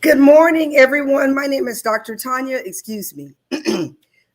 Good morning, everyone. My name is Dr. Tonya. Excuse me,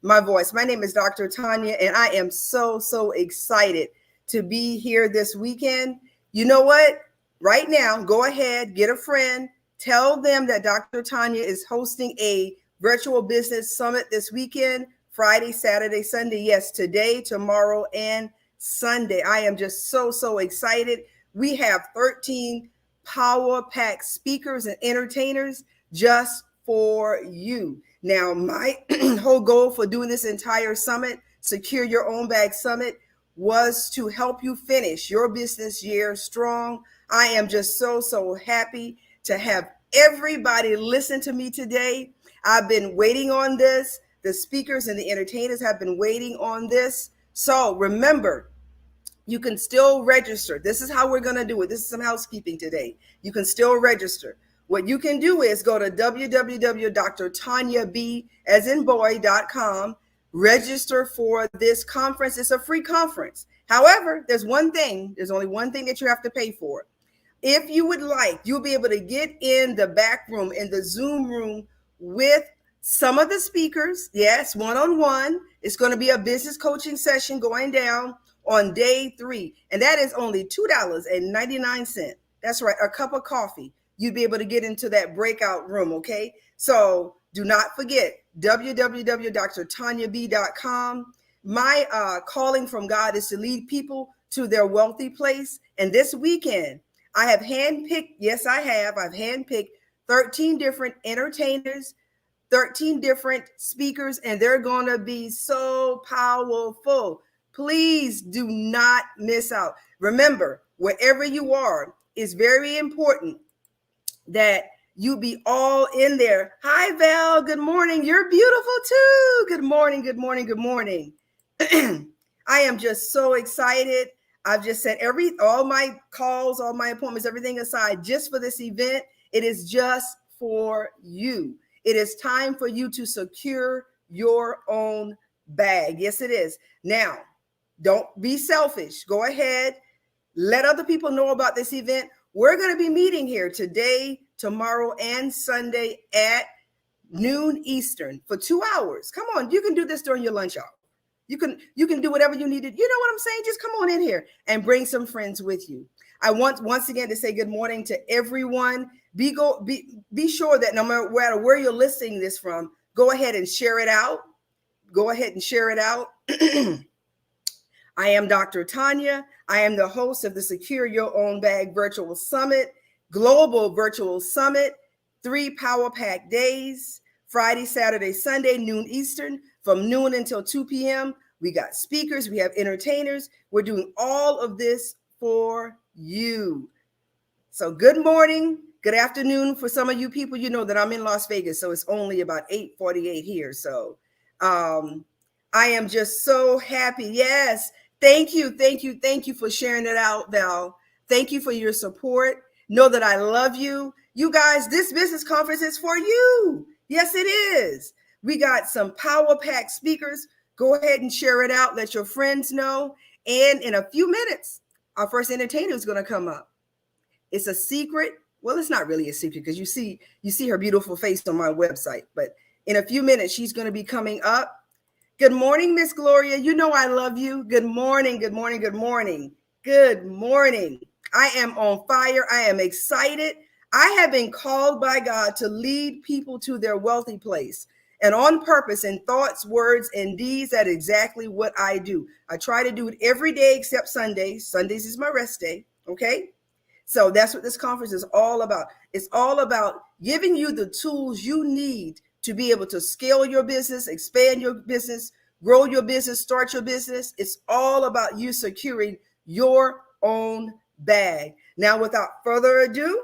my voice. My name is Dr. Tonya, and I am so excited to be here this weekend. You know what? Right now, go ahead, get a friend, tell them that Dr. Tonya is hosting a virtual business summit this weekend, Friday, Saturday, Sunday. Yes, today, tomorrow, and Sunday. I am just so excited. We have 13 power packed speakers and entertainers just for you. Now, my whole goal for doing this entire summit, Secure Your Own Bag Summit, was to help you finish your business year strong. I am just so happy to have everybody listen to me today. I've been waiting on this. The speakers and the entertainers have been waiting on this. So remember, you can still register. This is how we're going to do it. This is some housekeeping today. You can still register. What you can do is go to www.drtonyab.com, register for this conference. It's a free conference. However, there's only one thing that you have to pay for. If you would like, you'll be able to get in the back room, in the Zoom room with some of the speakers. Yes, one-on-one. It's going to be a business coaching session going down on day 3. And that is only $2.99. That's right, a cup of coffee. You'd be able to get into that breakout room, okay? So do not forget, www.drtonyab.com. My calling from God is to lead people to their wealthy place. And this weekend, I have handpicked, I've handpicked 13 different entertainers, 13 different speakers, and they're going to be so powerful. Please do not miss out. Remember, wherever you are, it's very important that you be all in there. Hi, Val. Good morning. You're beautiful too. Good morning. Good morning. Good morning. I am just so excited. I've just set all my calls, all my appointments, everything aside just for this event. It is just for you. It is time for you to secure your own bag. Yes, it is. Now, don't be selfish. Go ahead. Let other people know about this event. We're going to be meeting here today, tomorrow, and Sunday at noon Eastern for 2 hours. Come on, you can do this during your lunch hour. You can do whatever you need to. You know what I'm saying? Just come on in here and bring some friends with you. I want once again to say good morning to everyone. Be sure that no matter where you're listening this from, go ahead and share it out. Go ahead and share it out. I am Dr. Tonya. I am the host of the Secure Your Own Bag Virtual Summit, Global Virtual Summit, 3 Power Pack days, Friday, Saturday, Sunday, noon Eastern, from noon until 2 p.m. We got speakers, we have entertainers. We're doing all of this for you. So good morning, good afternoon for some of you people. You know that I'm in Las Vegas, so it's only about 8:48 here. So I am just so happy. Yes. Thank you for sharing it out, Val. Thank you for your support. Know that I love you. You guys, this business conference is for you. Yes, it is. We got some power pack speakers. Go ahead and share it out. Let your friends know. And in a few minutes, our first entertainer is going to come up. It's a secret. Well, it's not really a secret because you see her beautiful face on my website. But in a few minutes, she's going to be coming up. Good morning, Miss Gloria. You know I love you. Good morning, good morning, good morning. Good morning. I am on fire. I am excited. I have been called by God to lead people to their wealthy place. And on purpose, in thoughts, words, and deeds, that's exactly what I do. I try to do it every day except Sundays. Sundays is my rest day, okay? So that's what this conference is all about. It's all about giving you the tools you need to be able to scale your business, expand your business, grow your business, start your business. It's all about you securing your own bag. Now, without further ado,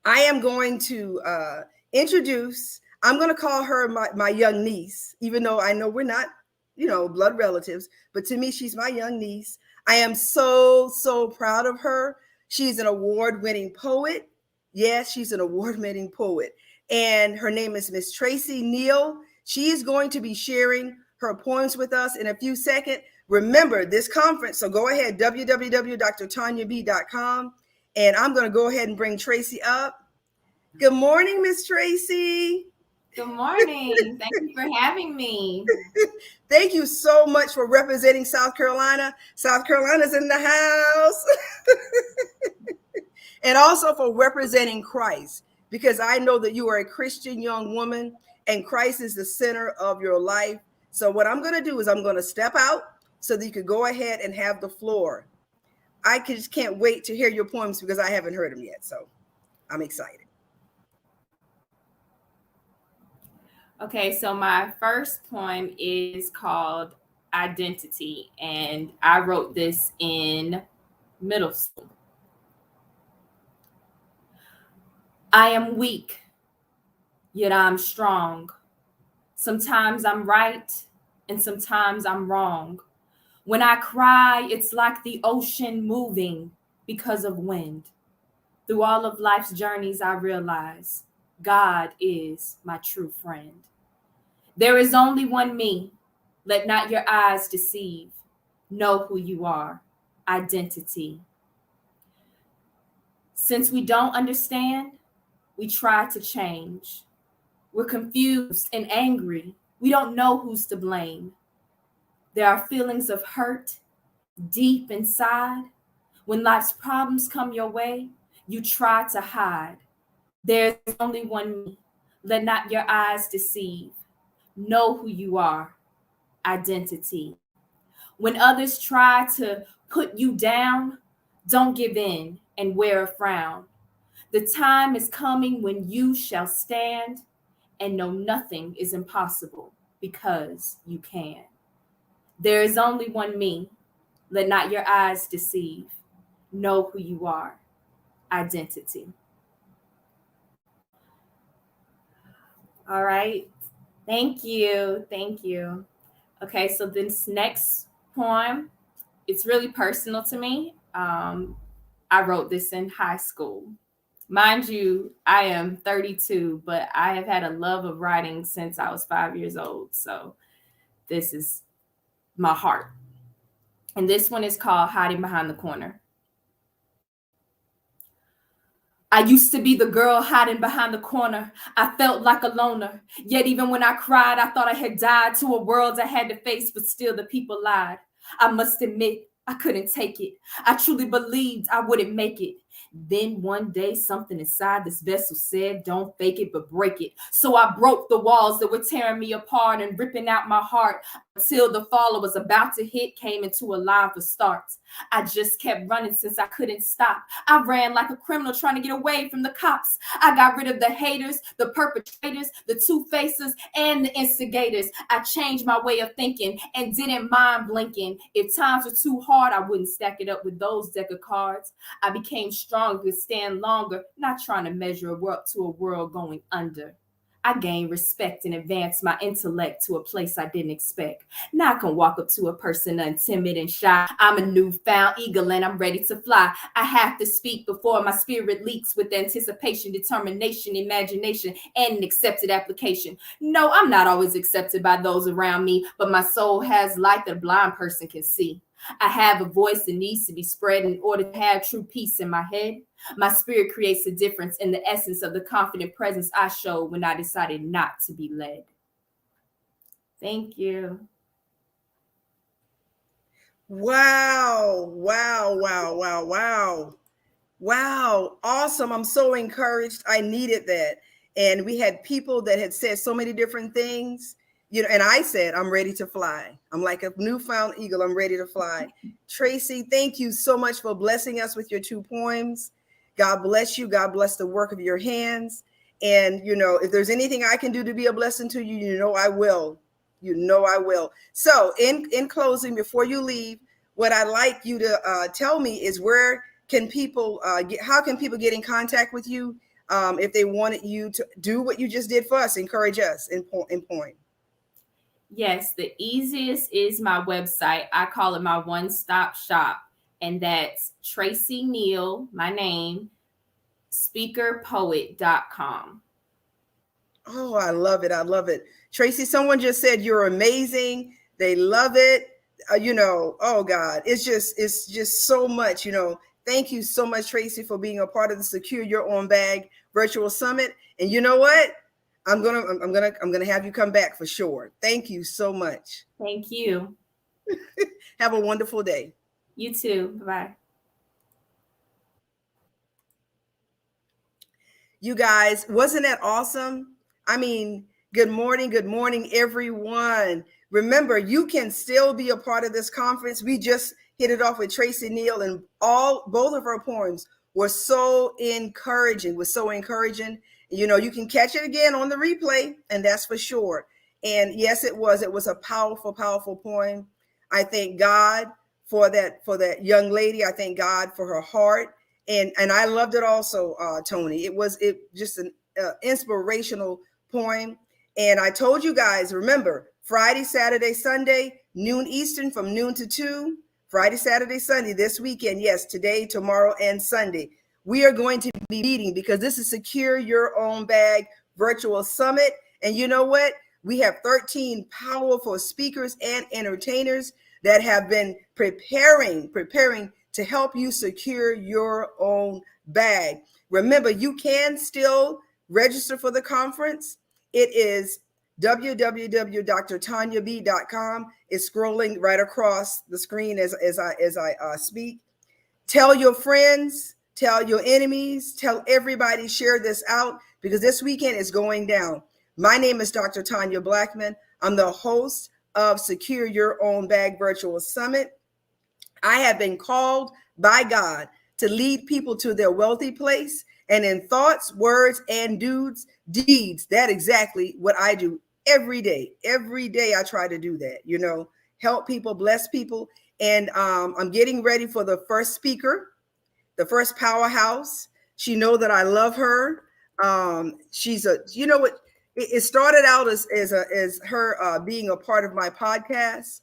I am going to introduce, I'm going to call her my young niece, even though I know we're not, blood relatives, but to me, she's my young niece. I am so proud of her. She's an award-winning poet. Yes, she's an award-winning poet. And her name is Miss Traci Neal. She is going to be sharing her poems with us in a few seconds. Remember this conference, so go ahead, www.drtonyab.com. And I'm going to go ahead and bring Traci up. Good morning, Miss Traci. Good morning. Thank you for having me. Thank you so much for representing South Carolina. South Carolina's in the house. And also for representing Christ, because I know that you are a Christian young woman and Christ is the center of your life. So what I'm going to do is I'm going to step out so that you could go ahead and have the floor. I just can't wait to hear your poems because I haven't heard them yet. So I'm excited. Okay, so my first poem is called Identity, and I wrote this in middle school. I am weak, yet I'm strong. Sometimes I'm right, and sometimes I'm wrong. When I cry, it's like the ocean moving because of wind. Through all of life's journeys, I realize God is my true friend. There is only one me. Let not your eyes deceive. Know who you are. Identity. Since we don't understand, we try to change. We're confused and angry. We don't know who's to blame. There are feelings of hurt deep inside. When life's problems come your way, you try to hide. There's only one me. Let not your eyes deceive. Know who you are. Identity. When others try to put you down, don't give in and wear a frown. The time is coming when you shall stand and know nothing is impossible because you can. There is only one me. Let not your eyes deceive. Know who you are. Identity. All right. Thank you. Thank you. Okay, so this next poem, it's really personal to me. I wrote this in high school. Mind you, I am 32, but I have had a love of writing since I was 5 years old. So this is my heart. And this one is called Hiding Behind the Corner. I used to be the girl hiding behind the corner. I felt like a loner. Yet even when I cried, I thought I had died to a world I had to face, but still the people lied. I must admit, I couldn't take it. I truly believed I wouldn't make it. Then one day, something inside this vessel said, don't fake it, but break it. So I broke the walls that were tearing me apart and ripping out my heart until the fall I was about to hit came into a line for starts. I just kept running since I couldn't stop. I ran like a criminal trying to get away from the cops. I got rid of the haters, the perpetrators, the two-facers, and the instigators. I changed my way of thinking and didn't mind blinking. If times were too hard, I wouldn't stack it up with those deck of cards. I became stronger to stand longer, not trying to measure up to a world going under. I gained respect and advanced my intellect to a place I didn't expect. Now I can walk up to a person untimid and shy. I'm a newfound eagle and I'm ready to fly. I have to speak before my spirit leaks with anticipation, determination, imagination, and an accepted application. No, I'm not always accepted by those around me, but my soul has light that a blind person can see. I have a voice that needs to be spread in order to have true peace in my head. My spirit creates a difference in the essence of the confident presence I showed when I decided not to be led. Thank you. Wow. Wow. Wow. Wow. Wow. Wow. Awesome. I'm so encouraged. I needed that. And we had people that had said so many different things. You know, and I said, I'm ready to fly. I'm like a newfound eagle. I'm ready to fly. Traci, thank you so much for blessing us with your 2 poems. God bless you. God bless the work of your hands. And, you know, if there's anything I can do to be a blessing to you, you know I will. You know I will. So in closing, before you leave, what I'd like you to tell me is where can people how can people get in contact with you if they wanted you to do what you just did for us, encourage us in point? Yes, the easiest is my website. I call it my one-stop shop, and that's Traci Neal, my name, speakerpoet.com. Oh, I love it. I love it. Traci, someone just said you're amazing. They love it. You know, oh God, it's just so much, you know. Thank you so much, Traci, for being a part of the Secure Your Own Bag Virtual Summit. And you know what? I'm gonna have you come back for sure. Thank you so much. Thank you. Have a wonderful day. You too. Bye. You guys, wasn't that awesome? I mean, good morning, everyone. Remember, you can still be a part of this conference. We just hit it off with Traci Neal, and both of her poems were so encouraging. You know, you can catch it again on the replay, and that's for sure. And yes, it was a powerful, powerful poem. I thank God for that young lady. I thank God for her heart. And I loved it also, Tony. It was just an inspirational poem. And I told you guys, remember, Friday, Saturday, Sunday, noon Eastern, from noon to 2. Friday, Saturday, Sunday, this weekend. Yes, today, tomorrow, and Sunday. We are going to be meeting because this is Secure Your Own Bag Virtual Summit. And you know what? We have 13 powerful speakers and entertainers that have been preparing to help you secure your own bag. Remember, you can still register for the conference. It is www.drtonyab.com. It's scrolling right across the screen as I speak. Tell your friends, tell your enemies, tell everybody, share this out because this weekend is going down. My name is Dr. Tonya Blackman. I'm the host of Secure Your Own Bag Virtual Summit. I have been called by God to lead people to their wealthy place, and in thoughts, words, and deeds, that's exactly what I do every day. Every day I try to do that, you know, help people, bless people. And I'm getting ready for the first speaker, the first powerhouse. She know that I love her. She's you know what, it started out as her being a part of my podcast,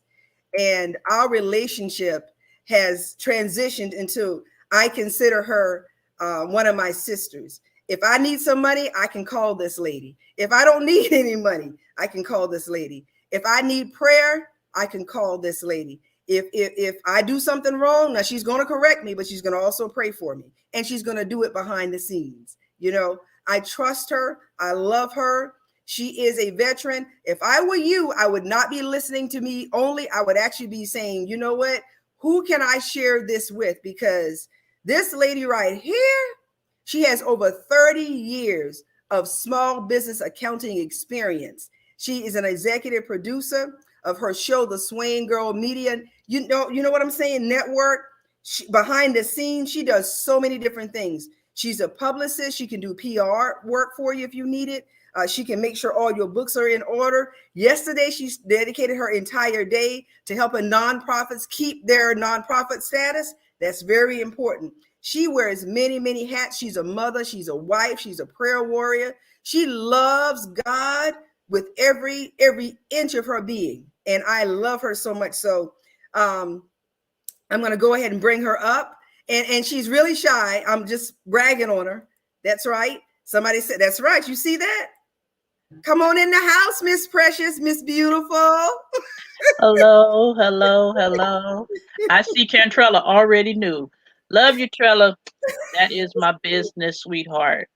and our relationship has transitioned into, I consider her one of my sisters. If I need some money, I can call this lady. If I don't need any money, I can call this lady. If I need prayer, I can call this lady. If I do something wrong, now she's going to correct me, but she's going to also pray for me, and she's going to do it behind the scenes. You know, I trust her. I love her. She is a veteran. If I were you, I would not be listening to me only. I would actually be saying, you know what? Who can I share this with? Because this lady right here, she has over 30 years of small business accounting experience. She is an executive producer of her show, the Swain Girl Media. You know what I'm saying? Network. Behind the scenes, she does so many different things. She's a publicist. She can do PR work for you if you need it. She can make sure all your books are in order. Yesterday, she dedicated her entire day to helping nonprofits keep their nonprofit status. That's very important. She wears many, many hats. She's a mother. She's a wife. She's a prayer warrior. She loves God with every inch of her being. And I love her so much. So I'm going to go ahead and bring her up. And she's really shy. I'm just bragging on her. That's right. Somebody said, that's right. You see that? Come on in the house, Miss Precious, Miss Beautiful. Hello. I see Cantrella already knew. Love you, Trella. That is my business sweetheart.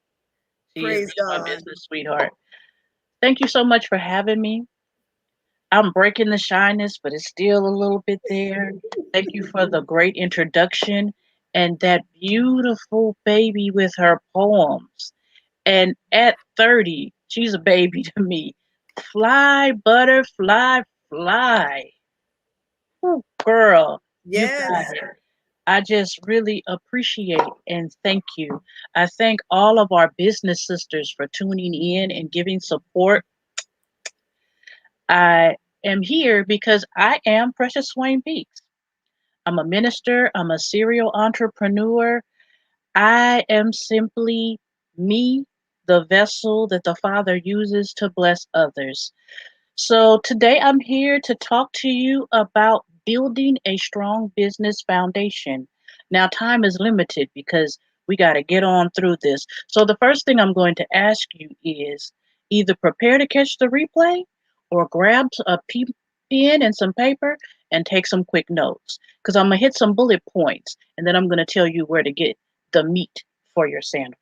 She Praise is God. my business sweetheart. Thank you so much for having me. I'm breaking the shyness, but it's still a little bit there. Thank you for the great introduction and that beautiful baby with her poems. And at 30, she's a baby to me. Fly, butterfly, fly. Ooh, girl, you Yes. got it. I just really appreciate and thank you. I thank all of our business sisters for tuning in and giving support. I am here because I am Precious Swain Beaks. I'm a minister, I'm a serial entrepreneur. I am simply me, the vessel that the Father uses to bless others. So today I'm here to talk to you about building a strong business foundation. Now, time is limited because we got to get on through this. So the first thing I'm going to ask you is either prepare to catch the replay or grab a pen and some paper and take some quick notes because I'm going to hit some bullet points and then I'm going to tell you where to get the meat for your sandwich.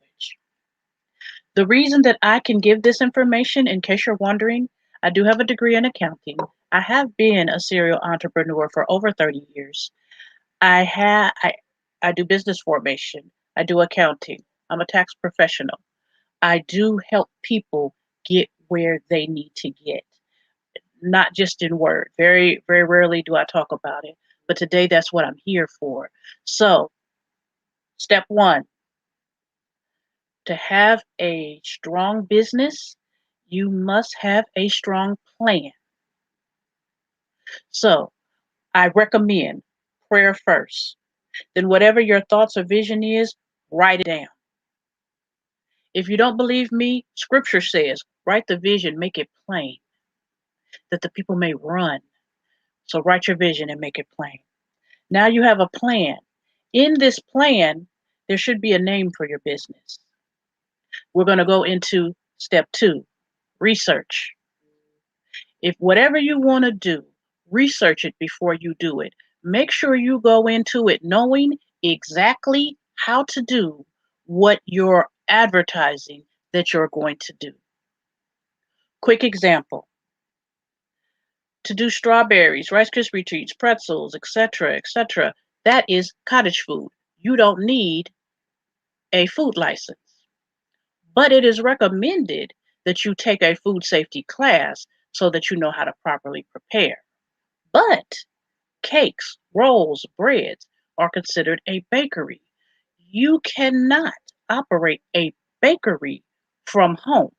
The reason that I can give this information, in case you're wondering, I do have a degree in accounting. I have been a serial entrepreneur for over 30 years. I do business formation. I do accounting. I'm a tax professional. I do help people get where they need to get, not just in word. Very, very rarely do I talk about it, but today that's what I'm here for. So, step one, to have a strong business, you must have a strong plan. So, I recommend prayer first. Then, whatever your thoughts or vision is, write it down. If you don't believe me, scripture says, write the vision, make it plain, that the people may run. So, write your vision and make it plain. Now you have a plan. In this plan, there should be a name for your business. We're going to go into step 2, research. If whatever you want to do, research it before you do it. Make sure you go into it knowing exactly how to do what you're advertising that you're going to do. Quick example. To do strawberries, Rice Krispie treats, pretzels, etc., etc., that is cottage food. You don't need a food license. But it is recommended that you take a food safety class so that you know how to properly prepare. But cakes, rolls, breads are considered a bakery. You cannot operate a bakery from home.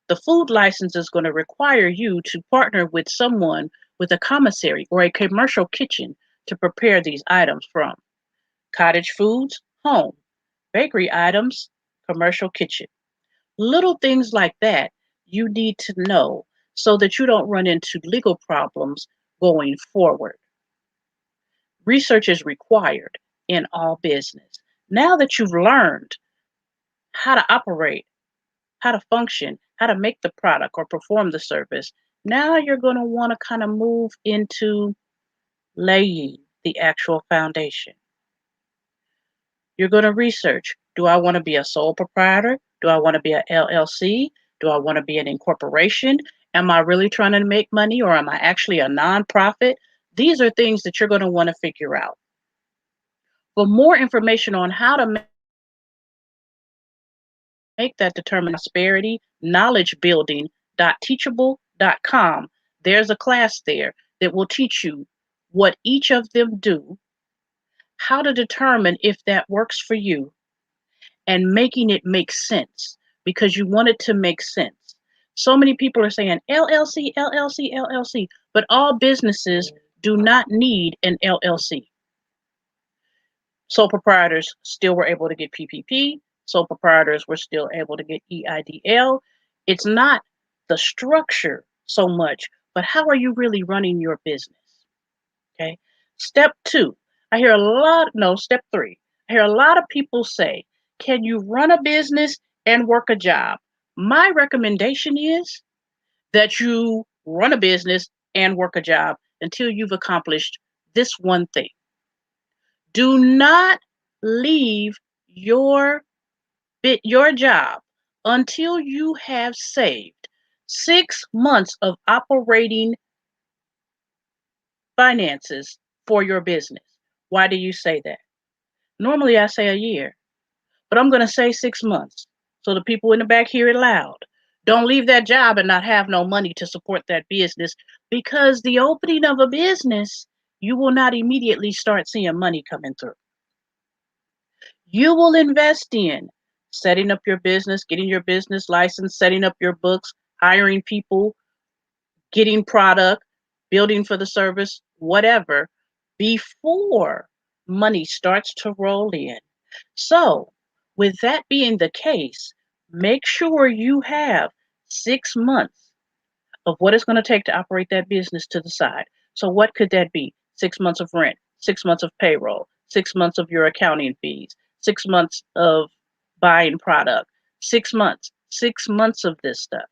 The food license is going to require you to partner with someone with a commissary or a commercial kitchen to prepare these items from. Cottage foods, home. Bakery items, commercial kitchen. Little things like that you need to know so that you don't run into legal problems going forward. Research is required in all business. Now that you've learned how to operate, how to function, how to make the product or perform the service, now you're going to want to kind of move into laying the actual foundation. You're going to research, do I want to be a sole proprietor? Do I want to be an LLC? Do I want to be an incorporation? Am I really trying to make money or am I actually a nonprofit? These are things that you're going to want to figure out. For more information on how to make that determined prosperity, knowledgebuilding.teachable.com, there's a class there that will teach you what each of them do, how to determine if that works for you, and making it make sense because you want it to make sense. So many people are saying LLC, LLC, LLC, but all businesses do not need an LLC. Sole proprietors still were able to get PPP. Sole proprietors were still able to get EIDL. It's not the structure so much, but how are you really running your business? Okay. Step 2. Step 3. I hear a lot of people say, can you run a business and work a job? My recommendation is that you run a business and work a job until you've accomplished this one thing. Do not leave your job until you have saved 6 months of operating finances for your business. Why do you say that? Normally I say a year, but I'm going to say 6 months so the people in the back hear it loud. Don't leave that job and not have no money to support that business, because the opening of a business, you will not immediately start seeing money coming through. You will invest in setting up your business, getting your business license, setting up your books, hiring people, getting product, building for the service, whatever, before money starts to roll in. So, with that being the case, make sure you have 6 months of what it's going to take to operate that business to the side. So, what could that be? 6 months of rent, 6 months of payroll, 6 months of your accounting fees, 6 months of buying product, 6 months of this stuff.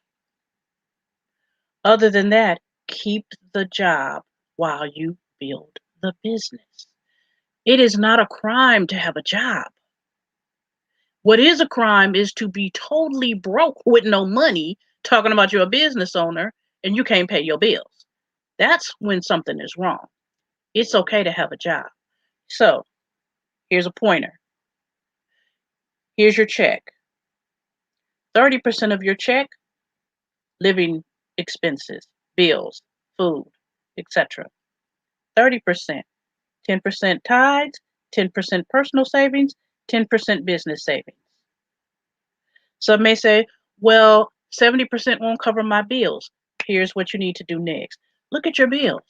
Other than that, keep the job while you build the business. It is not a crime to have a job. What is a crime is to be totally broke with no money, talking about you're a business owner and you can't pay your bills. That's when something is wrong. It's okay to have a job. So here's a pointer. Here's your check. 30% of your check, living expenses, bills, food, etc. 30%. 10% tithes, 10% personal savings, 10% business savings. Some may say, well, 70% won't cover my bills. Here's what you need to do next. Look at your bills.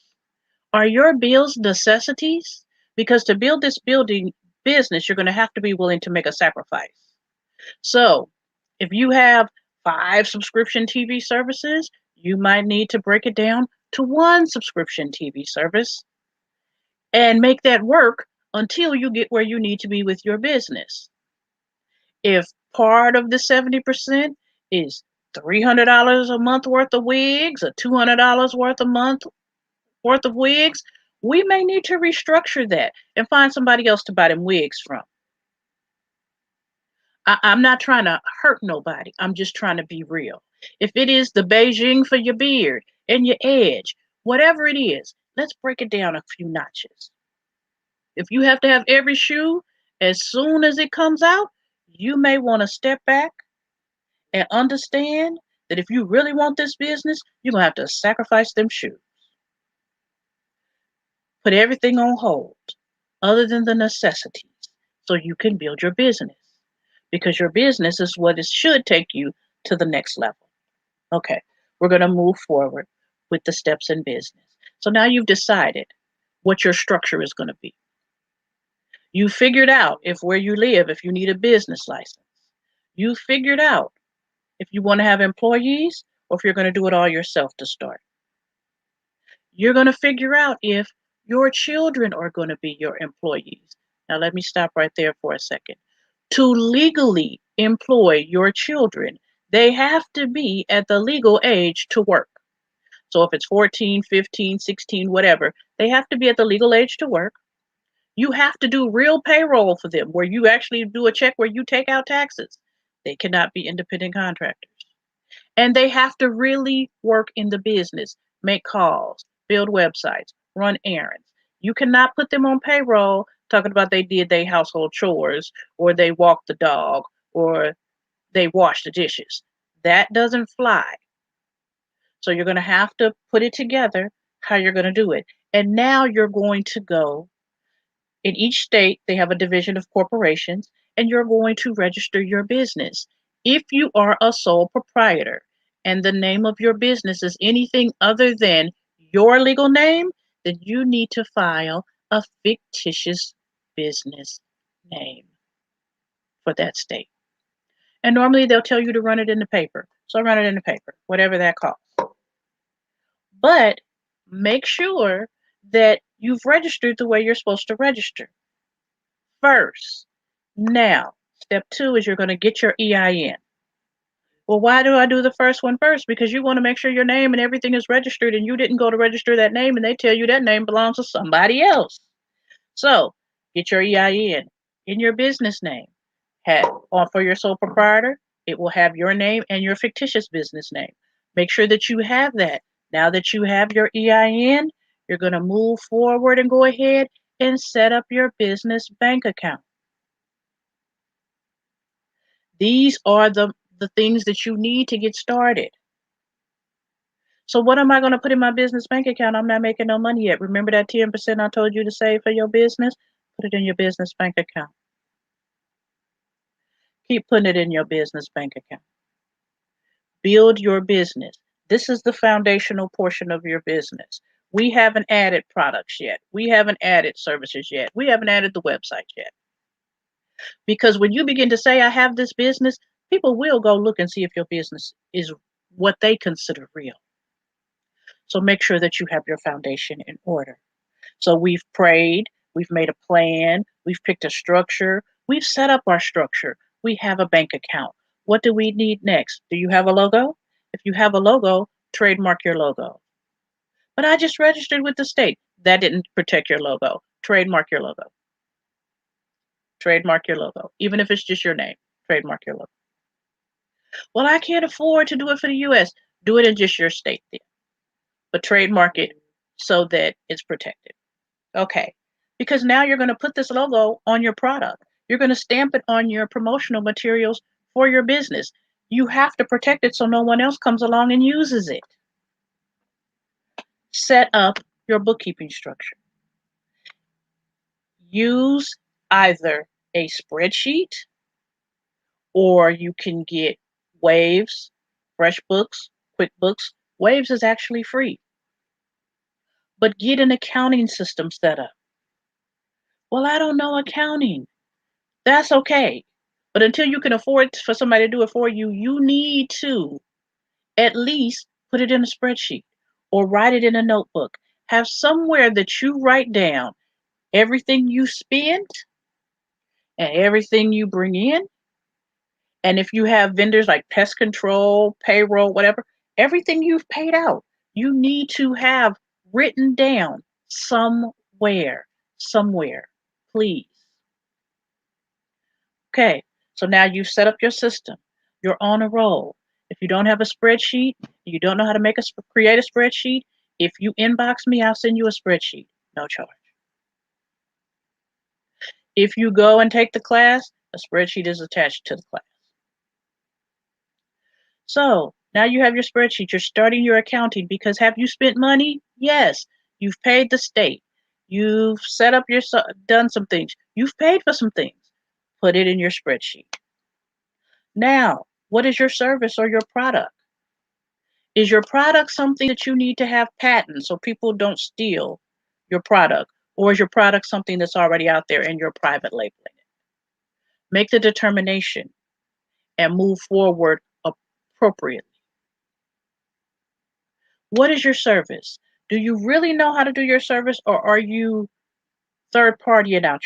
Are your bills necessities? Because to build this building business, you're going to have to be willing to make a sacrifice. So if you have 5 subscription TV services, you might need to break it down to 1 subscription TV service and make that work until you get where you need to be with your business. If part of the 70% is $300 a month worth of wigs or $200 worth a month worth of wigs, we may need to restructure that and find somebody else to buy them wigs from. I'm not trying to hurt nobody. I'm just trying to be real. If it is the Beijing for your beard and your edge, whatever it is, let's break it down a few notches. If you have to have every shoe as soon as it comes out, you may want to step back and understand that if you really want this business, you're going to have to sacrifice them shoes. Put everything on hold other than the necessities so you can build your business, because your business is what it should take you to the next level. Okay, we're going to move forward with the steps in business. So now you've decided what your structure is going to be. You figured out if where you live, if you need a business license. You figured out if you want to have employees or if you're going to do it all yourself to start. You're going to figure out if your children are going to be your employees. Now, let me stop right there for a second. To legally employ your children, they have to be at the legal age to work. So if it's 14, 15, 16, whatever, they have to be at the legal age to work. You have to do real payroll for them, where you actually do a check where you take out taxes. They cannot be independent contractors. And they have to really work in the business, make calls, build websites, run errands. You cannot put them on payroll talking about they did their household chores or they walked the dog or they washed the dishes. That doesn't fly. So you're going to have to put it together how you're going to do it. And now you're going to go. In each state, they have a division of corporations, and you're going to register your business. If you are a sole proprietor and the name of your business is anything other than your legal name, then you need to file a fictitious business name for that state. And normally they'll tell you to run it in the paper. So run it in the paper, whatever that costs. But make sure that you've registered the way you're supposed to register first. Now, step 2 is you're going to get your EIN. Well, why do I do the first one first? Because you want to make sure your name and everything is registered, and you didn't go to register that name and they tell you that name belongs to somebody else. So get your EIN in your business name. For your sole proprietor, it will have your name and your fictitious business name. Make sure that you have that. Now that you have your EIN, you're going to move forward and go ahead and set up your business bank account. These are the things that you need to get started. So what am I going to put in my business bank account? I'm not making no money yet. Remember that 10% I told you to save for your business? Put it in your business bank account. Keep putting it in your business bank account. Build your business. This is the foundational portion of your business. We haven't added products yet. We haven't added services yet. We haven't added the website yet. Because when you begin to say, I have this business, people will go look and see if your business is what they consider real. So make sure that you have your foundation in order. So we've prayed, we've made a plan, we've picked a structure, we've set up our structure, we have a bank account. What do we need next? Do you have a logo? If you have a logo, trademark your logo. But I just registered with the state. That didn't protect your logo. Trademark your logo. Trademark your logo. Even if it's just your name, trademark your logo. Well, I can't afford to do it for the US. Do it in just your state then. But trademark it so that it's protected. Okay. Because now you're going to put this logo on your product. You're going to stamp it on your promotional materials for your business. You have to protect it so no one else comes along and uses it. Set up your bookkeeping structure. Use either a spreadsheet or you can get Waves, FreshBooks, QuickBooks. Waves is actually free. But get an accounting system set up. Well, I don't know accounting. That's okay. But until you can afford for somebody to do it for you, you need to at least put it in a spreadsheet or write it in a notebook. Have somewhere that you write down everything you spend and everything you bring in. And if you have vendors like pest control, payroll, whatever, everything you've paid out, you need to have written down somewhere, please. Okay, so now you've set up your system. You're on a roll. If you don't have a spreadsheet, you don't know how to create a spreadsheet, if you inbox me, I'll send you a spreadsheet, no charge. If you go and take the class, a spreadsheet is attached to the class. So now you have your spreadsheet. You're starting your accounting because have you spent money? Yes. You've paid the state. You've set up done some things. You've paid for some things. Put it in your spreadsheet. Now, what is your service or your product? Is your product something that you need to have patents so people don't steal your product? Or is your product something that's already out there and you're private labeling it? Make the determination and move forward appropriately. What is your service? Do you really know how to do your service or are you third partying out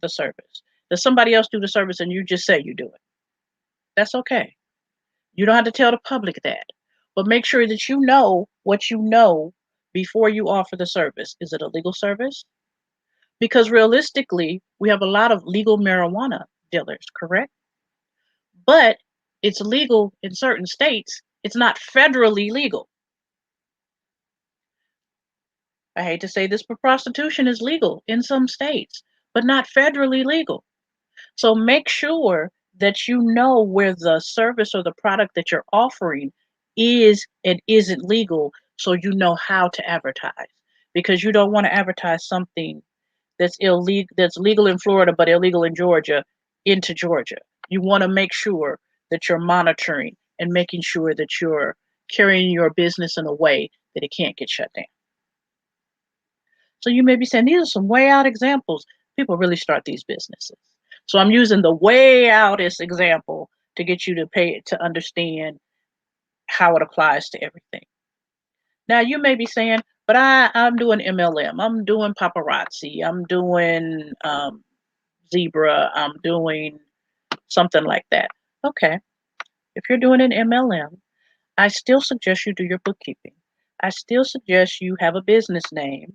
the service? Does somebody else do the service and you just say you do it? That's okay. You don't have to tell the public that. But make sure that you know what you know before you offer the service. Is it a legal service? Because realistically, we have a lot of legal marijuana dealers, correct? But it's legal in certain states. It's not federally legal. I hate to say this, but prostitution is legal in some states, but not federally legal. So make sure that you know where the service or the product that you're offering is and isn't legal so you know how to advertise. Because you don't want to advertise something that's illegal, that's legal in Florida but illegal in Georgia into Georgia. You want to make sure that you're monitoring and making sure that you're carrying your business in a way that it can't get shut down. So you may be saying, these are some way out examples. People really start these businesses. So I'm using the way outest example to get you to understand how it applies to everything. Now you may be saying, but I'm doing MLM, I'm doing paparazzi, I'm doing Zebra, I'm doing something like that. Okay, if you're doing an MLM, I still suggest you do your bookkeeping. I still suggest you have a business name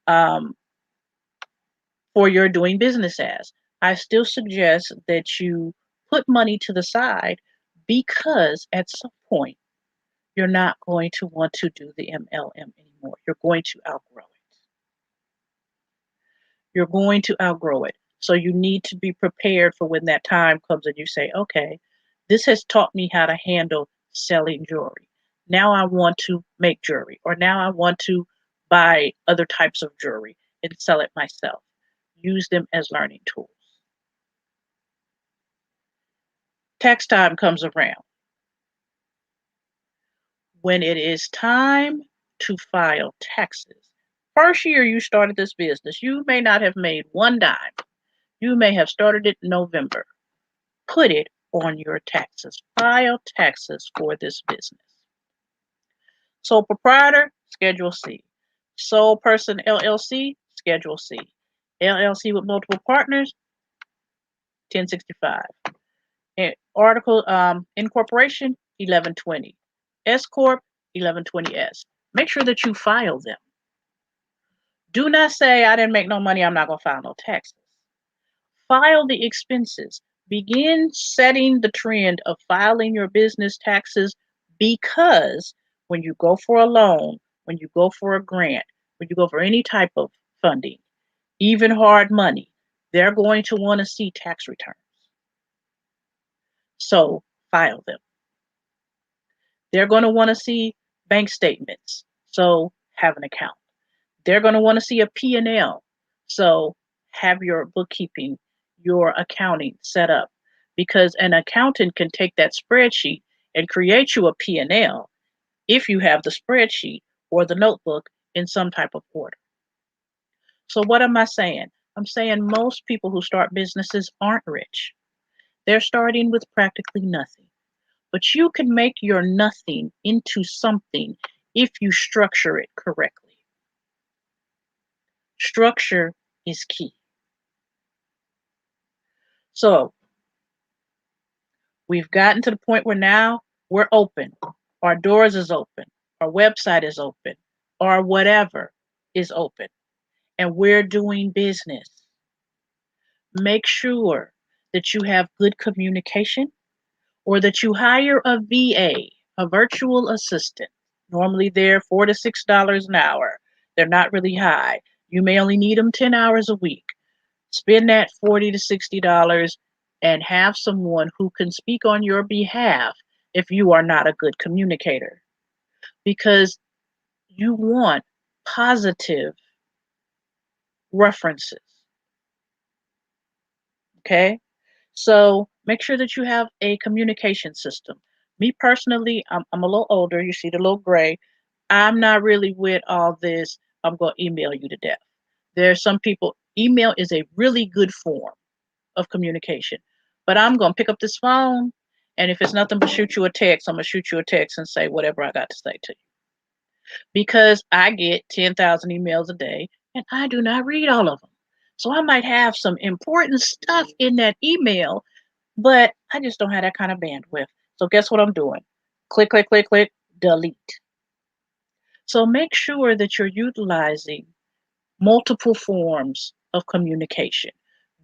for your doing business as. I still suggest that you put money to the side because at some point you're not going to want to do the MLM anymore. You're going to outgrow it. You're going to outgrow it. So you need to be prepared for when that time comes and you say, okay, this has taught me how to handle selling jewelry. Now I want to make jewelry, or now I want to buy other types of jewelry and sell it myself. Use them as learning tools. Tax time comes around. When it is time to file taxes, first year you started this business, you may not have made one dime. You may have started it in November. Put it on your taxes. File taxes for this business. Sole proprietor, Schedule C. Sole person LLC, Schedule C. LLC with multiple partners, 1065. Article incorporation, 1120. S Corp, 1120S. Make sure that you file them. Do not say, I didn't make no money, I'm not going to file no taxes. File the expenses. Begin setting the trend of filing your business taxes, because when you go for a loan, when you go for a grant, when you go for any type of funding, even hard money, they're going to want to see tax returns. So file them. They're going to want to see bank statements. So have an account. They're going to want to see a P&L. So have your bookkeeping, your accounting set up, because an accountant can take that spreadsheet and create you a P&L if you have the spreadsheet or the notebook in some type of order. So what am I saying? I'm saying most people who start businesses aren't rich. They're starting with practically nothing. But you can make your nothing into something if you structure it correctly. Structure is key. So we've gotten to the point where now we're open. Our doors is open. Our website is open. Or whatever is open. And we're doing business. Make sure that you have good communication, or that you hire a VA, a virtual assistant. Normally they're $4 to $6 an hour. They're not really high. You may only need them 10 hours a week. Spend that $40 to $60 and have someone who can speak on your behalf if you are not a good communicator. Because you want positive references. Okay? So make sure that you have a communication system. Me personally, I'm a little older. You see the little gray. I'm not really with all this, I'm going to email you to death. There are some people, email is a really good form of communication. But I'm going to pick up this phone, and if it's nothing but shoot you a text, I'm going to shoot you a text and say whatever I got to say to you. Because I get 10,000 emails a day, and I do not read all of them. So I might have some important stuff in that email, but I just don't have that kind of bandwidth. So guess what I'm doing? Click, click, click, click, delete. So make sure that you're utilizing multiple forms of communication.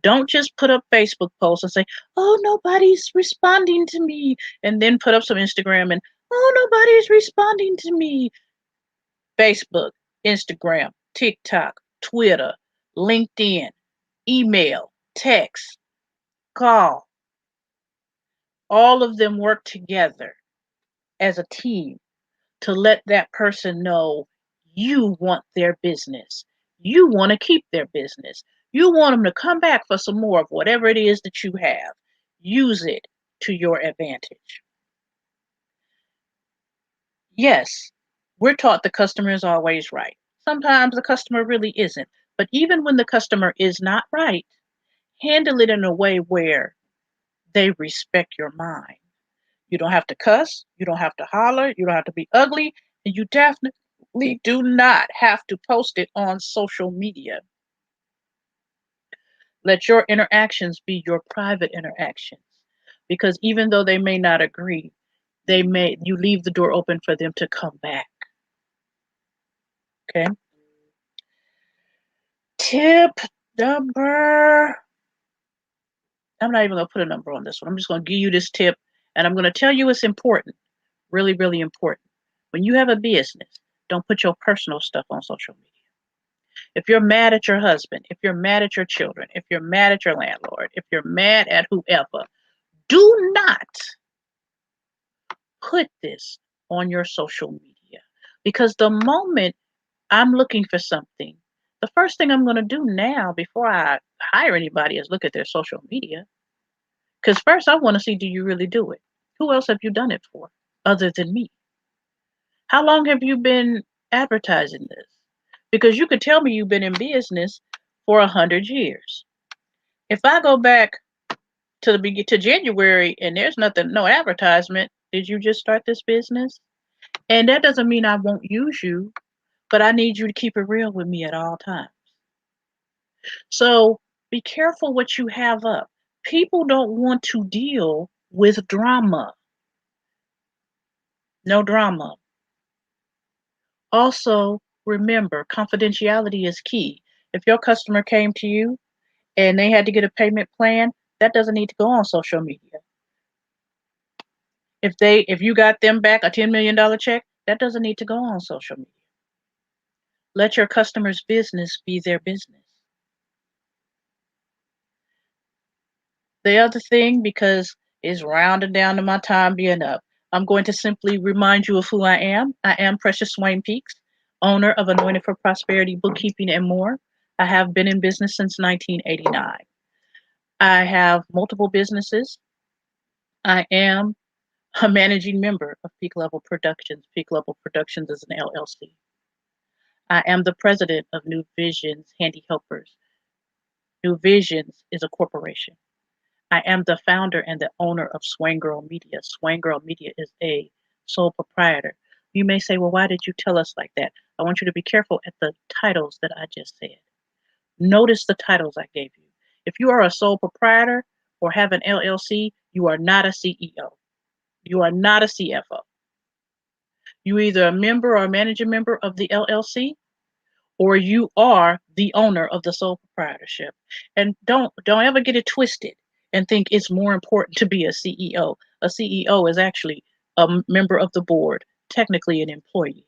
Don't just put up Facebook posts and say, oh, nobody's responding to me. And then put up some Instagram and, oh, nobody's responding to me. Facebook, Instagram, TikTok, Twitter, LinkedIn, email, text, call. All of them work together as a team to let that person know you want their business. You want to keep their business. You want them to come back for some more of whatever it is that you have. Use it to your advantage. Yes, we're taught the customer is always right. Sometimes the customer really isn't. But even when the customer is not right, handle it in a way where they respect your mind. You don't have to cuss. You don't have to holler. You don't have to be ugly. And you definitely do not have to post it on social media. Let your interactions be your private interactions. Because even though they may not agree, you leave the door open for them to come back. Okay? Tip number. I'm not even going to put a number on this one. I'm just going to give you this tip, and I'm going to tell you it's important. Really, really important. When you have a business, don't put your personal stuff on social media. If you're mad at your husband, if you're mad at your children, if you're mad at your landlord, if you're mad at whoever, do not put this on your social media. Because the moment I'm looking for something, the first thing I'm going to do now before I hire anybody is look at their social media. Because first I want to see, do you really do it? Who else have you done it for other than me? How long have you been advertising this? Because you could tell me you've been in business for 100 years. If I go back to January and there's nothing, no advertisement, did you just start this business? And that doesn't mean I won't use you, but I need you to keep it real with me at all times. So be careful what you have up. People don't want to deal with drama. No drama. Also, remember, confidentiality is key. If your customer came to you and they had to get a payment plan, that doesn't need to go on social media. If you got them back a $10 million check, that doesn't need to go on social media. Let your customer's business be their business. The other thing, because it's rounding down to my time being up, I'm going to simply remind you of who I am. I am Precious Swain Peaks, owner of Anointed for Prosperity Bookkeeping and more. I have been in business since 1989. I have multiple businesses. I am a managing member of Peak Level Productions. Peak Level Productions is an LLC. I am the president of New Visions Handy Helpers. New Visions is a corporation. I am the founder and the owner of Swain Girl Media. Swain Girl Media is a sole proprietor. You may say, well, why did you tell us like that? I want you to be careful at the titles that I just said. Notice the titles I gave you. If you are a sole proprietor or have an LLC, you are not a CEO. You are not a CFO. You're either a member or a managing member of the LLC, or you are the owner of the sole proprietorship. And don't ever get it twisted and think it's more important to be a CEO. A CEO is actually a member of the board, technically an employee,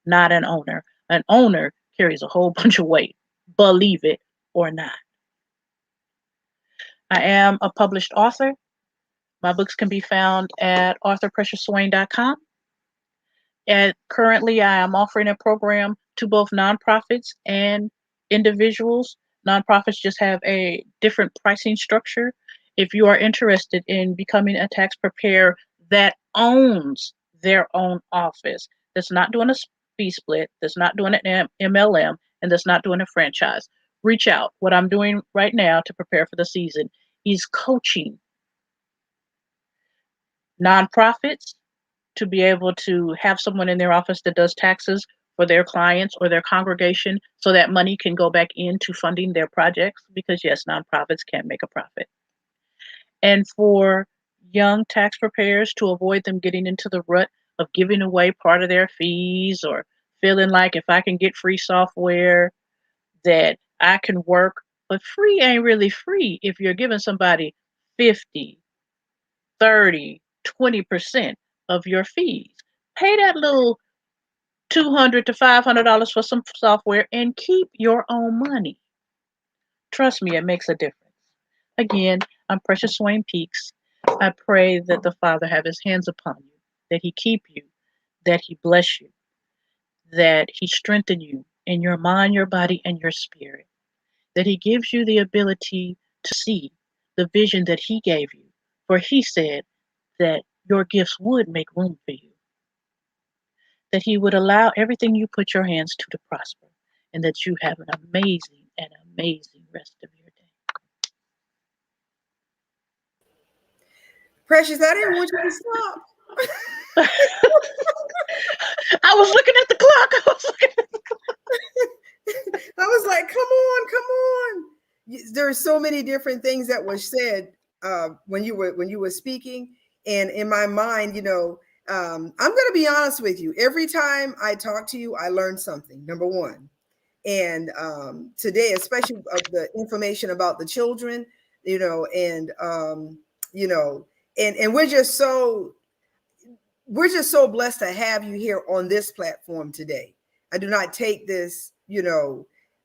not an owner. An owner carries a whole bunch of weight, believe it or not. I am a published author. My books can be found at authorpreciousswain.com. And currently, I am offering a program to both nonprofits and individuals. Nonprofits just have a different pricing structure. If you are interested in becoming a tax preparer that owns their own office, that's not doing a fee split, that's not doing an MLM, and that's not doing a franchise, reach out. What I'm doing right now to prepare for the season is coaching nonprofits to be able to have someone in their office that does taxes for their clients or their congregation so that money can go back into funding their projects, because yes, nonprofits can make a profit. And for young tax preparers, to avoid them getting into the rut of giving away part of their fees or feeling like if I can get free software that I can work, but free ain't really free if you're giving somebody 50, 30, 20% of your fees. Pay that little $200 to $500 for some software and keep your own money. Trust me, it makes a difference. Again, I'm Precious Swain Peaks. I pray that the Father have his hands upon you, that he keep you, that he bless you, that he strengthen you in your mind, your body, and your spirit, that he gives you the ability to see the vision that he gave you. For he said that your gifts would make room for you, that he would allow everything you put your hands to prosper, and that you have an amazing rest of your day. Precious, I didn't want you to stop. I was looking at the clock. I was like, come on, come on. There are so many different things that were said when you were speaking. And in my mind, I'm going to be honest with you. Every time I talk to you, I learn something, number one. And today, especially of the information about the children, and we're just so blessed to have you here on this platform today. I do not take this,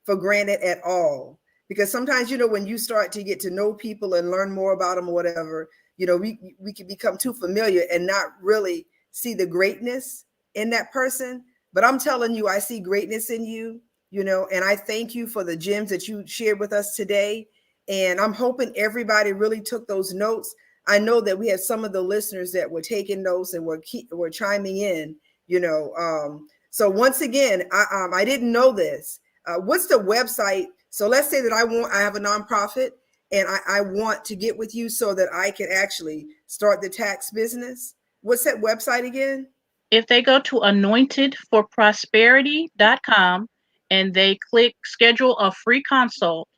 for granted at all, because sometimes, when you start to get to know people and learn more about them or whatever, we can become too familiar and not really see the greatness in that person. But I'm telling you, I see greatness in you, and I thank you for the gems that you shared with us today. And I'm hoping everybody really took those notes. I know that we have some of the listeners that were taking notes and were chiming in, so once again, I didn't know this. What's the website? So let's say that I have a nonprofit and I want to get with you so that I can actually start the tax business. What's that website again? If they go to anointedforprosperity.com and they click schedule a free consult,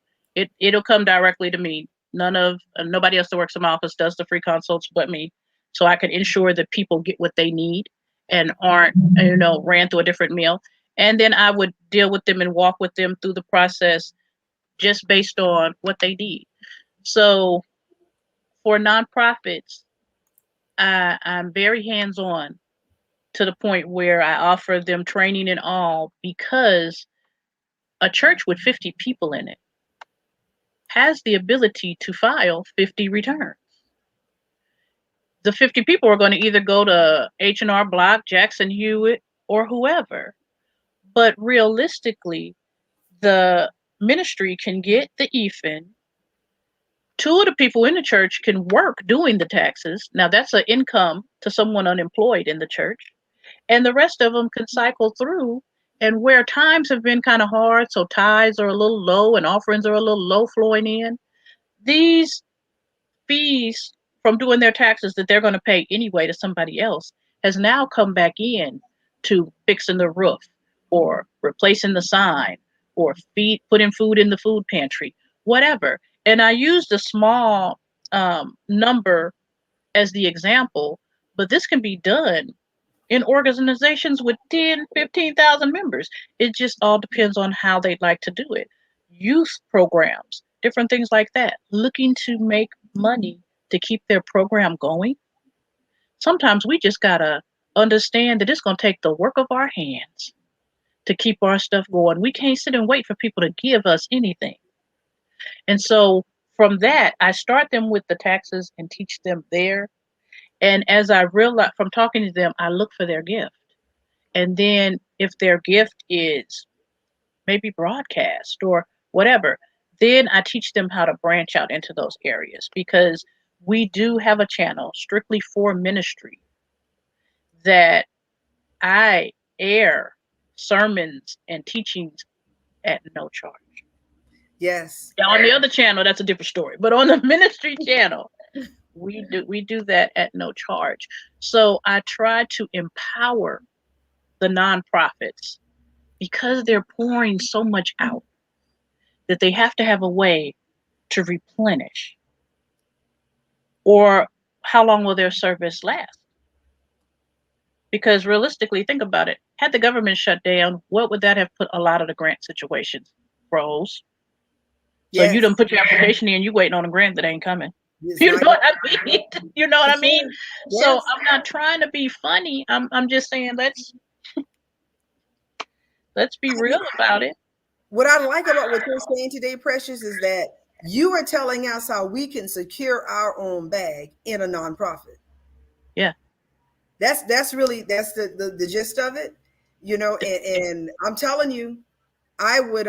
it'll come directly to me. Nobody else that works in my office does the free consults but me. So I can ensure that people get what they need and aren't, ran through a different mill. And then I would deal with them and walk with them through the process just based on what they need. So for nonprofits, I'm very hands-on to the point where I offer them training and all, because a church with 50 people in it has the ability to file 50 returns. The 50 people are going to either go to H&R Block, Jackson Hewitt, or whoever. But realistically, the ministry can get the EFIN. Two of the people in the church can work doing the taxes. Now, that's an income to someone unemployed in the church. And the rest of them can cycle through. And where times have been kind of hard, so tithes are a little low and offerings are a little low flowing in, these fees from doing their taxes that they're going to pay anyway to somebody else has now come back in to fixing the roof or replacing the sign or putting food in the food pantry, whatever. And I used a small number as the example, but this can be done in organizations with 10, 15,000 members. It just all depends on how they'd like to do it. Youth programs, different things like that, looking to make money to keep their program going. Sometimes we just gotta understand that it's gonna take the work of our hands to keep our stuff going. We can't sit and wait for people to give us anything. And so from that, I start them with the taxes and teach them there. And as I realize from talking to them, I look for their gift. And then if their gift is maybe broadcast or whatever, then I teach them how to branch out into those areas, because we do have a channel strictly for ministry that I air sermons and teachings at no charge. Yes. Now, on the other channel, that's a different story. But on the ministry channel, we do that at no charge. So I try to empower the nonprofits, because they're pouring so much out that they have to have a way to replenish. Or how long will their service last? Because realistically, think about it. Had the government shut down, what would that have put a lot of the grant situations? Froze. So Yes. you done put your application in, you waiting on a grant that ain't coming. It's You know not- what I mean? You know what I mean? Yes. So I'm not trying to be funny. I'm just saying let's be real about it. What I like about what you're saying today, Precious, is that you are telling us how we can secure our own bag in a nonprofit. Yeah. That's really the gist of it, and I'm telling you, I would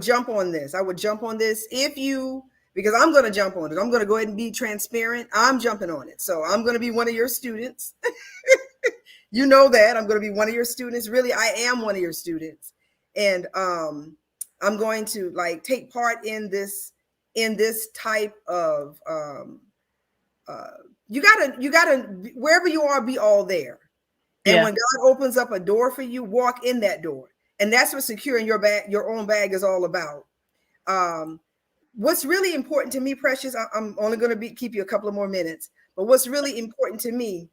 jump on this. I would jump on this because I'm going to jump on it. I'm going to go ahead and be transparent. I'm jumping on it. So I'm going to be one of your students. You know that I'm going to be one of your students. Really, I am one of your students. And I'm going to take part in this type of you gotta wherever you are, be all there. And Yeah. when God opens up a door for you, walk in that door. And that's what securing your own bag is all about. What's really important to me, Precious, I'm only going to keep you a couple of more minutes, but what's really important to me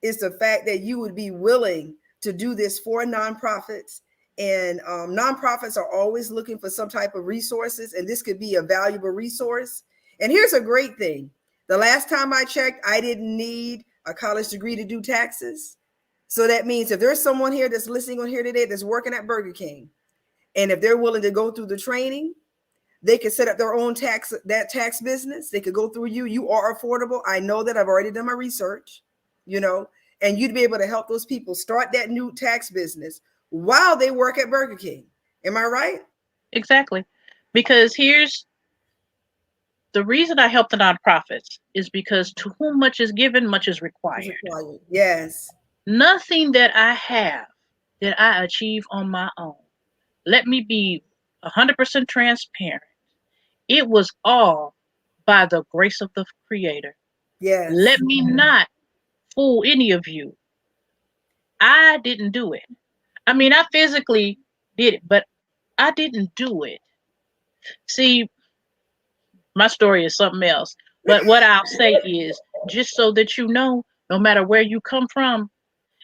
is the fact that you would be willing to do this for nonprofits. And nonprofits are always looking for some type of resources, and this could be a valuable resource. And here's a great thing. The last time I checked, I didn't need a college degree to do taxes. So that means if there's someone here that's listening on here today that's working at Burger King, and if they're willing to go through the training, they could set up their own tax business. They could go through you. You are affordable. I know that. I've already done my research, and you'd be able to help those people start that new tax business while they work at Burger King. Am I right? Exactly. Because here's the reason I help the nonprofits is because to whom much is given, much is required. Yes. Nothing that I have that I achieve on my own. Let me be 100% transparent. It was all by the grace of the Creator. Yes. Let me not fool any of you. I didn't do it. I mean, I physically did it, but I didn't do it. See, my story is something else. But what I'll say is, just so that you know, no matter where you come from,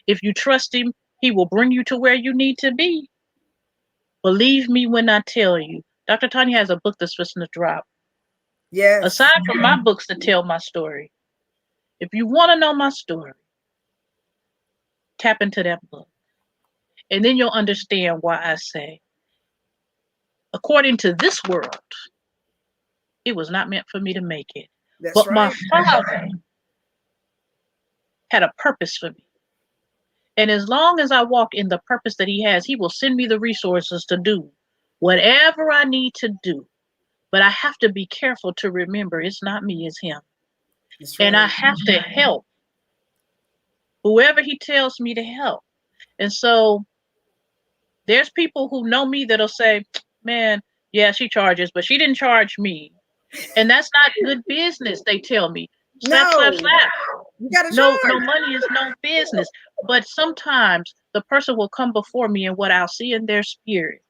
If you trust him, he will bring you to where you need to be. Believe me when I tell you. Dr. Tonya has a book that's supposed to drop. Yes. Aside from my books that tell my story, if you want to know my story, tap into that book. And then you'll understand why I say, according to this world, it was not meant for me to make it. That's But right. my Father had a purpose for me. And as long as I walk in the purpose that he has, he will send me the resources to do whatever I need to do. But I have to be careful to remember it's not me, it's him. That's right. And I have to help whoever he tells me to help. And so there's people who know me that'll say, man, yeah, she charges, but she didn't charge me. And that's not good business, they tell me. Slap, slap, No, slap. you got to No charge. money is no business. But sometimes the person will come before me, and what I'll see in their spirit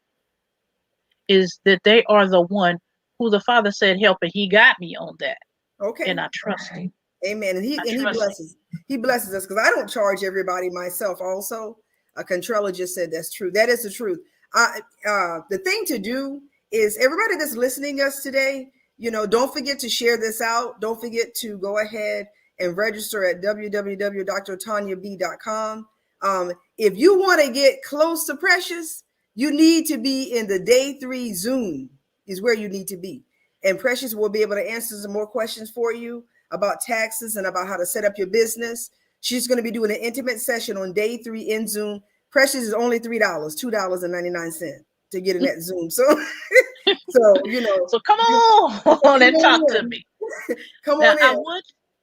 is that they are the one who the Father said help, and he got me on that. Okay. And I trust him. Amen. And he blesses. Him. He blesses us because I don't charge everybody myself. Also, a controller just said that's true. That is the truth. The thing to do is everybody that's listening to us today, don't forget to share this out. Don't forget to go ahead and register at www.drtonyab.com. If you want to get close to Precious, you need to be in the day 3 Zoom is where you need to be. And Precious will be able to answer some more questions for you about taxes and about how to set up your business. She's going to be doing an intimate session on day 3 in Zoom. Precious is only $3, $2.99 to get in that Zoom. So, So come on and talk to me. Come now, on in.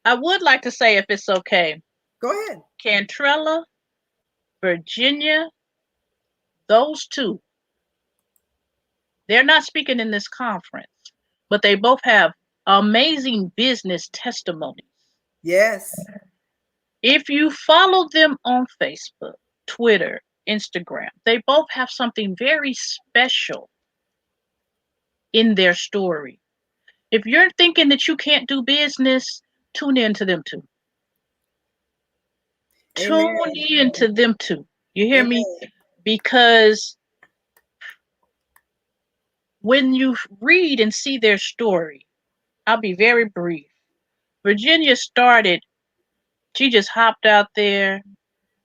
I would like to say, if it's okay. Go ahead. Cantrella, Virginia, those two, they're not speaking in this conference, but they both have amazing business testimonies. Yes. If you follow them on Facebook, Twitter, Instagram, they both have something very special in their story. If you're thinking that you can't do business, tune in to them too. Amen. Tune in to them too. You hear Amen. me? Because when you read and see their story, I'll be very brief. Virginia started, she just hopped out there.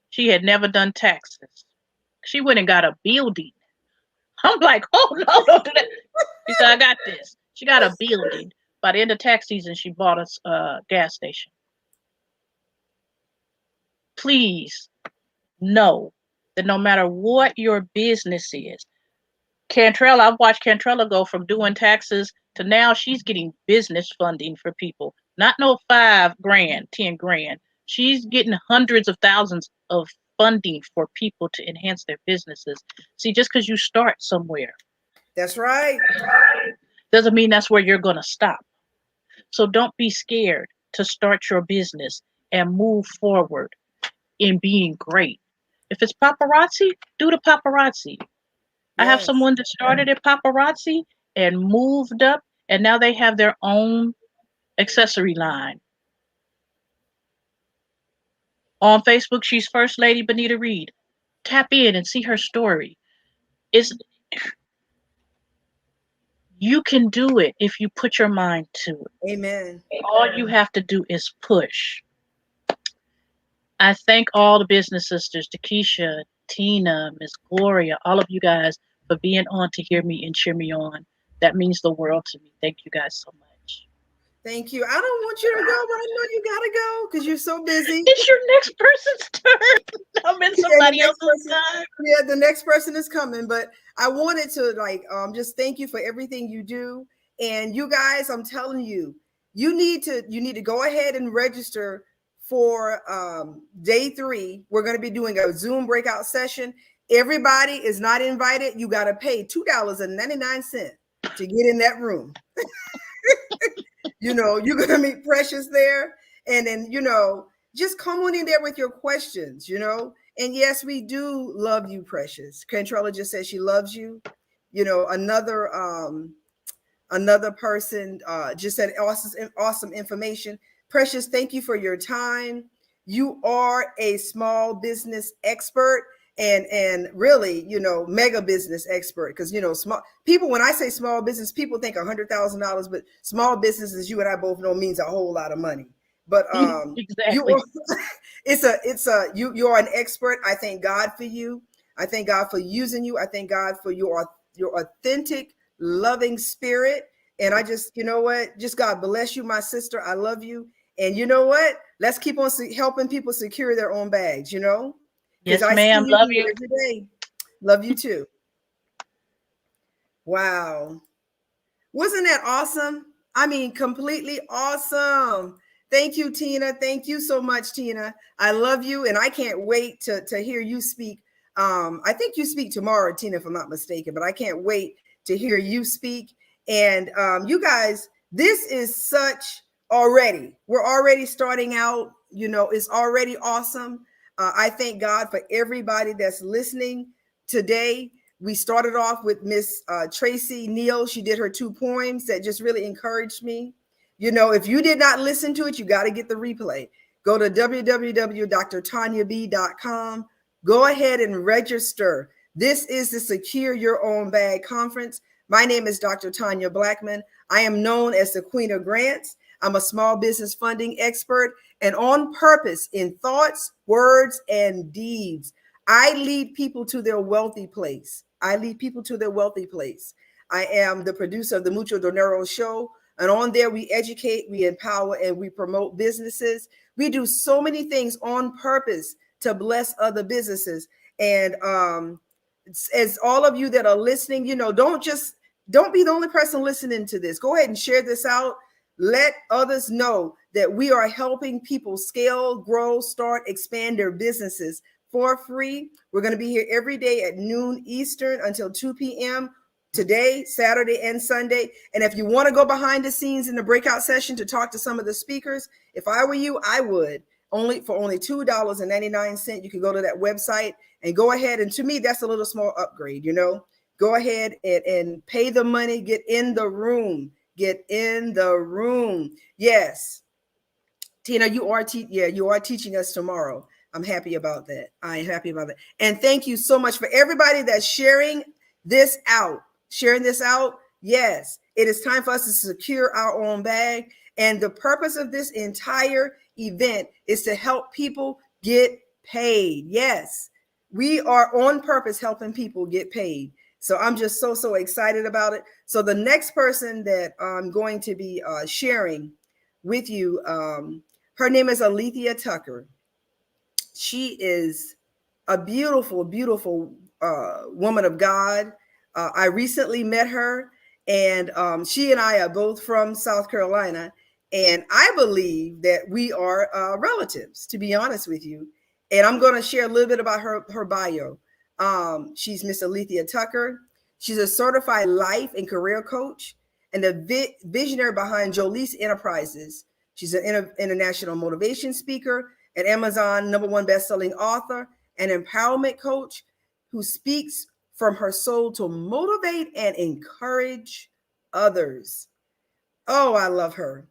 She had never done taxes. She went and got a building. I'm like, oh, no, don't do that. She said, I got this. She got a building. By the end of tax season, she bought a gas station. Please know that no matter what your business is, Cantrella, I've watched Cantrella go from doing taxes to now she's getting business funding for people. Not no $5,000, $10,000. She's getting hundreds of thousands of funding for people to enhance their businesses. See, just because you start somewhere. That's right. Doesn't mean that's where you're going to stop. So don't be scared to start your business and move forward in being great. If it's paparazzi, do the paparazzi. Yes. I have someone that started at paparazzi and moved up, and now they have their own accessory line. On Facebook, she's First Lady Benita Reed. Tap in and see her story. You can do it if you put your mind to it. Amen. All you have to do is push. I thank all the business sisters, Takesha, Tina, Miss Gloria, all of you guys for being on to hear me and cheer me on. That means the world to me. Thank you guys so much. Thank you. I don't want you to go, but I know you gotta go because you're so busy. It's your next person's turn. I'm in somebody else's time. Yeah, the next person is coming, but I wanted to just thank you for everything you do. And you guys, I'm telling you, you need to go ahead and register for day 3. We're going to be doing a Zoom breakout session. Everybody is not invited. You got to pay $2.99 to get in that room. You're going to meet Precious there. And then, just come on in there with your questions, And yes, we do love you, Precious. Cantrella just said she loves you. Another person just said awesome information. Precious, thank you for your time. You are a small business expert and really, mega business expert. Because, small people, when I say small business, people think $100,000, but small business, as you and I both know, means a whole lot of money. But you Exactly. are, you are an expert. I thank God for you. I thank God for using you. I thank God for your authentic, loving spirit. And I just, just God bless you, my sister. I love you. And you know what? Let's keep on helping people secure their own bags, because Yes, I see ma'am. you Love do you. it every day. Love you too. Wow. Wasn't that awesome? I mean, completely awesome. Thank you, Tina. Thank you so much, Tina. I love you, and I can't wait to hear you speak. I think you speak tomorrow, Tina, if I'm not mistaken, but I can't wait to hear you speak. And you guys, this is we're already starting out, it's already awesome. I thank God for everybody that's listening today. We started off with Miss Traci Neal. She did her 2 poems that just really encouraged me. If you did not listen to it, you got to get the replay. Go to www.drtonyab.com. Go ahead and register. This is the Secure Your Own Bag Conference. My name is Dr. Tonya Blackman. I am known as the Queen of Grants. I'm a small business funding expert and on purpose in thoughts, words, and deeds. I lead people to their wealthy place. I am the producer of the Mucho Dinero Show. And on there, we educate, we empower, and we promote businesses. We do so many things on purpose to bless other businesses. And as all of you that are listening, don't be the only person listening to this. Go ahead and share this out. Let others know that we are helping people scale, grow, start, expand their businesses for free. We're going to be here every day at noon Eastern until 2 p.m. today, Saturday, and Sunday. And if you want to go behind the scenes in the breakout session to talk to some of the speakers, if I were you, I would. Only $2.99. You can go to that website and go ahead. And to me, that's a little small upgrade, Go ahead and pay the money. Get in the room. Yes. Tina, you are teaching us tomorrow. I'm happy about that. And thank you so much for everybody that's sharing this out. Yes, it is time for us to secure our own bag. And the purpose of this entire event is to help people get paid. Yes, we are on purpose helping people get paid. So I'm just so excited about it. So the next person that I'm going to be sharing with you, her name is Alethia Tucker. She is a beautiful woman of God. I recently met her, and she and I are both from South Carolina. And I believe that we are relatives, to be honest with you. And I'm going to share a little bit about her bio. She's Miss Alethia Tucker. She's a certified life and career coach and the visionary behind Jolie's Enterprises. She's an international motivation speaker, an Amazon #1 bestselling author, an empowerment coach who speaks from her soul to motivate and encourage others. Oh, I love her.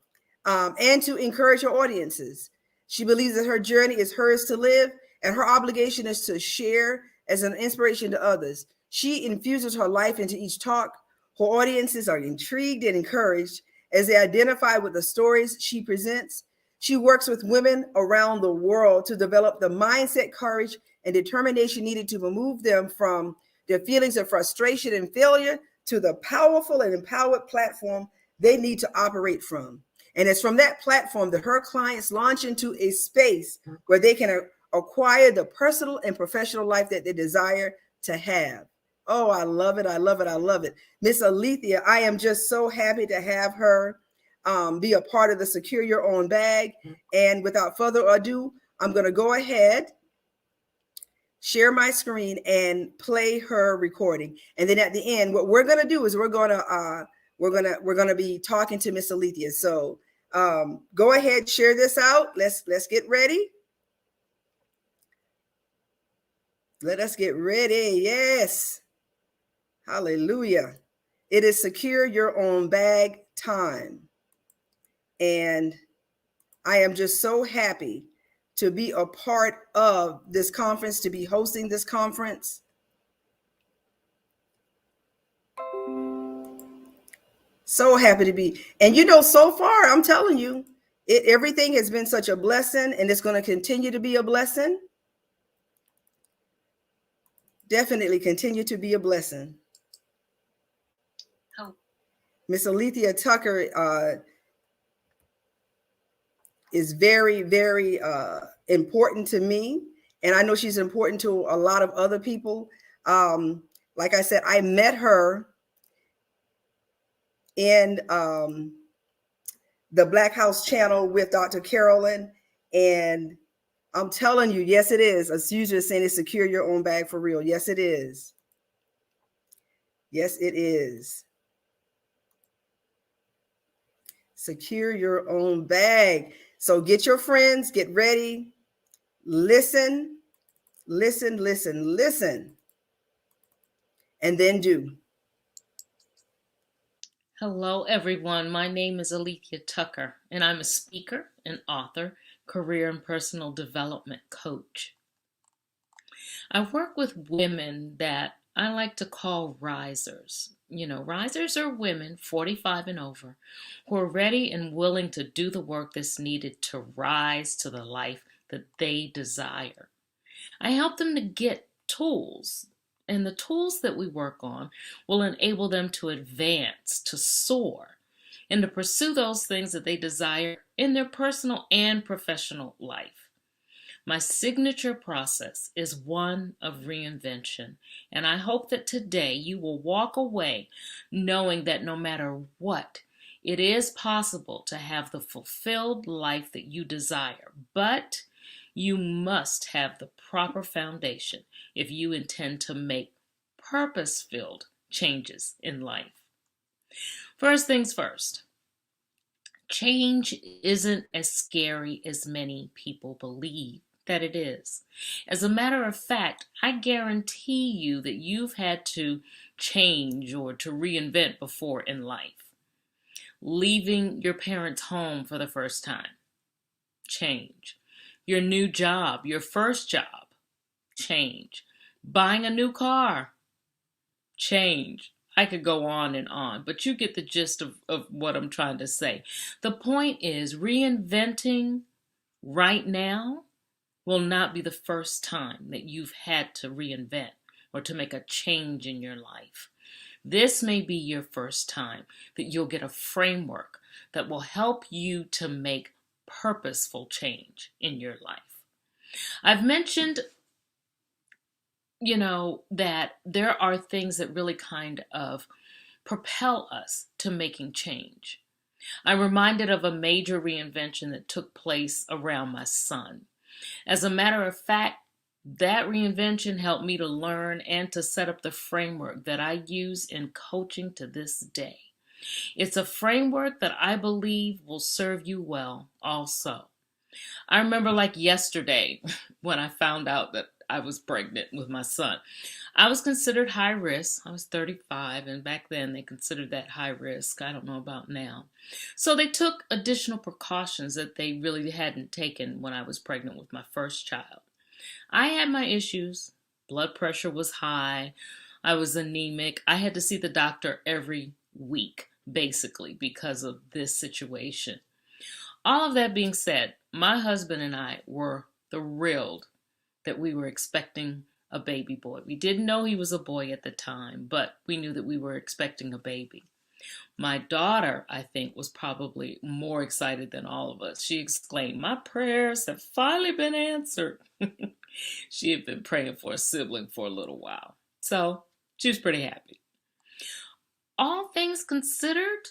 And to encourage her audiences. She believes that her journey is hers to live, and her obligation is to share as an inspiration to others. She infuses her life into each talk. Her audiences are intrigued and encouraged as they identify with the stories she presents. She works with women around the world to develop the mindset, courage, and determination needed to remove them from their feelings of frustration and failure to the powerful and empowered platform they need to operate from. And it's from that platform that her clients launch into a space where they can acquire the personal and professional life that they desire to have. Oh, I love it. Miss Alethia, I am just so happy to have her be a part of the Secure Your Own Bag. And without further ado, I'm going to go ahead, share my screen, and play her recording. And then at the end, what we're going to do is we're going to be talking to Miss Alethia. So go ahead, share this out. Let's get ready. Let us get ready. Yes. Hallelujah. It is Secure Your Own Bag time. And I am just so happy to be a part of this conference, to be hosting this conference. So happy to be. And so far, I'm telling you, everything has been such a blessing, and it's going to continue to be a blessing. Definitely continue to be a blessing. Oh. Miss Alethia Tucker is very, very important to me. And I know she's important to a lot of other people. Like I said, I met her in the Black House channel with Dr. Carolyn. And I'm telling you, yes, it is. As usual, saying it's secure your own bag for real. Yes, it is. Yes, it is. Secure your own bag. So get your friends, get ready, listen, listen, listen, listen, and then do. Hello, everyone. My name is Alethia Tucker, and I'm a speaker and author, career and personal development coach. I work with women that I like to call risers. Risers are women 45 and over who are ready and willing to do the work that's needed to rise to the life that they desire. I help them to get tools, and the tools that we work on will enable them to advance, to soar, and to pursue those things that they desire in their personal and professional life. My signature process is one of reinvention, and I hope that today you will walk away knowing that no matter what, it is possible to have the fulfilled life that you desire, but you must have the proper foundation if you intend to make purpose-filled changes in life. First things first, change isn't as scary as many people believe that it is. As a matter of fact, I guarantee you that you've had to change or to reinvent before in life. Leaving your parents' home for the first time, change. Your new job, your first job, change. Buying a new car, change. I could go on, but you get the gist of what I'm trying to say. The point is, reinventing right now will not be the first time that you've had to reinvent or to make a change in your life. This may be your first time that you'll get a framework that will help you to make purposeful change in your life. I've mentioned, that there are things that really kind of propel us to making change. I'm reminded of a major reinvention that took place around my son. As a matter of fact, that reinvention helped me to learn and to set up the framework that I use in coaching to this day. It's a framework that I believe will serve you well also. I remember like yesterday when I found out that I was pregnant with my son. I was considered high risk. I was 35, and back then they considered that high risk. I don't know about now. So they took additional precautions that they really hadn't taken when I was pregnant with my first child. I had my issues. Blood pressure was high. I was anemic. I had to see the doctor every week, basically, because of this situation. All of that being said, my husband and I were thrilled that we were expecting a baby boy. We didn't know he was a boy at the time, but we knew that we were expecting a baby. My daughter, I think, was probably more excited than all of us. She exclaimed, "My prayers have finally been answered." She had been praying for a sibling for a little while. So she was pretty happy. All things considered,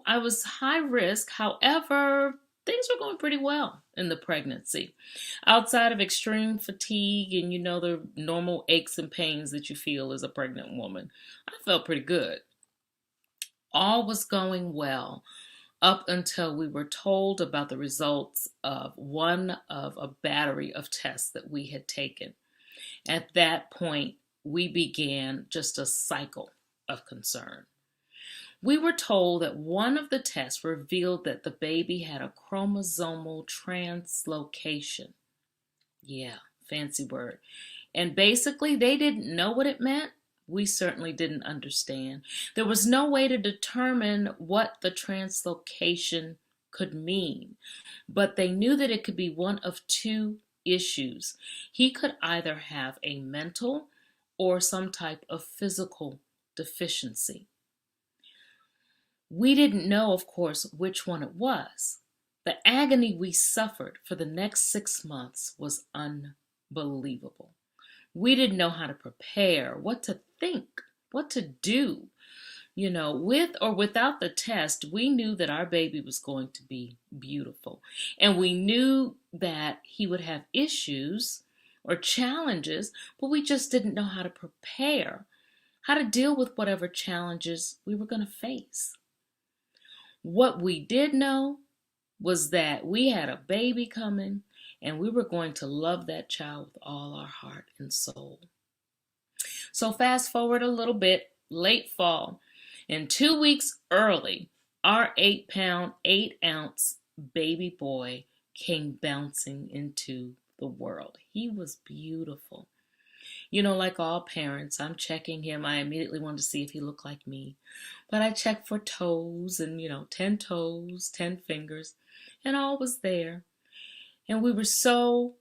I was high risk. However, things were going pretty well in the pregnancy. Outside of extreme fatigue and, the normal aches and pains that you feel as a pregnant woman, I felt pretty good. All was going well up until we were told about the results of one of a battery of tests that we had taken. At that point, we began just a cycle of concern. We were told that one of the tests revealed that the baby had a chromosomal translocation. Yeah, fancy word. And basically, they didn't know what it meant. We certainly didn't understand. There was no way to determine what the translocation could mean, but they knew that it could be one of two issues. He could either have a mental or some type of physical deficiency. We didn't know, of course, which one it was. The agony we suffered for the next 6 months was unbelievable. We didn't know how to prepare, what to think, what to do. With or without the test, we knew that our baby was going to be beautiful. And we knew that he would have issues or challenges, but we just didn't know how to prepare, how to deal with whatever challenges we were going to face. What we did know was that we had a baby coming, and we were going to love that child with all our heart and soul. So fast forward a little bit, late fall, and 2 weeks early, our 8-pound, 8-ounce baby boy came bouncing into the world. He was beautiful. Like all parents, I'm checking him. I immediately wanted to see if he looked like me. But I checked for toes and, 10 toes, 10 fingers, and all was there. And we were so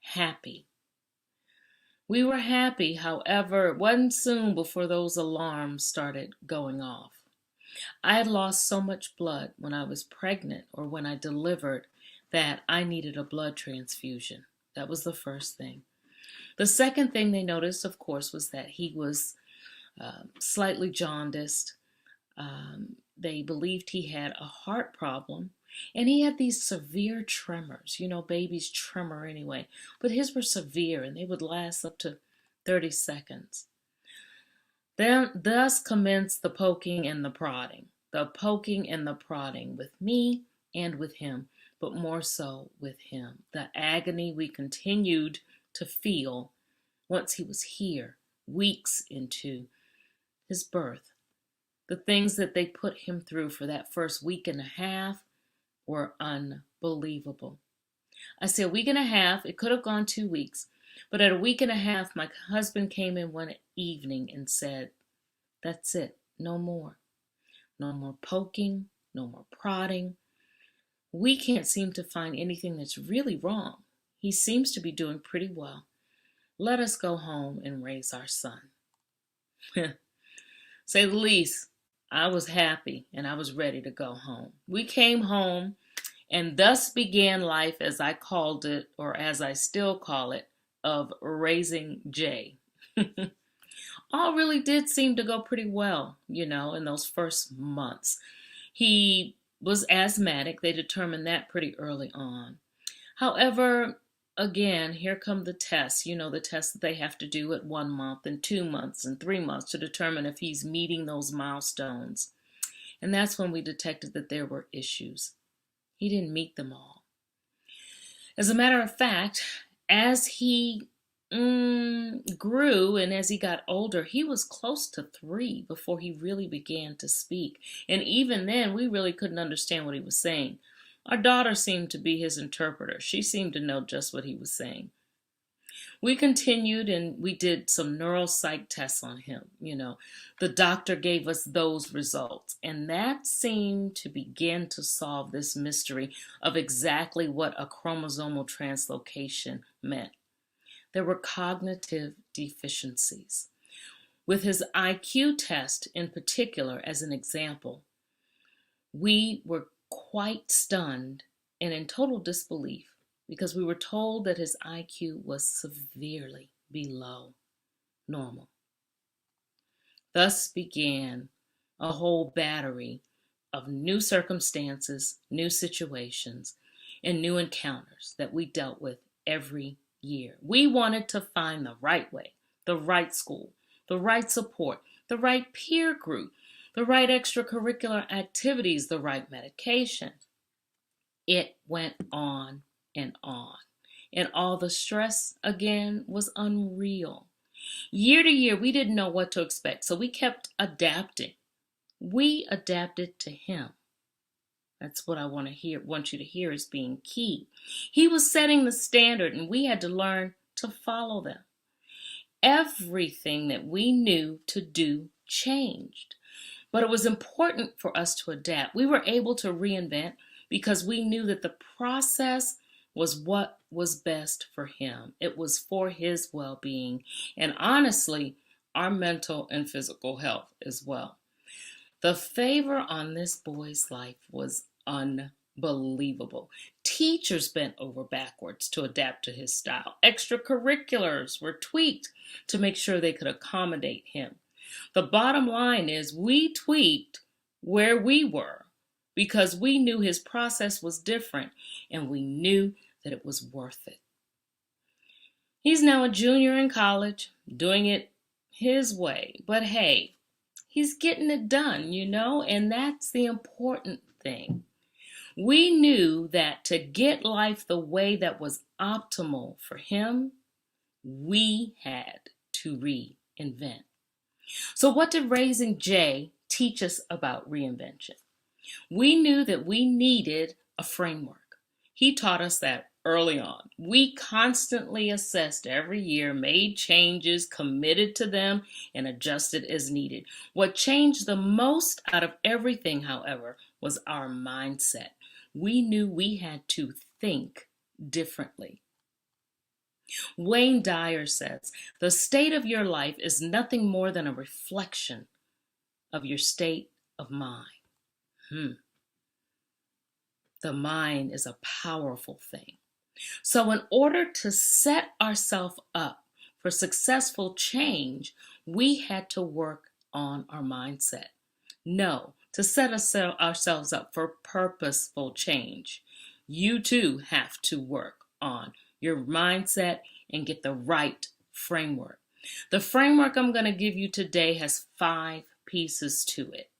happy. We were happy, however, it wasn't soon before those alarms started going off. I had lost so much blood when I was pregnant or when I delivered that I needed a blood transfusion. That was the first thing. The second thing they noticed, of course, was that he was slightly jaundiced. They believed he had a heart problem, and he had these severe tremors. Babies tremor anyway, but his were severe, and they would last up to 30 seconds. Then, thus commenced the poking and the prodding. The poking and the prodding with me and with him, but more so with him. The agony we continued to feel once he was here, weeks into his birth. The things that they put him through for that first week and a half were unbelievable. I say a week and a half, it could have gone 2 weeks, but at a week and a half, my husband came in one evening and said, "That's it, no more. No more poking, no more prodding. We can't seem to find anything that's really wrong. He seems to be doing pretty well. Let us go home and raise our son." Say the least, I was happy and I was ready to go home. We came home, and thus began life, as I called it, or as I still call it, of raising Jay. All really did seem to go pretty well, in those first months. He was asthmatic. They determined that pretty early on. However, again, here come the tests, the tests that they have to do at 1 month and 2 months and 3 months to determine if he's meeting those milestones. And that's when we detected that there were issues. He didn't meet them all. As a matter of fact, as he grew and as he got older, he was close to 3 before he really began to speak. And even then, we really couldn't understand what he was saying. Our daughter seemed to be his interpreter. She seemed to know just what he was saying. We continued and we did some neuropsych tests on him. The doctor gave us those results, and that seemed to begin to solve this mystery of exactly what a chromosomal translocation meant. There were cognitive deficiencies. With his IQ test in particular, as an example, we were quite stunned and in total disbelief because we were told that his IQ was severely below normal. Thus began a whole battery of new circumstances, new situations, and new encounters that we dealt with every year. We wanted to find the right way, the right school, the right support, the right peer group, the right extracurricular activities, the right medication. It went on, and all the stress, again, was unreal. Year to year, we didn't know what to expect, so we kept adapting. We adapted to him. That's what I want you to hear as being key. He was setting the standard, and we had to learn to follow them. Everything that we knew to do changed, but it was important for us to adapt. We were able to reinvent because we knew that the process was what was best for him. It was for his well-being, and honestly, our mental and physical health as well. The favor on this boy's life was unbelievable. Teachers bent over backwards to adapt to his style. Extracurriculars were tweaked to make sure they could accommodate him. The bottom line is we tweaked where we were because we knew his process was different and we knew that it was worth it. He's now a junior in college, doing it his way. But hey, he's getting it done, and that's the important thing. We knew that to get life the way that was optimal for him, we had to reinvent. So what did Raising Jay teach us about reinvention? We knew that we needed a framework. He taught us that early on. We constantly assessed every year, made changes, committed to them, and adjusted as needed. What changed the most out of everything, however, was our mindset. We knew we had to think differently. Wayne Dyer says, the state of your life is nothing more than a reflection of your state of mind. The mind is a powerful thing. So in order to set ourselves up for successful change, we had to work on our mindset. No, to set ourselves up for purposeful change, you too have to work on your mindset and get the right framework. The framework I'm going to give you today has 5 pieces to it.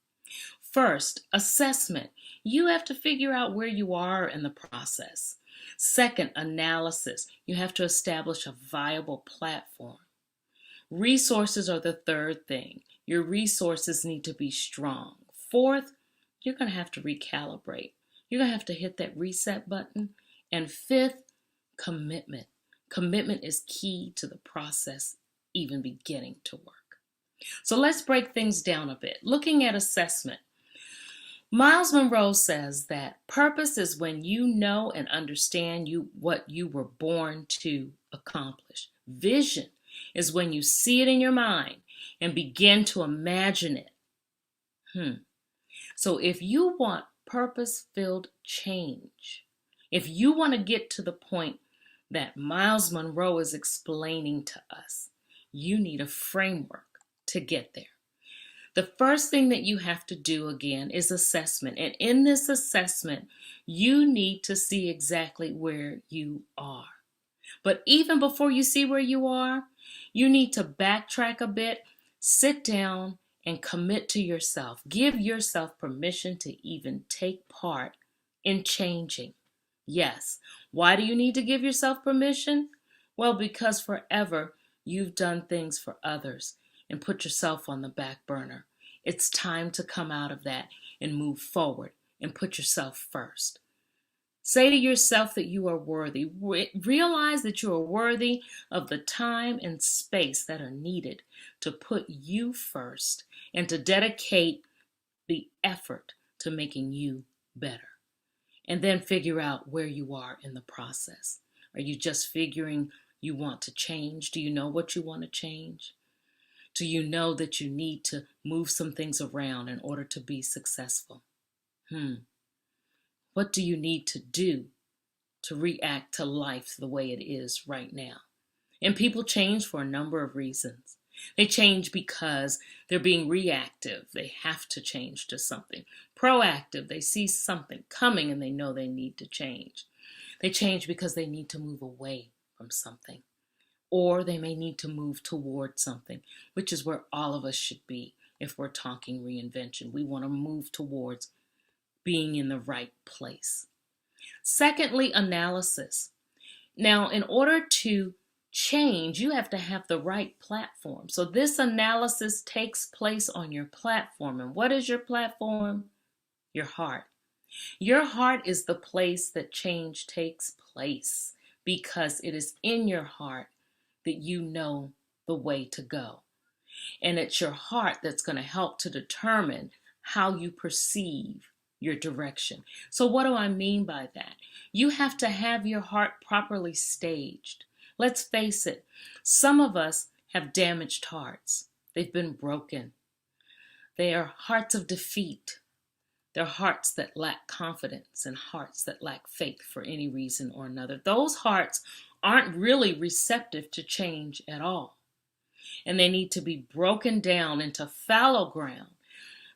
First, assessment. You have to figure out where you are in the process. Second, analysis. You have to establish a viable platform. Resources are the third thing. Your resources need to be strong. Fourth, you're going to have to recalibrate. You're going to have to hit that reset button. And fifth, commitment. Commitment is key to the process even beginning to work. So let's break things down a bit. Looking at assessment. Miles Monroe says that purpose is when you know and understand what you were born to accomplish. Vision is when you see it in your mind and begin to imagine it. So if you want purpose-filled change, if you want to get to the point that Miles Monroe is explaining to us, you need a framework to get there. The first thing that you have to do again is assessment. And in this assessment, you need to see exactly where you are. But even before you see where you are, you need to backtrack a bit, sit down, and commit to yourself. Give yourself permission to even take part in changing. Yes. Why do you need to give yourself permission? Well, because forever you've done things for others and put yourself on the back burner. It's time to come out of that and move forward and put yourself first. Say to yourself that you are worthy. Realize that you are worthy of the time and space that are needed to put you first and to dedicate the effort to making you better. And then figure out where you are in the process. Are you just figuring you want to change? Do you know what you want to change? Do you know that you need to move some things around in order to be successful? What do you need to do to react to life the way it is right now? And people change for a number of reasons. They change because they're being reactive. They have to change to something. Proactive, they see something coming and they know they need to change. They change because they need to move away from something. Or they may need to move toward something, which is where all of us should be if we're talking reinvention. We want to move towards being in the right place. Secondly, analysis. Now, in order to change, you have to have the right platform. So this analysis takes place on your platform. And what is your platform? Your heart. Your heart is the place that change takes place, because it is in your heart that you know the way to go. And it's your heart that's going to help to determine how you perceive your direction. So what do I mean by that? You have to have your heart properly staged. Let's face it, some of us have damaged hearts. They've been broken. They are hearts of defeat. They're hearts that lack confidence and hearts that lack faith for any reason or another. Those hearts aren't really receptive to change at all. And they need to be broken down into fallow ground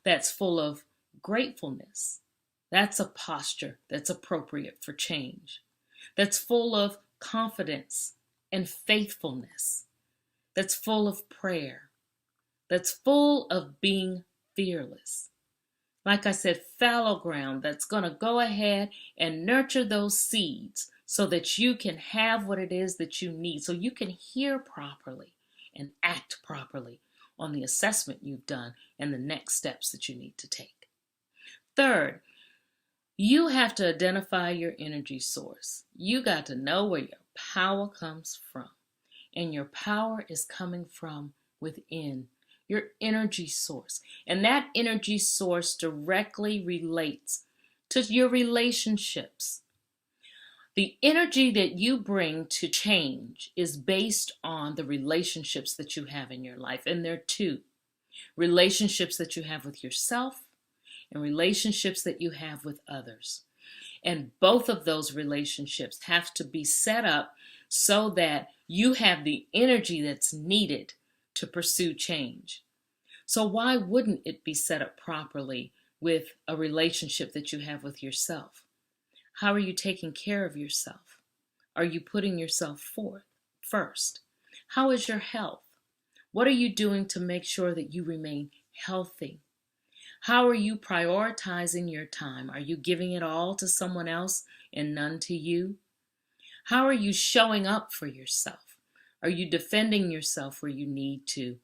that's full of gratefulness. That's a posture that's appropriate for change. That's full of confidence and faithfulness. That's full of prayer. That's full of being fearless. Like I said, fallow ground that's going to go ahead and nurture those seeds so that you can have what it is that you need, so you can hear properly and act properly on the assessment you've done and the next steps that you need to take. Third, you have to identify your energy source. You got to know where your power comes from. And your power is coming from within, your energy source. And that energy source directly relates to your relationships. The energy that you bring to change is based on the relationships that you have in your life. And there are two: relationships that you have with yourself and relationships that you have with others. And both of those relationships have to be set up so that you have the energy that's needed to pursue change. So why wouldn't it be set up properly with a relationship that you have with yourself? How are you taking care of yourself? Are you putting yourself forth first? How is your health? What are you doing to make sure that you remain healthy? How are you prioritizing your time? Are you giving it all to someone else and none to you? How are you showing up for yourself? Are you defending yourself where you need to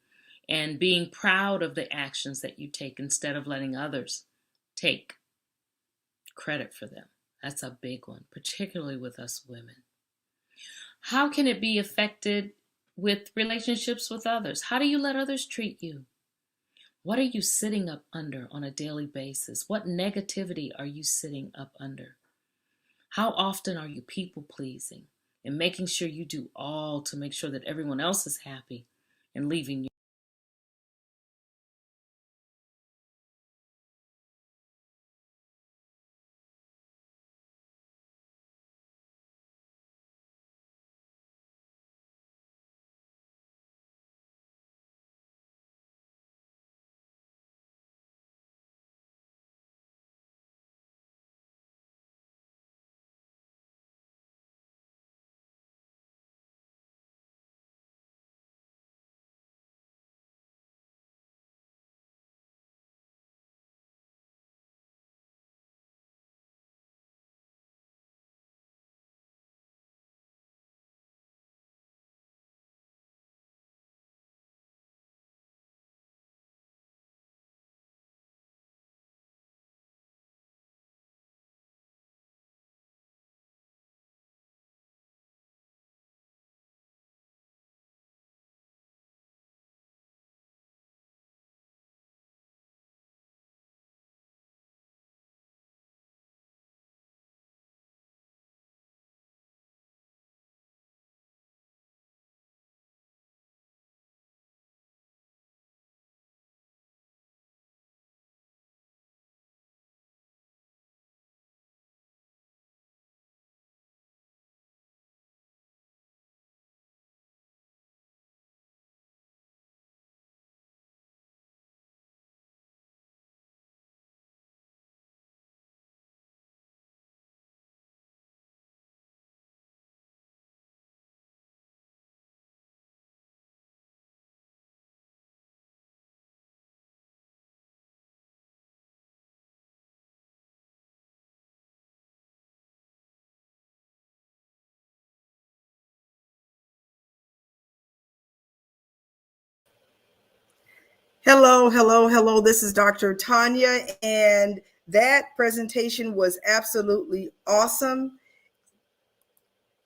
and being proud of the actions that you take instead of letting others take credit for them? That's a big one, particularly with us women. How can it be affected with relationships with others? How do you let others treat you? What are you sitting up under on a daily basis? What negativity are you sitting up under? How often are you people pleasing and making sure you do all to make sure that everyone else is happy and leaving you? Hello, hello, hello. This is Dr. Tonya, and That presentation was absolutely awesome.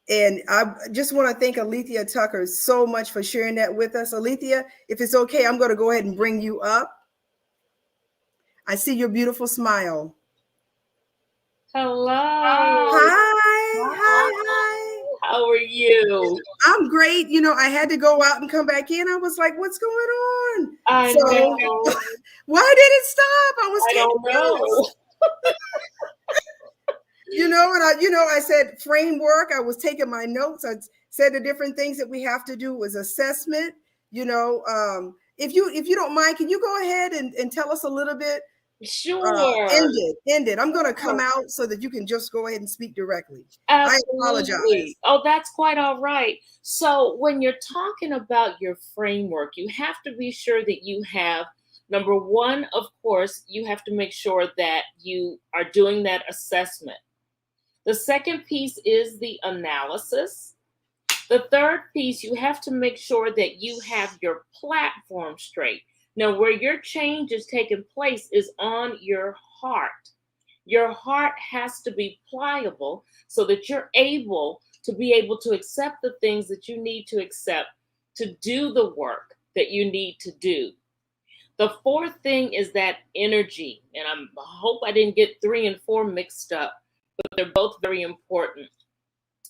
And I just want to thank Alethia Tucker so much for sharing that with us. Alethia, if it's okay, I'm going to go ahead and bring you up. I see your beautiful smile. Hello. Hi. How are you? I'm great. You know, I had to go out and come back in. I was like, what's going on? I know. Why did it stop? I don't know. I said framework. I was taking my notes. I said the different things that we have to do was assessment. If you don't mind, can you go ahead and tell us a little bit? Sure. End it. I'm going to come out so that you can just go ahead and speak directly. Absolutely. I apologize. Oh, that's quite all right. So when you're talking about your framework, you have to be sure that you have, number one, of course, you have to make sure that you are doing that assessment. The second piece is the analysis. The third piece, you have to make sure that you have your platform straight. Now, where your change is taking place is on your heart. Your heart has to be pliable so that you're able to accept the things that you need to accept to do the work that you need to do. The fourth thing is that energy. And I hope I didn't get 3 and 4 mixed up, but they're both very important.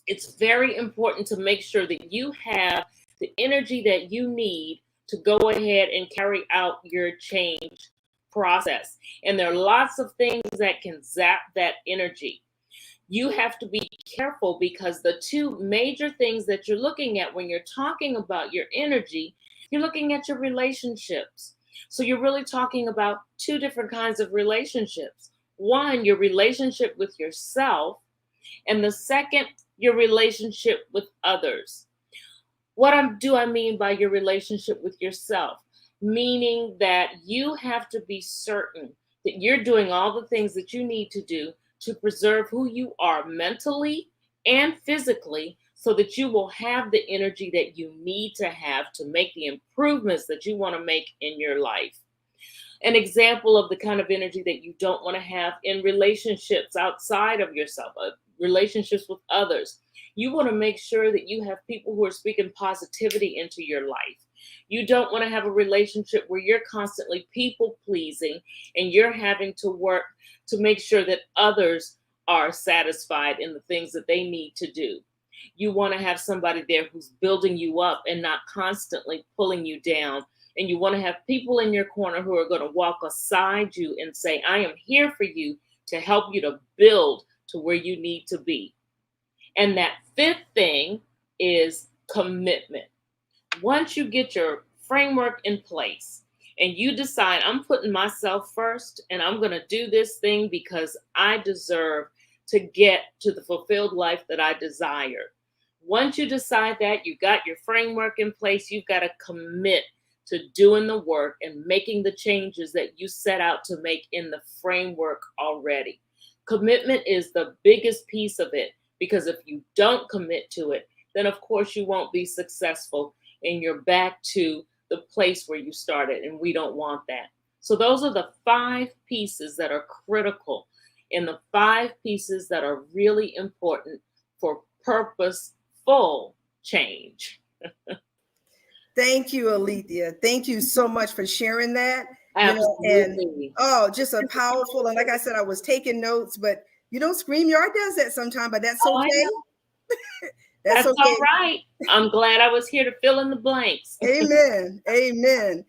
It's very important to make sure that you have the energy that you need to go ahead and carry out your change process. And there are lots of things that can zap that energy. You have to be careful because the two major things that you're looking at when you're talking about your energy, you're looking at your relationships. So you're really talking about two different kinds of relationships. One, your relationship with yourself, and the second, your relationship with others. What do I mean by your relationship with yourself? Meaning that you have to be certain that you're doing all the things that you need to do to preserve who you are mentally and physically so that you will have the energy that you need to have to make the improvements that you want to make in your life. An example of the kind of energy that you don't want to have in relationships outside of yourself, relationships with others. You want to make sure that you have people who are speaking positivity into your life. You don't want to have a relationship where you're constantly people pleasing and you're having to work to make sure that others are satisfied in the things that they need to do. You want to have somebody there who's building you up and not constantly pulling you down. And you want to have people in your corner who are going to walk aside you and say, I am here for you to help you to build to where you need to be. And that fifth thing is commitment. Once you get your framework in place and you decide I'm putting myself first and I'm going to do this thing because I deserve to get to the fulfilled life that I desire. Once you decide that, you got your framework in place, you've got to commit to doing the work and making the changes that you set out to make in the framework already. Commitment is the biggest piece of it, because if you don't commit to it, then of course you won't be successful and you're back to the place where you started, and we don't want that. So those are the 5 pieces that are critical and the 5 pieces that are really important for purposeful change. Thank you, Alethia. Thank you so much for sharing that. Absolutely. Just a powerful, and like I said, I was taking notes, but StreamYard does that sometime, but that's okay. That's okay. All right. I'm glad I was here to fill in the blanks. Amen. Amen.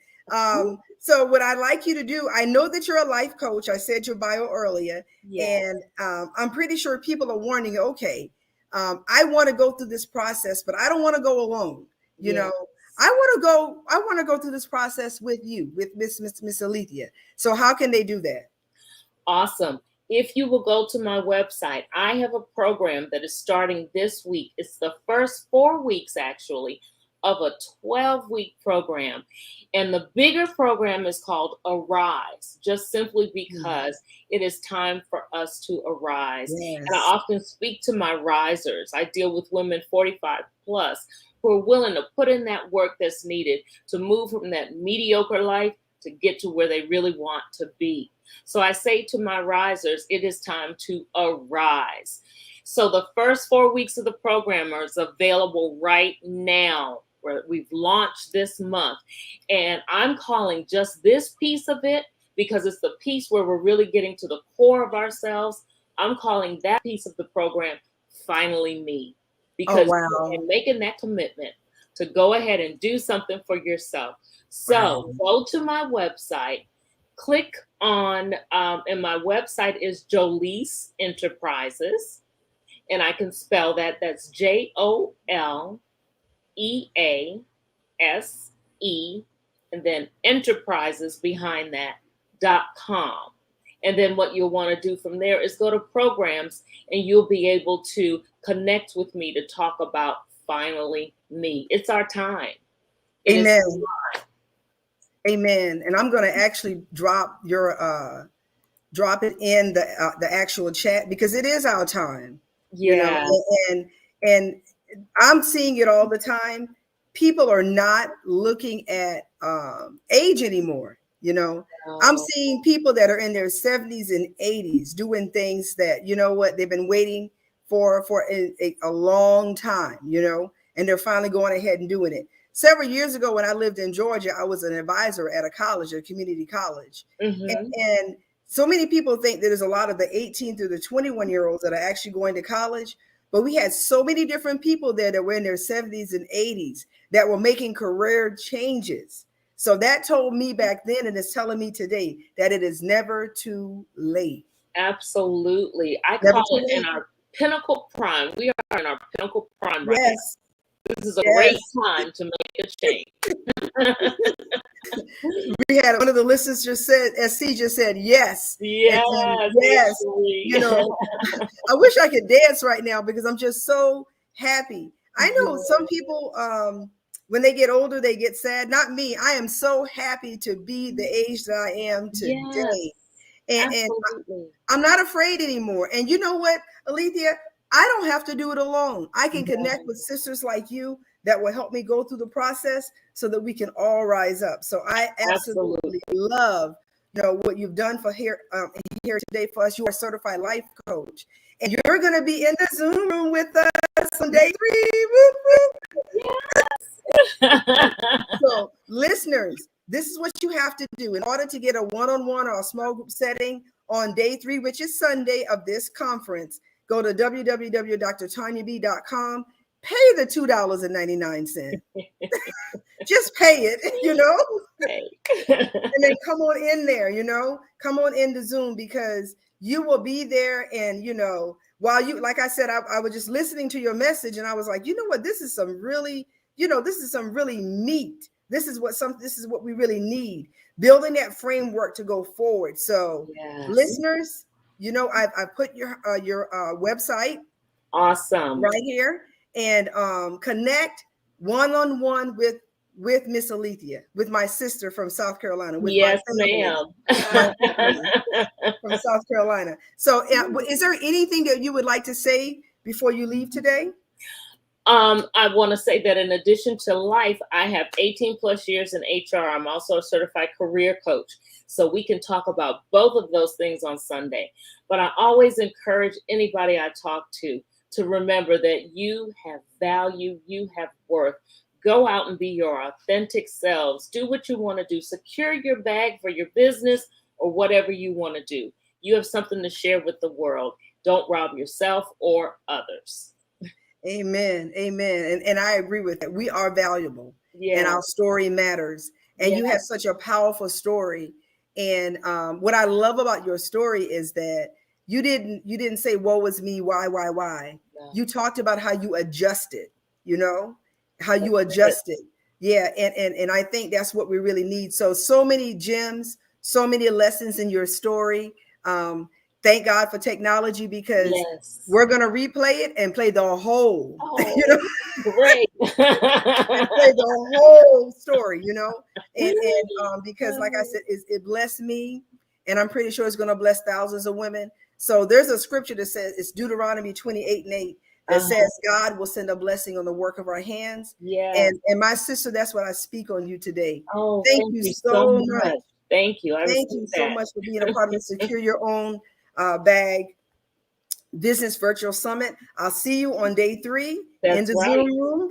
So what I'd like you to do, I know that you're a life coach. I said your bio earlier, yes. And I'm pretty sure people are warning you, okay, I want to go through this process, but I don't want to go alone. You know, I want to go through this process with you, with Miss Alethia. So how can they do that? Awesome. If you will go to my website, I have a program that is starting this week. It's the first 4 weeks, actually, of a 12-week program. And the bigger program is called Arise, just simply because it is time for us to arise. Yes. And I often speak to my risers. I deal with women 45 plus who are willing to put in that work that's needed to move from that mediocre life to get to where they really want to be. So I say to my risers, it is time to arise. So the first 4 weeks of the program are available right now. We've launched this month, and I'm calling just this piece of it because it's the piece where we're really getting to the core of ourselves. I'm calling that piece of the program Finally Me, because you're making that commitment to go ahead and do something for yourself. So go to my website, click on, and my website is Jolise Enterprises, and I can spell that. That's JOLEASE, and then enterprises behind that .com. And then what you'll want to do from there is go to programs, and you'll be able to connect with me to talk about Finally Me. It's our time. Amen. Amen. And I'm going to actually drop it in the actual chat, because it is our time. Yeah. And I'm seeing it all the time. People are not looking at age anymore. I'm seeing people that are in their 70s and 80s doing things that, they've been waiting for a long time, and they're finally going ahead and doing it. Several years ago, when I lived in Georgia, I was an advisor at a college, a community college. And so many people think that there's a lot of the 18 through the 21-year-olds that are actually going to college. But we had so many different people there that were in their 70s and 80s that were making career changes. So that told me back then, and it's telling me today, that it is never too late. Absolutely. I call it in our pinnacle prime. We are in our pinnacle prime right now. This is a great time to make a change. We had one of the listeners just said, SC just said, yes. Yes. Yes. I wish I could dance right now because I'm just so happy. I know some people, when they get older, they get sad. Not me. I am so happy to be the age that I am today. And I'm not afraid anymore. And you know what, Alethia? I don't have to do it alone. I can connect with sisters like you that will help me go through the process so that we can all rise up. So I absolutely love what you've done for here today for us. You are a certified life coach, and you're going to be in the Zoom room with us on day 3. Whoop, whoop. So listeners, this is what you have to do in order to get a one-on-one or a small group setting on day 3, which is Sunday of this conference. Go to www.drtonyab.com, pay the $2.99. Just pay it, and then come on in there, come on into Zoom, because you will be there. And, while you, like I said, I was just listening to your message, and I was like, you know what, this is some really meat. This is what we really need, building that framework to go forward. So listeners, I put your website right here, and connect one-on-one with Miss Alethia, with my sister from South Carolina. Yes, ma'am. From South Carolina. So is there anything that you would like to say before you leave today? I want to say that in addition to life, I have 18 plus years in HR. I'm also a certified career coach. So we can talk about both of those things on Sunday. But I always encourage anybody I talk to remember that you have value, you have worth. Go out and be your authentic selves. Do what you want to do. Secure your bag for your business or whatever you want to do. You have something to share with the world. Don't rob yourself or others. Amen. Amen. And I agree with that. We are valuable, and our story matters. And you have such a powerful story. And what I love about your story is that you didn't say, woe is me, why? No. You talked about how you adjusted, how you adjusted. Yeah. And I think that's what we really need. So many gems, so many lessons in your story. Thank God for technology, because we're going to replay it and play the whole, great. and play the whole story, and because like I said, it blessed me, and I'm pretty sure it's going to bless thousands of women. So there's a scripture that says, it's Deuteronomy 28:8, that says God will send a blessing on the work of our hands. Yeah. And my sister, that's what I speak on you today. Oh, Thank you so much. Thank you. Thank you so much for being a part of the Secure Your Own Bag Business Virtual Summit. I'll see you on day 3 in the Zoom room.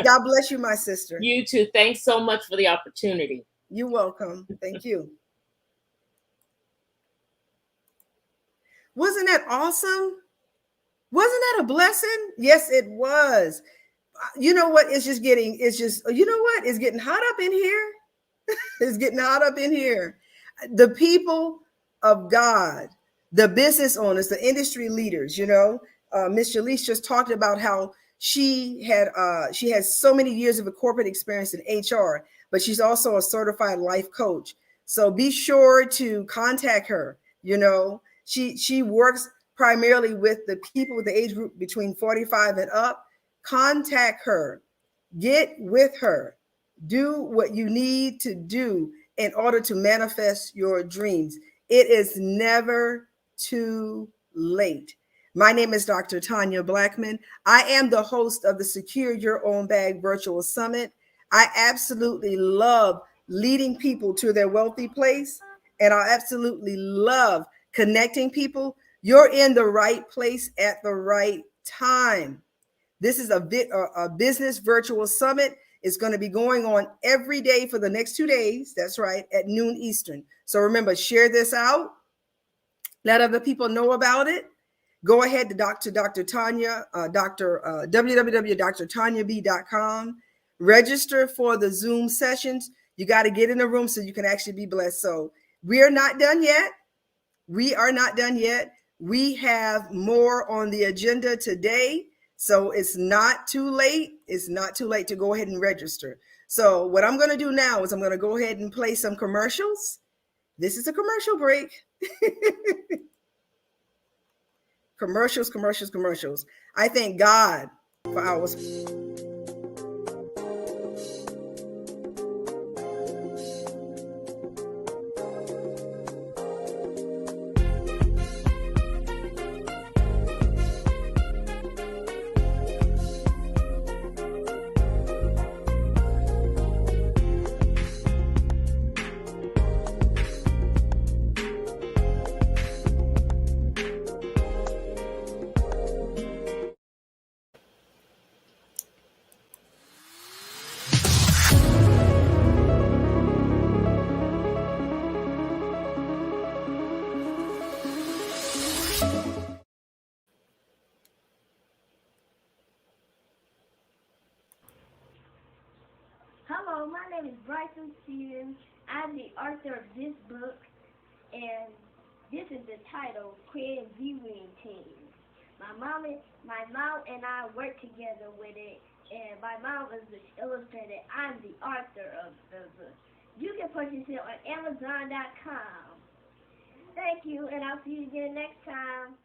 God bless you, my sister. You too. Thanks so much for the opportunity. You're welcome. Thank you. Wasn't that awesome? Wasn't that a blessing? Yes, it was. You know what? It's getting hot up in here. It's getting hot up in here. The people of God, the business owners, the industry leaders, Miss Jalise just talked about how she has so many years of a corporate experience in HR, but she's also a certified life coach. So be sure to contact her. She works primarily with the people with the age group between 45 and up. Contact her, get with her, do what you need to do in order to manifest your dreams. It is never too late. My name is Dr. Tonya Blackman. I am the host of the Secure Your Own Bag Virtual Summit. I absolutely love leading people to their wealthy place, and I absolutely love connecting people. You're in the right place at the right time. This is a business virtual summit. It's going to be going on every day for the next 2 days. That's right, at noon Eastern. So remember, share this out. Let other people know about it. Go ahead to Dr. Tonya, www.drtonyab.com. Register for the Zoom sessions. You got to get in the room so you can actually be blessed. So we are not done yet. We are not done yet. We have more on the agenda today. So it's not too late. It's not too late to go ahead and register. So what I'm going to do now is I'm going to go ahead and play some commercials. This is a commercial break. Commercials. I thank God for our... Hello, my name is Bryson Stevens. I'm the author of this book, and this is the title, Creative Viewing Team. My mom and I work together with it, and my mom is the illustrator. I'm the author of the book. You can purchase it on Amazon.com. Thank you, and I'll see you again next time.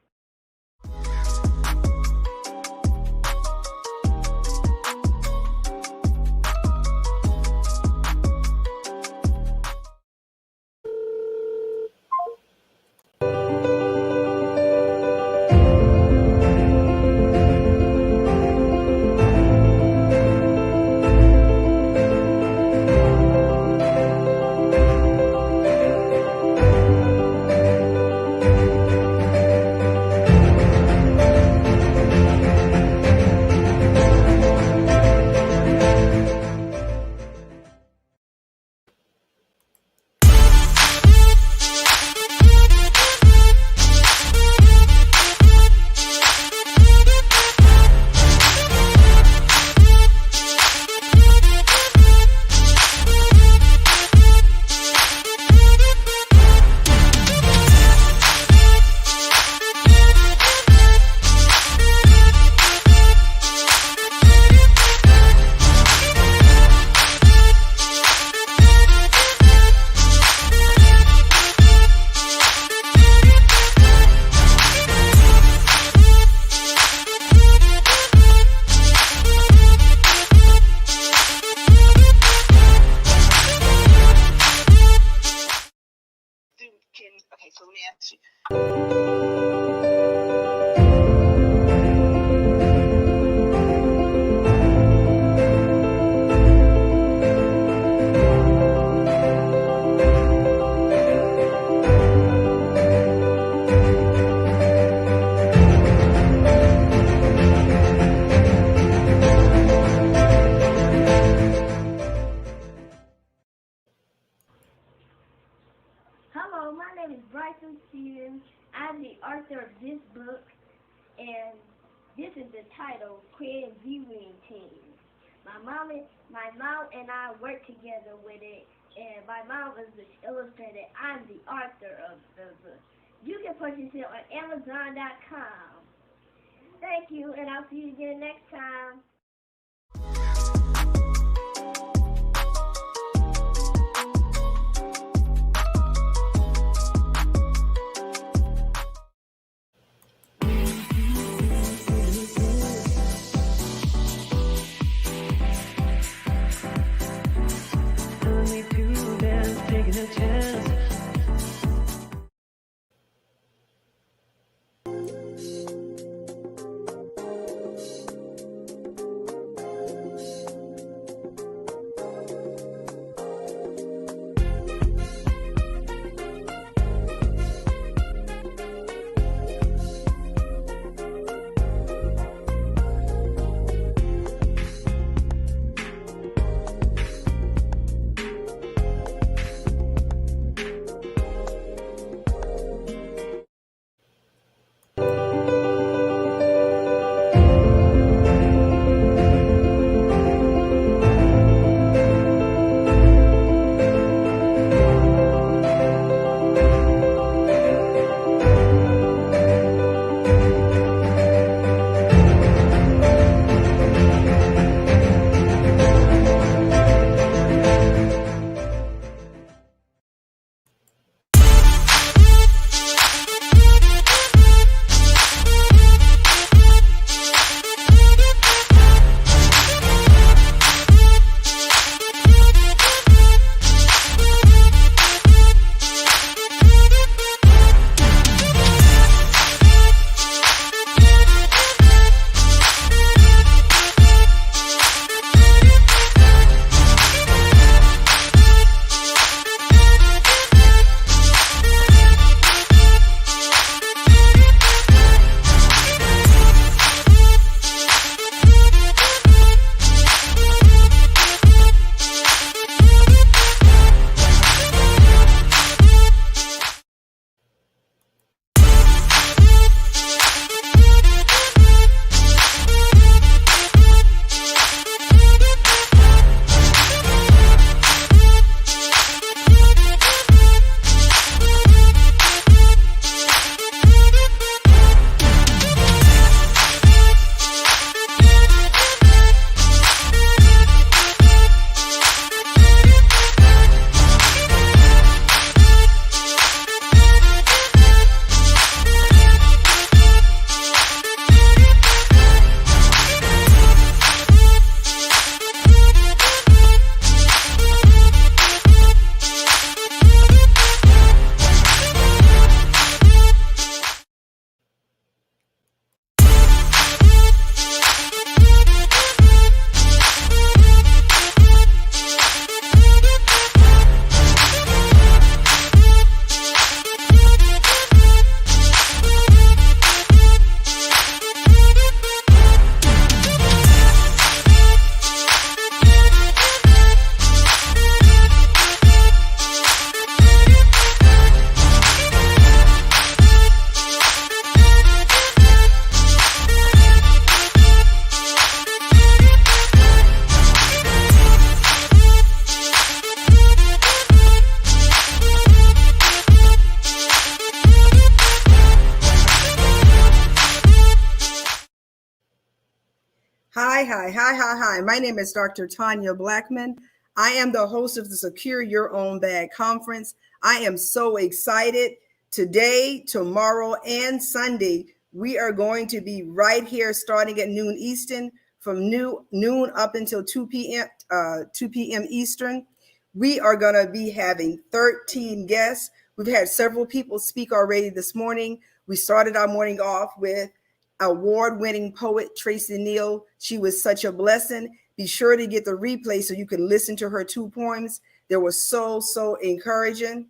this is the title, Creative Viewing Team. My mom and I work together with it, and my mom is the illustrator. I'm the author of the book. You can purchase it on Amazon.com. Thank you, and I'll see you again next time. Hi. My name is Dr. Tonya Blackman. I am the host of the Secure Your Own Bag Conference. I am so excited. Today, tomorrow, and Sunday, we are going to be right here starting at noon Eastern, from noon up until 2 p.m. Eastern. We are going to be having 13 guests. We've had several people speak already this morning. We started our morning off with award-winning poet Traci Neal. She was such a blessing. Be sure to get the replay so you can listen to her 2 poems. They were so encouraging.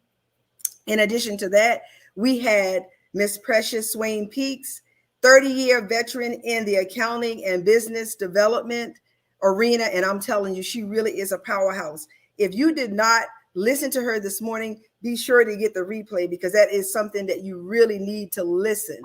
In addition to that, we had Miss Precious Swain Peaks, 30-year veteran in the accounting and business development arena. And I'm telling you, she really is a powerhouse. If you did not listen to her this morning, be sure to get the replay, because that is something that you really need to listen.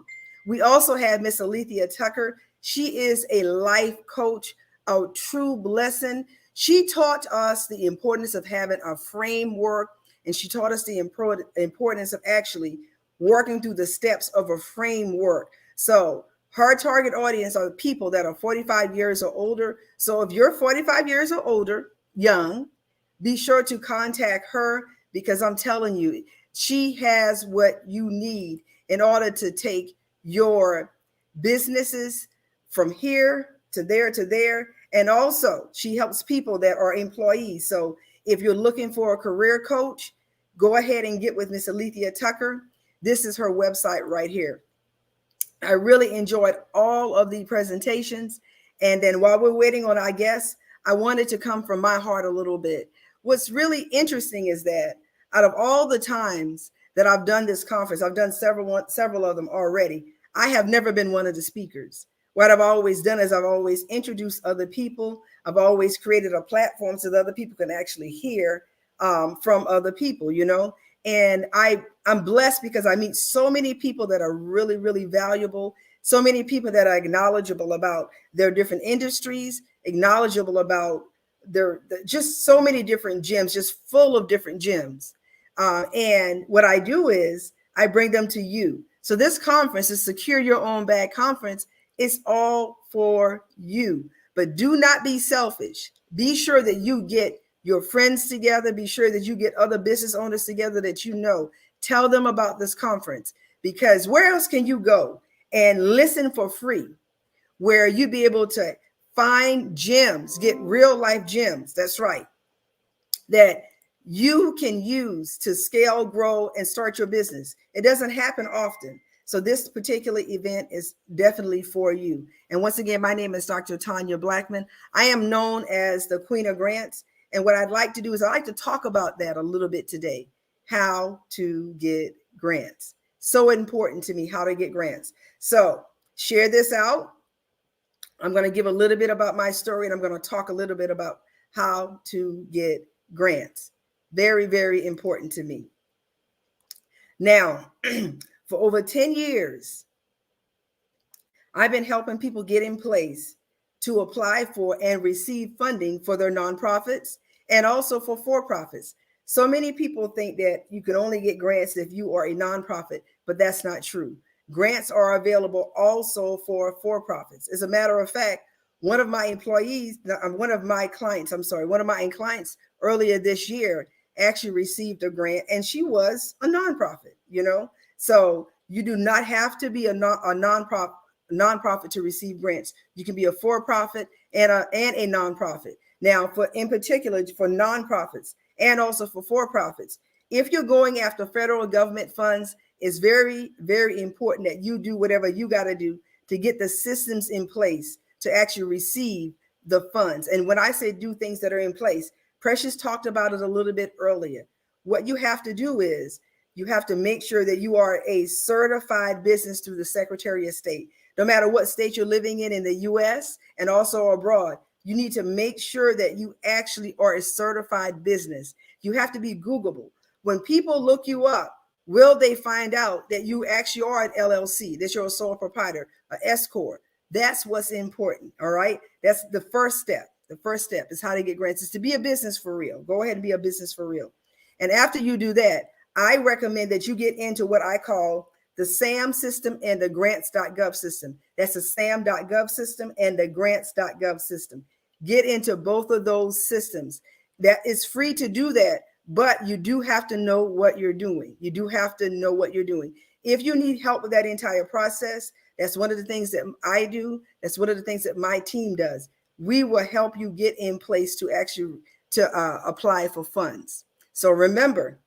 We also have Miss Alethia Tucker. She is a life coach, a true blessing. She taught us the importance of having a framework, and she taught us the importance of actually working through the steps of a framework. So her target audience are people that are 45 years or older. So if you're 45 years or older, young, be sure to contact her, because I'm telling you, she has what you need in order to take your businesses from here to there to there. And also, she helps people that are employees. So if you're looking for a career coach, go ahead and get with Miss Alethia Tucker. This is her website right here. I really enjoyed all of the presentations. And then while we're waiting on our guests, I wanted to come from my heart a little bit. What's really interesting is that out of all the times that I've done this conference, I've done several of them already, I have never been one of the speakers. What I've always done is I've always introduced other people. I've always created a platform so that other people can actually hear from other people, you know. And I'm blessed because I meet so many people that are really, really valuable. So many people that are knowledgeable about their different industries, knowledgeable about just so many different gems, just full of different gems. And what I do is I bring them to you. So this conference is Secure Your Own Bag Conference. It's all for you, but do not be selfish. Be sure that you get your friends together. Be sure that you get other business owners together that you know. Tell them about this conference, because where else can you go and listen for free, where you be able to find gems, get real life gems. That's right. That you can use to scale, grow, and start your business. It doesn't happen often. So this particular event is definitely for you. And once again, my name is Dr. Tonya Blackman. I am known as the Queen of Grants. And what I'd like to do is I'd like to talk about that a little bit today, how to get grants. So important to me, how to get grants. So share this out. I'm going to give a little bit about my story, and I'm going to talk a little bit about how to get grants. Very, very important to me. Now, for over 10 years, I've been helping people get in place to apply for and receive funding for their nonprofits and also for for-profits. So many people think that you can only get grants if you are a nonprofit, but that's not true. Grants are available also for for-profits. As a matter of fact, one of my clients earlier this year actually received a grant, and she was a nonprofit, you know? So you do not have to be a nonprofit to receive grants. You can be a for-profit and a nonprofit. Now, in particular for nonprofits and also for for-profits, if you're going after federal government funds, it's very, very important that you do whatever you got to do to get the systems in place to actually receive the funds. And when I say do things that are in place, Precious talked about it a little bit earlier. What you have to do is you have to make sure that you are a certified business through the Secretary of State. No matter what state you're living in the US and also abroad, you need to make sure that you actually are a certified business. You have to be Googleable. When people look you up, will they find out that you actually are an LLC, that you're a sole proprietor, an S Corp? That's what's important, all right? That's the first step. The first step is how to get grants, is to be a business for real. Go ahead and be a business for real. And after you do that, I recommend that you get into what I call the SAM system and the grants.gov system. That's the SAM.gov system and the grants.gov system. Get into both of those systems. That is free to do that, but you do have to know what you're doing. You do have to know what you're doing. If you need help with that entire process, that's one of the things that I do. That's one of the things that my team does. We will help you get in place to actually apply for funds. So remember,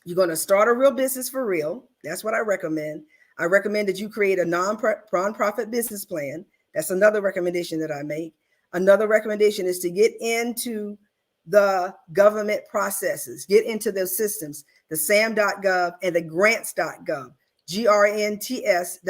you're going to start a real business for real. That's what I recommend. I recommend that you create a non-profit business plan. That's another recommendation that I make. Another recommendation is to get into the government processes, get into those systems, the SAM.gov and the grants.gov, grants.gov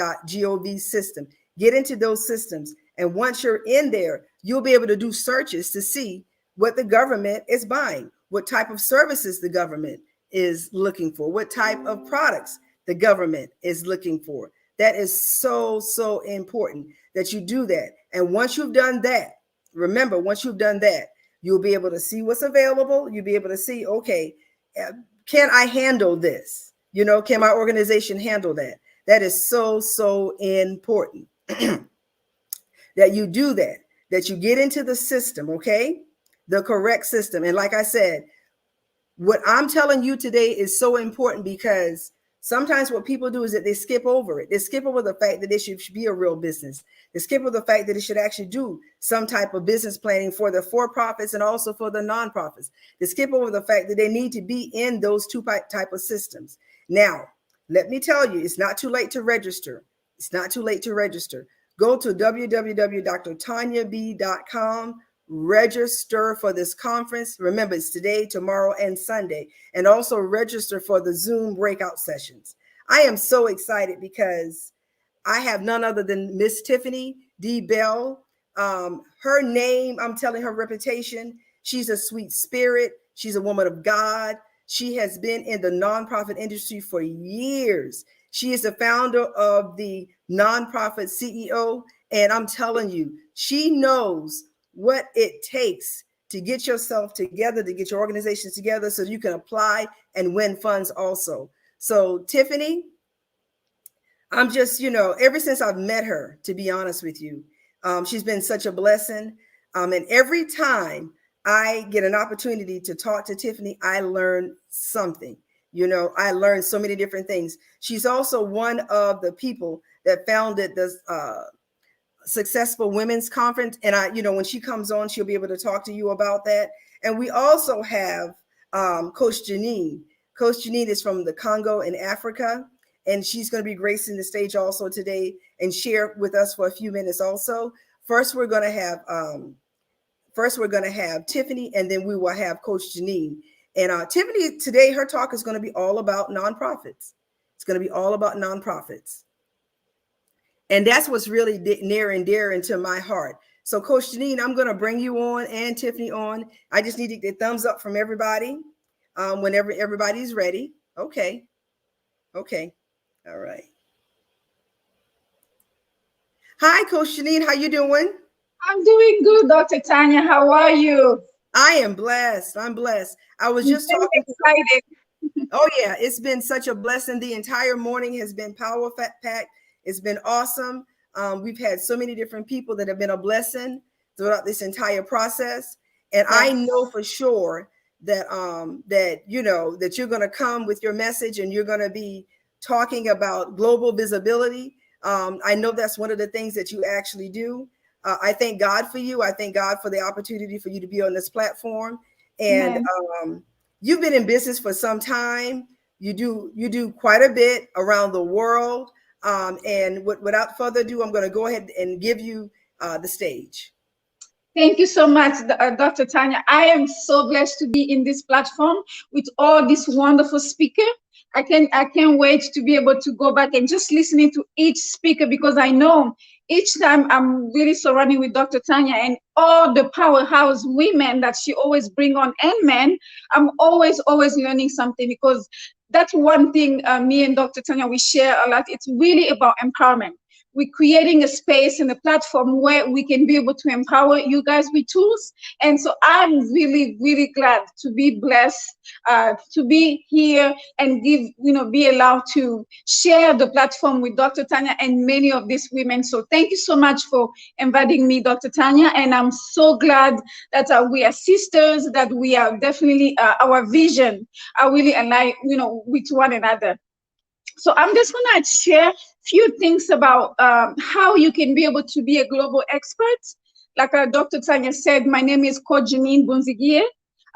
system. Get into those systems. And once you're in there, you'll be able to do searches to see what the government is buying, what type of services the government is looking for, what type of products the government is looking for. That is so, so important that you do that. And once you've done that, remember, once you've done that, you'll be able to see what's available. You'll be able to see, okay, can I handle this? You know, can my organization handle that? That is so, so important that you do that, that you get into the system, okay? The correct system. And like I said, what I'm telling you today is so important, because sometimes what people do is that they skip over it. They skip over the fact that it should be a real business. They skip over the fact that it should actually do some type of business planning for the for-profits and also for the nonprofits. They skip over the fact that they need to be in those two type of systems. Now, let me tell you, it's not too late to register. It's not too late to register. Go to www.drtonyab.com. Register for this conference. Remember, it's today, tomorrow, and Sunday. And also register for the Zoom breakout sessions. I am so excited because I have none other than Miss Tiffany D. Bell. Her name, I'm telling her reputation. She's a sweet spirit. She's a woman of God. She has been in the nonprofit industry for years. She is the founder of the Nonprofit CEO. And I'm telling you, she knows what it takes to get yourself together, to get your organizations together so you can apply and win funds also. So Tiffany, I'm just, you know, ever since I've met her, to be honest with you, she's been such a blessing. And every time I get an opportunity to talk to Tiffany, I learn something. You know, I learned so many different things. She's also one of the people that founded the Successful Women's Conference. And you know, when she comes on, she'll be able to talk to you about that. And we also have Coach Jeanine. Coach Jeanine is from the Congo in Africa, and she's going to be gracing the stage also today and share with us for a few minutes also. First, we're going to have Tiffany, and then we will have Coach Jeanine. And Tiffany today, her talk is going to be all about nonprofits. It's going to be all about nonprofits. And that's what's really near and dear into my heart. So Coach Jeanine, I'm going to bring you on and Tiffany on. I just need to get thumbs up from everybody whenever everybody's ready. Okay. Okay. All right. Hi, Coach Jeanine. How you doing? I'm doing good, Dr. Tonya. How are you? I am blessed. I'm blessed. I was just talking. Excited. Oh, yeah. It's been such a blessing. The entire morning has been power-packed. It's been awesome. We've had so many different people that have been a blessing throughout this entire process. And yes, I know for sure that that you're going to come with your message and you're going to be talking about global visibility. I know that's one of the things that you actually do. I thank God for you. I thank God for the opportunity for you to be on this platform. And you've been in business for some time. You do quite a bit around the world. And without further ado, I'm going to go ahead and give you the stage. Thank you so much, Dr. Tonya. I am so blessed to be in this platform with all these wonderful speakers. I can't wait to be able to go back and just listening to each speaker, because I know each time I'm really surrounding with Dr. Tonya and all the powerhouse women that she always bring on, and men, I'm always learning something, because that's one thing me and Dr. Tonya, we share a lot. It's really about empowerment. We're creating a space and a platform where we can be able to empower you guys with tools. And so I'm really, really glad to be blessed to be here and be allowed to share the platform with Dr. Tonya and many of these women. So thank you so much for inviting me, Dr. Tonya. And I'm so glad that we are sisters, that we are definitely, our vision are really aligned, with one another. So I'm just gonna share few things about how you can be able to be a global expert. Like Dr. Tonya said, my name is Coach Jeanine Bunzigiye.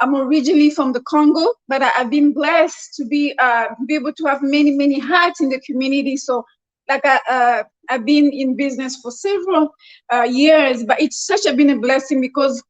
I'm originally from the Congo, but I've been blessed to be able to have many hats in the community. So like I've been in business for several years, but it's been a blessing, because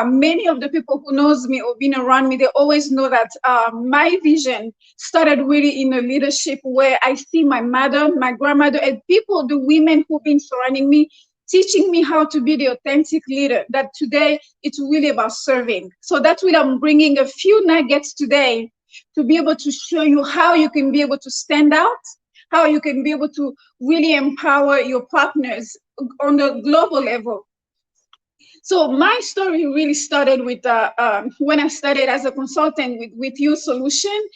many of the people who knows me or been around me, they always know that my vision started really in a leadership where I see my mother, my grandmother, and people, the women who've been surrounding me, teaching me how to be the authentic leader, that today it's really about serving. So that's what I'm bringing a few nuggets today to be able to show you how you can be able to stand out, how you can be able to really empower your partners on the global level. So my story really started with when I started as a consultant with Youth Solution.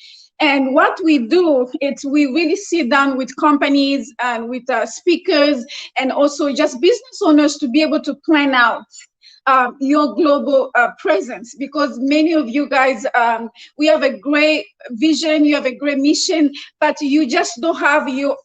And what we do is we really sit down with companies and with speakers and also just business owners to be able to plan out your global presence, because many of you guys, we have a great vision, you have a great mission, but you just don't have your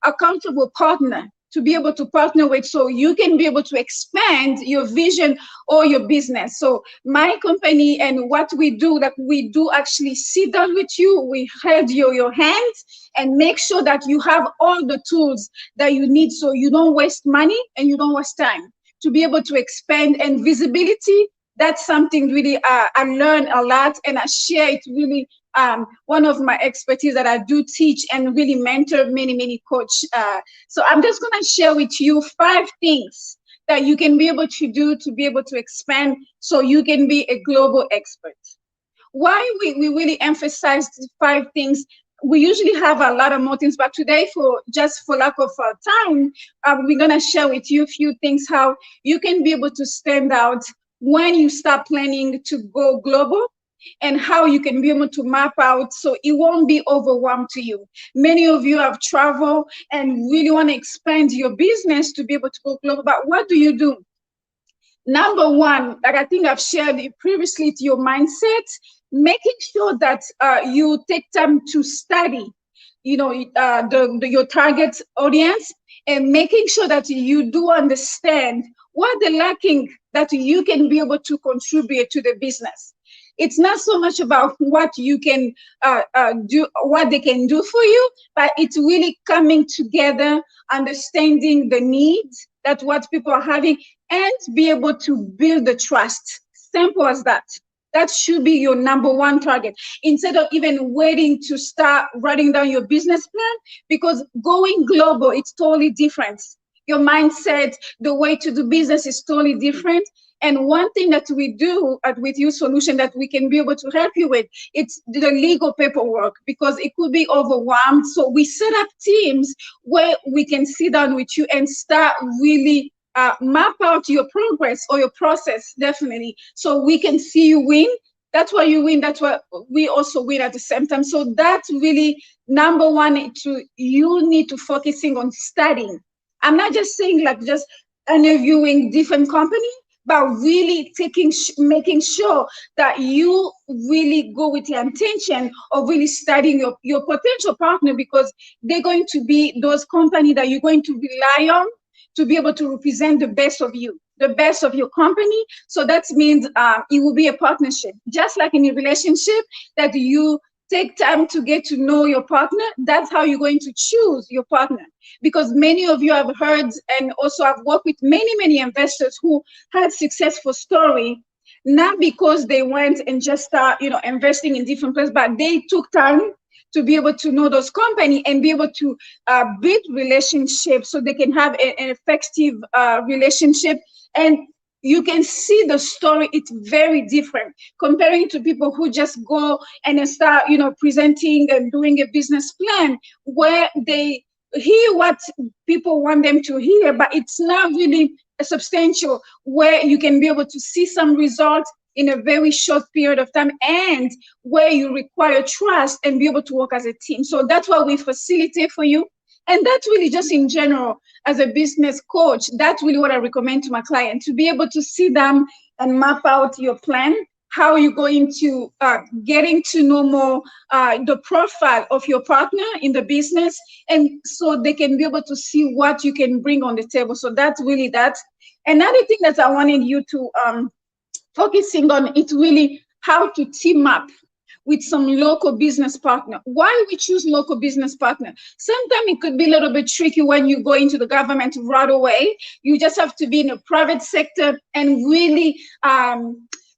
accountable partner to be able to partner with, so you can be able to expand your vision or your business. So my company and what we do, that we do actually sit down with you, we hold your hands and make sure that you have all the tools that you need, so you don't waste money and you don't waste time to be able to expand. And visibility, that's something really I learned a lot, and I share it really. One of my expertise that I do teach and really mentor many coach. So I'm just gonna share with you 5 things that you can be able to do to be able to expand, so you can be a global expert. Why we really emphasize these 5 things. We usually have a lot of more things, but today, for lack of time, we're gonna share with you a few things how you can be able to stand out when you start planning to go global, and how you can be able to map out so it won't be overwhelmed to you. Many of you have traveled and really want to expand your business to be able to go global, but what do? Number one, that I think I've shared it previously, to your mindset, making sure that you take time to study, your target audience, and making sure that you do understand what they're lacking, that you can be able to contribute to the business. It's not so much about what you can do, what they can do for you, but it's really coming together, understanding the needs that what people are having, and be able to build the trust. Simple as that. That should be your number one target. Instead of even waiting to start writing down your business plan, because going global, it's totally different. Your mindset, the way to do business is totally different. And one thing that we do with Youth Solution that we can be able to help you with, it's the legal paperwork, because it could be overwhelmed. So we set up teams where we can sit down with you and start really map out your progress or your process, definitely, so we can see you win. That's why you win. That's why we also win at the same time. So that's really number one. You need to focusing on studying. I'm not just saying like just interviewing different companies, but really making sure that you really go with the intention of really studying your potential partner, because they're going to be those companies that you're going to rely on to be able to represent the best of you, the best of your company. So that means it will be a partnership. Just like in a relationship, that you take time to get to know your partner, that's how you're going to choose your partner. Because many of you have heard, and also I've worked with many investors who had successful story, not because they went and just start, investing in different places, but they took time to be able to know those companies and be able to build relationships so they can have an effective relationship. And you can see the story, it's very different comparing to people who just go and start, presenting and doing a business plan where they hear what people want them to hear, but it's not really a substantial, where you can be able to see some results in a very short period of time, and where you require trust and be able to work as a team. So that's what we facilitate for you. And that's really just in general, as a business coach, that's really what I recommend to my client, to be able to sit down and map out your plan, how you're going to getting to know more the profile of your partner in the business, and so they can be able to see what you can bring on the table. So that's really that. Another thing that I wanted you to focusing on, it's really how to team up with some local business partner. Why we choose local business partner? Sometimes it could be a little bit tricky when you go into the government right away. You just have to be in the private sector and really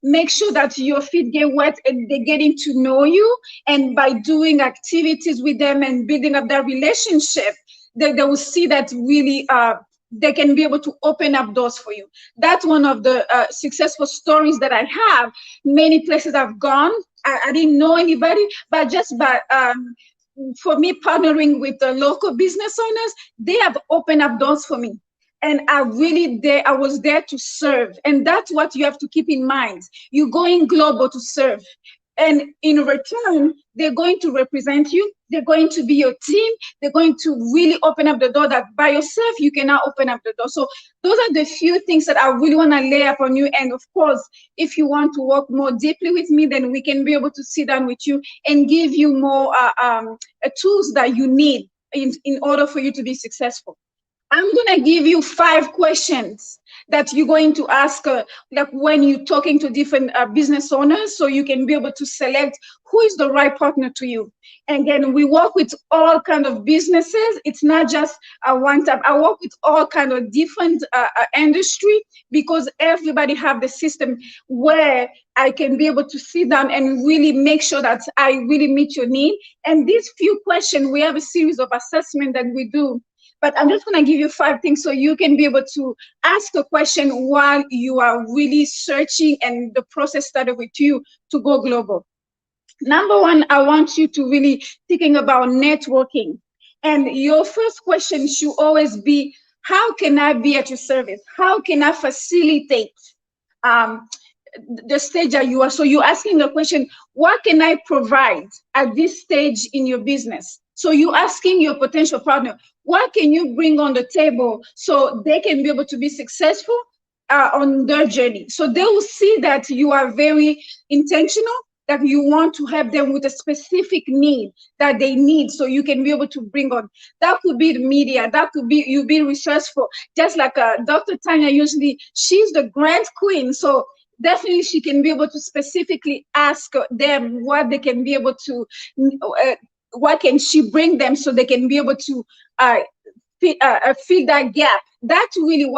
make sure that your feet get wet and they're getting to know you. And by doing activities with them and building up that relationship, they will see that really they can be able to open up doors for you. That's one of the successful stories that I have. Many places I've gone, I didn't know anybody, but just by for me partnering with the local business owners, they have opened up doors for me. And I was there to serve. And that's what you have to keep in mind. You're going global to serve. And in return, they're going to represent you. They're going to be your team. They're going to really open up the door that by yourself, you cannot open up the door. So those are the few things that I really want to lay up on you. And of course, if you want to work more deeply with me, then we can be able to sit down with you and give you more tools that you need in order for you to be successful. I'm going to give you 5 questions that you're going to ask like when you're talking to different business owners, so you can be able to select who is the right partner to you. And again, we work with all kind of businesses. It's not just one type. I work with all kind of different industry, because everybody have the system where I can be able to sit down and really make sure that I really meet your need. And these few questions, we have a series of assessment that we do. But I'm just going to give you 5 things so you can be able to ask a question while you are really searching and the process started with you to go global. Number 1, I want you to really thinking about networking. And your first question should always be, how can I be at your service? How can I facilitate the stage that you are? So you're asking the question, what can I provide at this stage in your business? So you're asking your potential partner, what can you bring on the table so they can be able to be successful on their journey? So they will see that you are very intentional, that you want to help them with a specific need that they need, so you can be able to bring on. That could be the media, that could be you be resourceful. Just like Dr. Tonya, usually she's the grant queen, so definitely she can be able to specifically ask them what they can be able to, what can she bring them so they can be able to fill that gap. That's really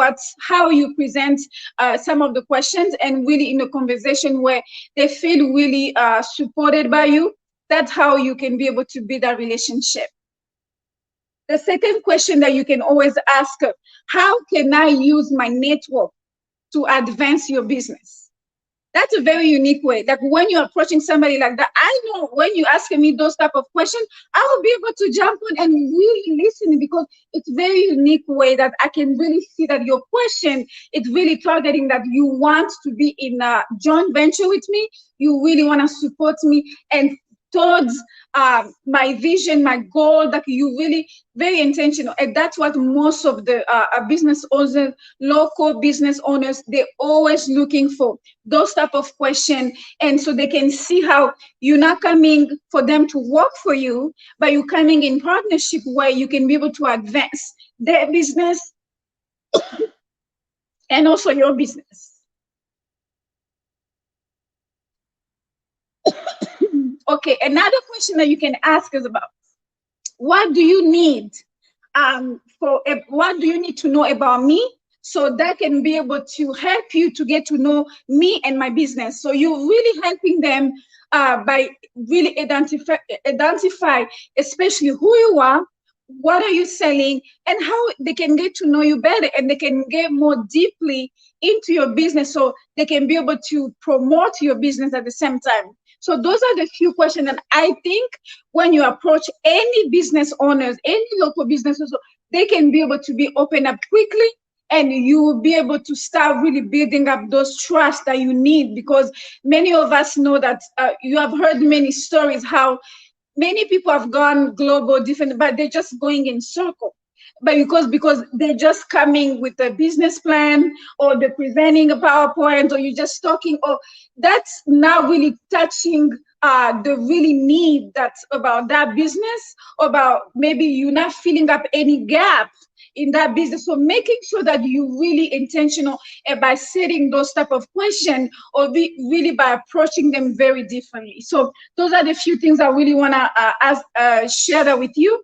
how you present some of the questions, and really in a conversation where they feel really supported by you. That's how you can be able to build that relationship. The second question that you can always ask, how can I use my network to advance your business? That's a very unique way. Like when you're approaching somebody like that, I know when you ask me those type of questions, I will be able to jump on and really listen, because it's a very unique way that I can really see that your question is really targeting that you want to be in a joint venture with me. You really want to support me and towards my vision, my goal, that you really very intentional. And that's what most of the business owners, local business owners, they're always looking for, those type of questions. And so they can see how you're not coming for them to work for you, but you're coming in partnership where you can be able to advance their business and also your business. Okay, another question that you can ask is about, what do you need what do you need to know about me, so that can be able to help you to get to know me and my business. So you're really helping them by really identify especially who you are, what are you selling, and how they can get to know you better, and they can get more deeply into your business, so they can be able to promote your business at the same time. So those are the few questions that I think when you approach any business owners, any local businesses, they can be able to be opened up quickly, and you will be able to start really building up those trust that you need. Because many of us know that you have heard many stories how many people have gone global different, but they're just going in circle. But because they're just coming with a business plan, or they're presenting a PowerPoint, or you're just talking, or that's not really touching the really need that's about that business, or about maybe you're not filling up any gap in that business. So making sure that you're really intentional by setting those type of questions, or really by approaching them very differently. So those are the few things I really want to share that with you.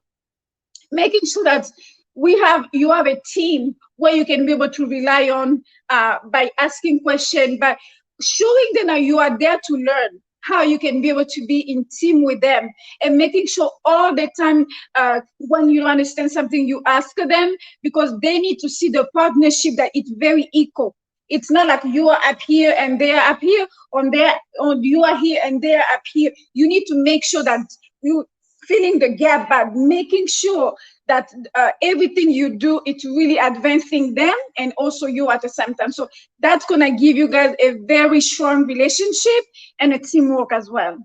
Making sure that you have a team where you can be able to rely on by asking questions, by showing them that you are there to learn, how you can be able to be in team with them, and making sure all the time when you understand something, you ask them, because they need to see the partnership, that it's very equal. It's not like you are up here and they are up here, or you are here and they are up here. You need to make sure that you filling the gap by making sure that everything you do, it's really advancing them and also you at the same time. So that's going to give you guys a very strong relationship and a teamwork as well.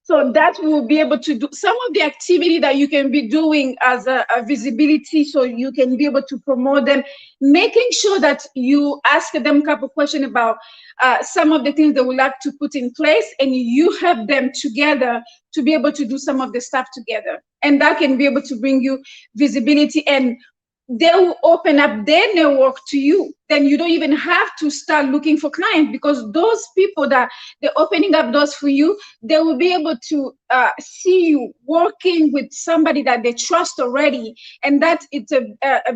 So that will be able to do some of the activity that you can be doing as a visibility, so you can be able to promote them, making sure that you ask them a couple questions about some of the things they would like to put in place, and you help them together to be able to do some of the stuff together. And that can be able to bring you visibility, and they will open up their network to you. Then you don't even have to start looking for clients, because those people that they're opening up doors for you, they will be able to see you working with somebody that they trust already, and that it's a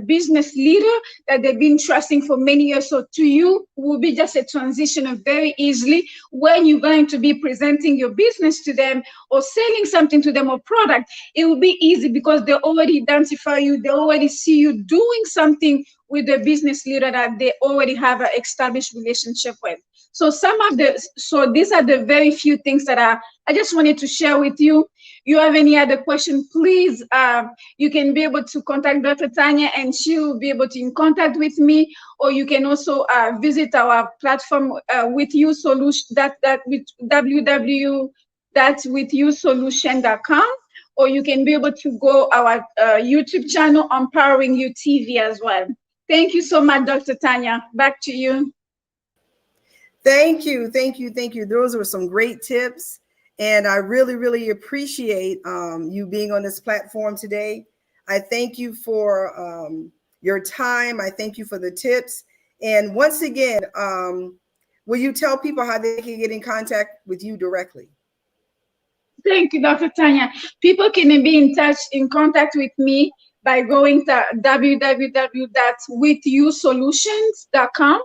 business leader that they've been trusting for many years. So to you will be just a transition of very easily when you're going to be presenting your business to them or selling something to them or product. It will be easy because they already identify you, they already see you doing something with the business leader that they already have an established relationship with. So these are the very few things that I just wanted to share with you. You have any other question, please, you can be able to contact Dr. Tonya and she will be able to in contact with me, or you can also visit our platform with you solution, with www.withyousolution.com, or you can be able to go our YouTube channel, Empowering You TV as well. Thank you so much, Dr. Tonya. Back to you. Thank you. Those were some great tips. And I really, really appreciate you being on this platform today. I thank you for your time. I thank you for the tips. And once again, will you tell people how they can get in contact with you directly? Thank you, Dr. Tonya. People can be in contact with me by going to www.withyousolutions.com.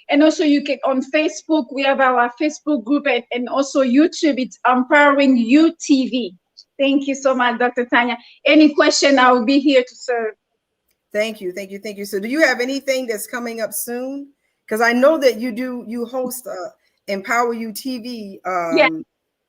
And also you can, on Facebook, we have our Facebook group, and also YouTube, it's Empowering You TV. Thank you so much, Dr. Tonya. Any question, I will be here to serve. Thank you. So do you have anything that's coming up soon? Because I know that you host Empower You TV. Yeah.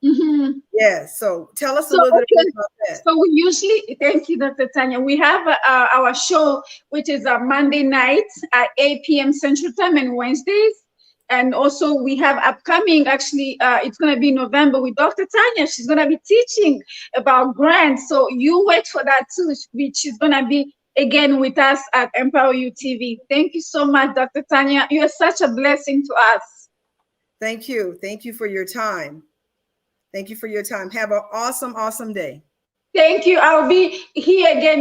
Mm-hmm. Yeah, so tell us a little bit about that. So we usually, thank you, Dr. Tonya. We have our show, which is Monday nights at 8 p.m. Central Time and Wednesdays. And also we have upcoming, actually, it's going to be November with Dr. Tonya. She's going to be teaching about grants. So you wait for that too, which is going to be, again, with us at Empower You TV. Thank you so much, Dr. Tonya. You are such a blessing to us. Thank you. Thank you for your time. Thank you for your time. Have an awesome day. Thank you. I'll be here again,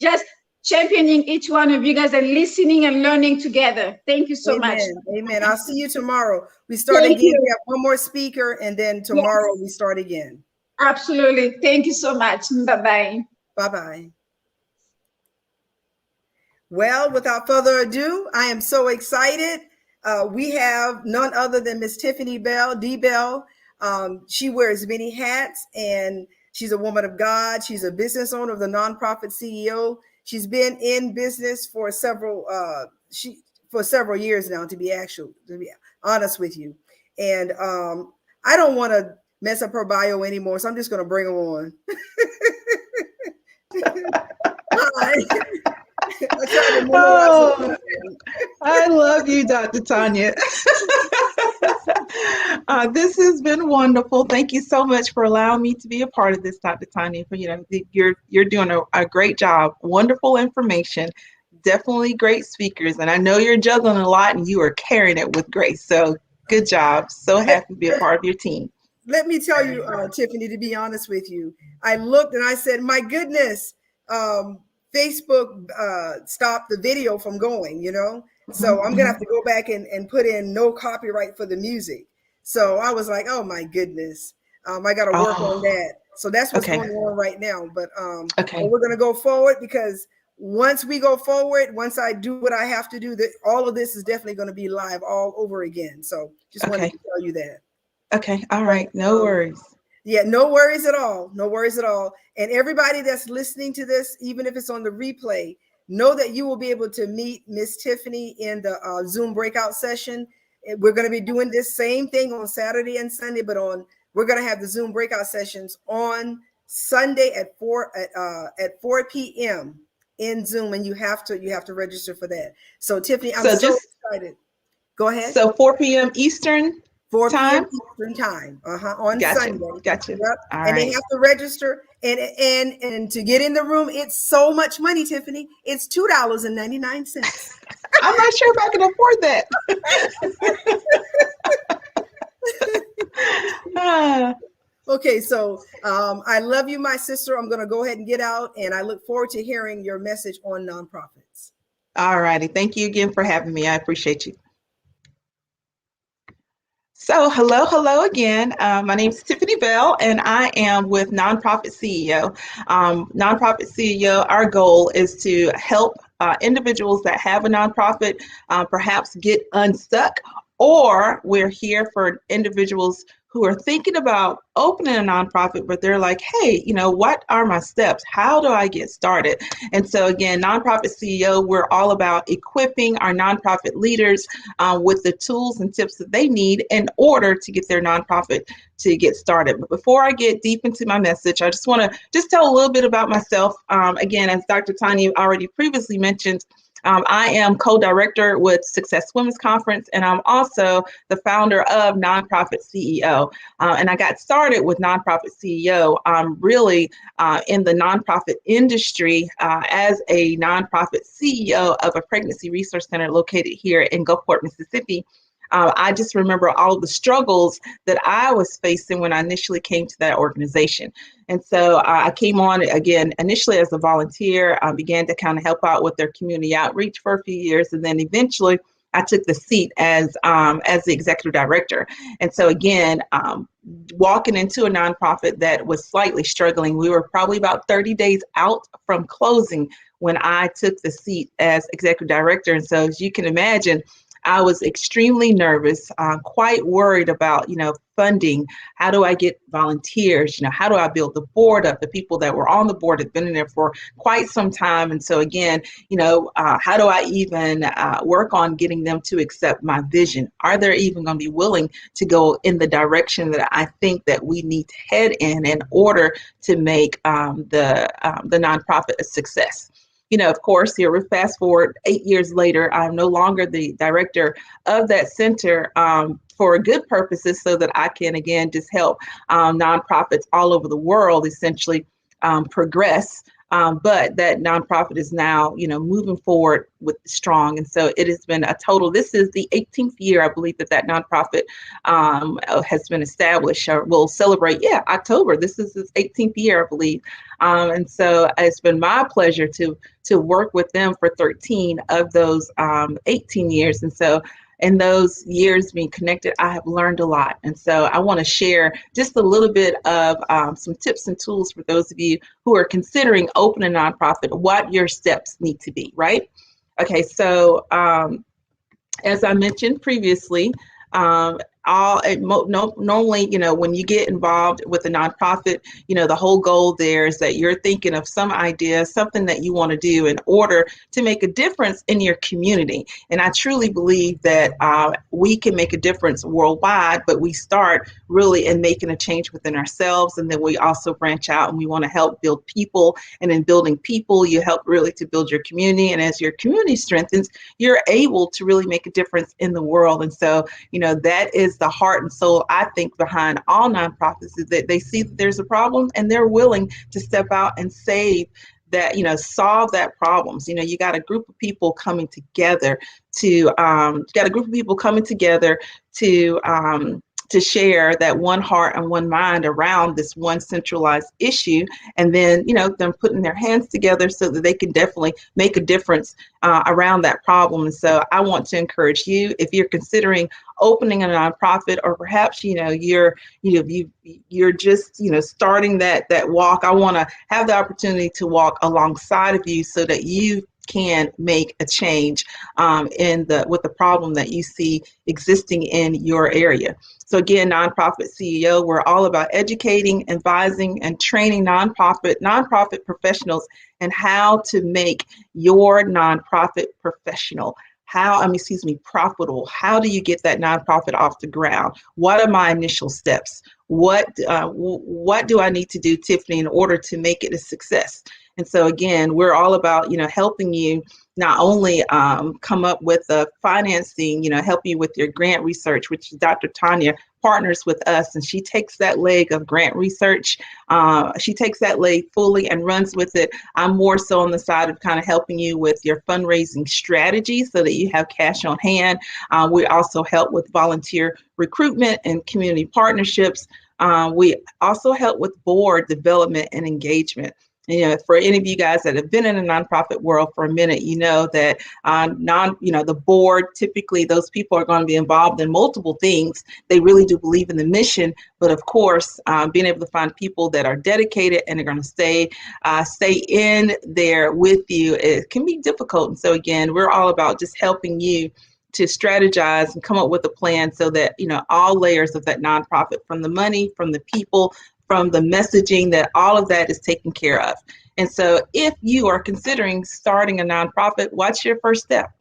just championing each one of you guys and listening and learning together. Thank you so much. Amen. I'll see you tomorrow. We start again. We have one more speaker, and then tomorrow we start again. Absolutely. Thank you so much. Bye-bye. Bye-bye. Well, without further ado, I am so excited. We have none other than Miss Tiffany D. Bell. She wears many hats, and she's a woman of God. She's a business owner of the nonprofit CEO. She's been in business for several years now, to be honest with you. And I don't want to mess up her bio anymore, so I'm just going to bring her on. Hi. I love you, Dr. Tonya. This has been wonderful. Thank you so much for allowing me to be a part of this, Dr. Tonya. You're doing a great job. Wonderful information. Definitely great speakers. And I know you're juggling a lot and you are carrying it with grace. So good job. So happy to be a part of your team. Let me tell you, Tiffany, to be honest with you, I looked and I said, my goodness, Facebook stopped the video from going, so I'm gonna have to go back and put in no copyright for the music. So I was like, oh my goodness, I got to work on that. So that's what's going on right now. But we're gonna go forward, because once we go forward, once I do what I have to do, all of this is definitely going to be live all over again. So just wanted to tell you that. Okay, all right, no worries. Yeah, no worries at all. No worries at all. And everybody that's listening to this, even if it's on the replay, know that you will be able to meet Miss Tiffany in the Zoom breakout session. We're going to be doing this same thing on Saturday and Sunday, but on We're going to have the Zoom breakout sessions on Sunday at 4 p.m. in Zoom, and you have to register for that. So Tiffany, I'm so excited. Go ahead. So 4 p.m. Eastern 4 time? p.m. Eastern time on Gotcha. Sunday. Gotcha. Yep. All and right. they have to register, and to get in the room, it's so much money, Tiffany. It's $2.99. I'm not sure if I can afford that. Okay, so I love you, my sister. I'm going to go ahead and get out, and I look forward to hearing your message on nonprofits. All righty. Thank you again for having me. I appreciate you. So hello again. My name is Tiffany Bell, and I am with Nonprofit CEO. Nonprofit CEO, our goal is to help individuals that have a nonprofit perhaps get unstuck, or we're here for individuals who are thinking about opening a nonprofit, but they're like, hey, what are my steps? How do I get started? And so again, Nonprofit CEO, we're all about equipping our nonprofit leaders with the tools and tips that they need in order to get their nonprofit to get started. But before I get deep into my message, I just want to tell a little bit about myself. Again, as Dr. Tonya already previously mentioned, I am co-director with Success Women's Conference, and I'm also the founder of Nonprofit CEO. And I got started with Nonprofit CEO really in the nonprofit industry as a nonprofit CEO of a pregnancy resource center located here in Gulfport, Mississippi. I just remember all the struggles that I was facing when I initially came to that organization. And so I came on again, initially as a volunteer, began to kind of help out with their community outreach for a few years. And then eventually I took the seat as the executive director. And so again, walking into a nonprofit that was slightly struggling, we were probably about 30 days out from closing when I took the seat as executive director. And so as you can imagine, I was extremely nervous, quite worried about, funding. How do I get volunteers? How do I build the board up? The people that were on the board had been in there for quite some time. And so again, how do I even work on getting them to accept my vision? Are they even going to be willing to go in the direction that I think that we need to head in order to make the nonprofit a success? Of course, here we fast forward 8 years later, I'm no longer the director of that center for good purposes, so that I can, again, just help nonprofits all over the world essentially progress. But that nonprofit is now, moving forward with strong. And so it has been a total, this is the 18th year, I believe, that nonprofit has been established, or will celebrate, October. This is its 18th year, I believe. And so it's been my pleasure to work with them for 13 of those 18 years. And so in those years being connected, I have learned a lot. And so I want to share just a little bit of some tips and tools for those of you who are considering opening a nonprofit, what your steps need to be, right? Okay, so as I mentioned previously, normally, when you get involved with a nonprofit, the whole goal there is that you're thinking of some idea, something that you want to do in order to make a difference in your community. And I truly believe that we can make a difference worldwide, but we start really in making a change within ourselves. And then we also branch out and we want to help build people. And in building people, you help really to build your community. And as your community strengthens, you're able to really make a difference in the world. And so, that is the heart and soul, I think, behind all nonprofits, is that they see that there's a problem and they're willing to step out and save that, solve that problems. You got a group of people coming together to share that one heart and one mind around this one centralized issue, and then them putting their hands together so that they can definitely make a difference around that problem. And so I want to encourage you, if you're considering opening a nonprofit, or perhaps you're just starting that walk, I want to have the opportunity to walk alongside of you so that you can make a change with the problem that you see existing in your area. So again, Nonprofit CEO, we're all about educating, advising, and training nonprofit professionals and how to make your nonprofit professional. Profitable. How do you get that nonprofit off the ground? What are my initial steps? what do I need to do, Tiffany, in order to make it a success? And so again, we're all about, helping you not only come up with the financing, help you with your grant research, which Dr. Tonya partners with us, and she takes that leg of grant research. She takes that leg fully and runs with it. I'm more so on the side of kind of helping you with your fundraising strategy so that you have cash on hand. We also help with volunteer recruitment and community partnerships. We also help with board development and engagement. For any of you guys that have been in the nonprofit world for a minute, you know that the board, typically those people are going to be involved in multiple things. They really do believe in the mission, but of course, being able to find people that are dedicated and are going to stay in there with you, it can be difficult. And so again, we're all about just helping you to strategize and come up with a plan so that, all layers of that nonprofit, from the money, from the people, from the messaging, that all of that is taken care of. And so if you are considering starting a nonprofit, what's your first step?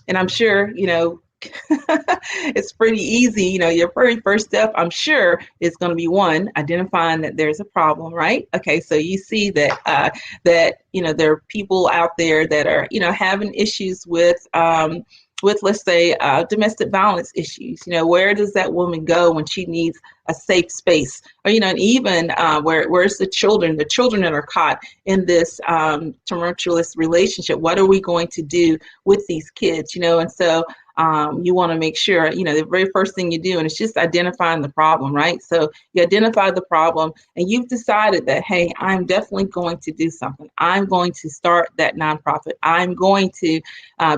And I'm sure, it's pretty easy. Your very first step, I'm sure, is going to be one, identifying that there's a problem, right? Okay, so you see that there are people out there that are, having issues with let's say domestic violence issues. Where does that woman go when she needs a safe space? Or and even where's the children that are caught in this tumultuous relationship? What are we going to do with these kids? And so you want to make sure, the very first thing you do, and it's just identifying the problem, right? So you identify the problem and you've decided that, hey, I'm definitely going to do something. I'm going to start that nonprofit. I'm going to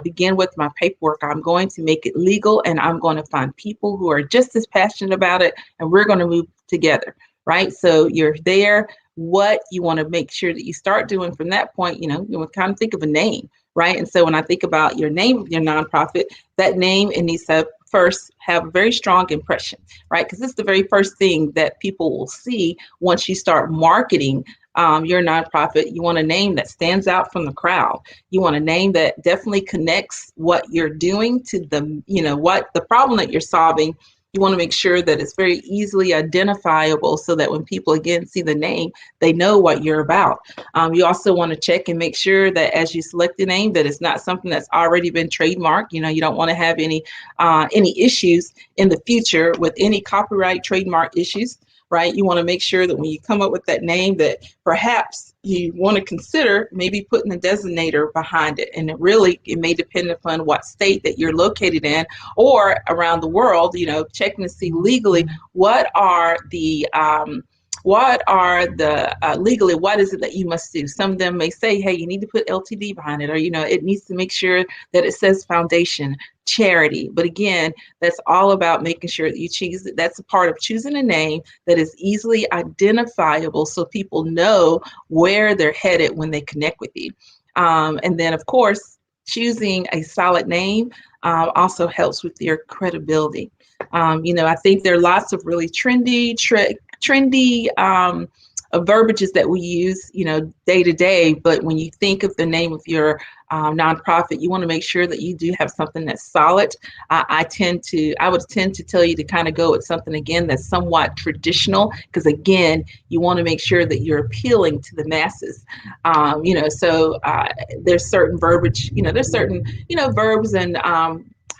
begin with my paperwork. I'm going to make it legal, and I'm going to find people who are just as passionate about it, and we're going to move together, right? So you're there. What you want to make sure that you start doing from that point, you want to kind of think of a name, right? And so when I think about your name of your nonprofit, that name, it needs to first have a very strong impression, right? Because it's the very first thing that people will see once you start marketing your nonprofit. You want a name that stands out from the crowd. You want a name that definitely connects what you're doing to the, what the problem that you're solving. You want to make sure that it's very easily identifiable so that when people again see the name, they know what you're about. You also want to check and make sure that as you select the name, that it's not something that's already been trademarked. You don't want to have any issues in the future with any copyright trademark issues, right? You want to make sure that when you come up with that name, that perhaps you want to consider maybe putting a designator behind it. And it may depend upon what state that you're located in or around the world, checking to see legally what legally, what is it that you must do? Some of them may say, hey, you need to put LTD behind it, or, it needs to make sure that it says foundation, charity. But again, that's all about making sure that you choose it. That's a part of choosing a name that is easily identifiable so people know where they're headed when they connect with you. And then, of course, choosing a solid name also helps with your credibility. I think there are lots of really trendy verbiages that we use, day to day. But when you think of the name of your nonprofit, you want to make sure that you do have something that's solid. I would tend to tell you to kind of go with something again that's somewhat traditional, because again, you want to make sure that you're appealing to the masses. So there's certain verbiage, there's certain, verbs and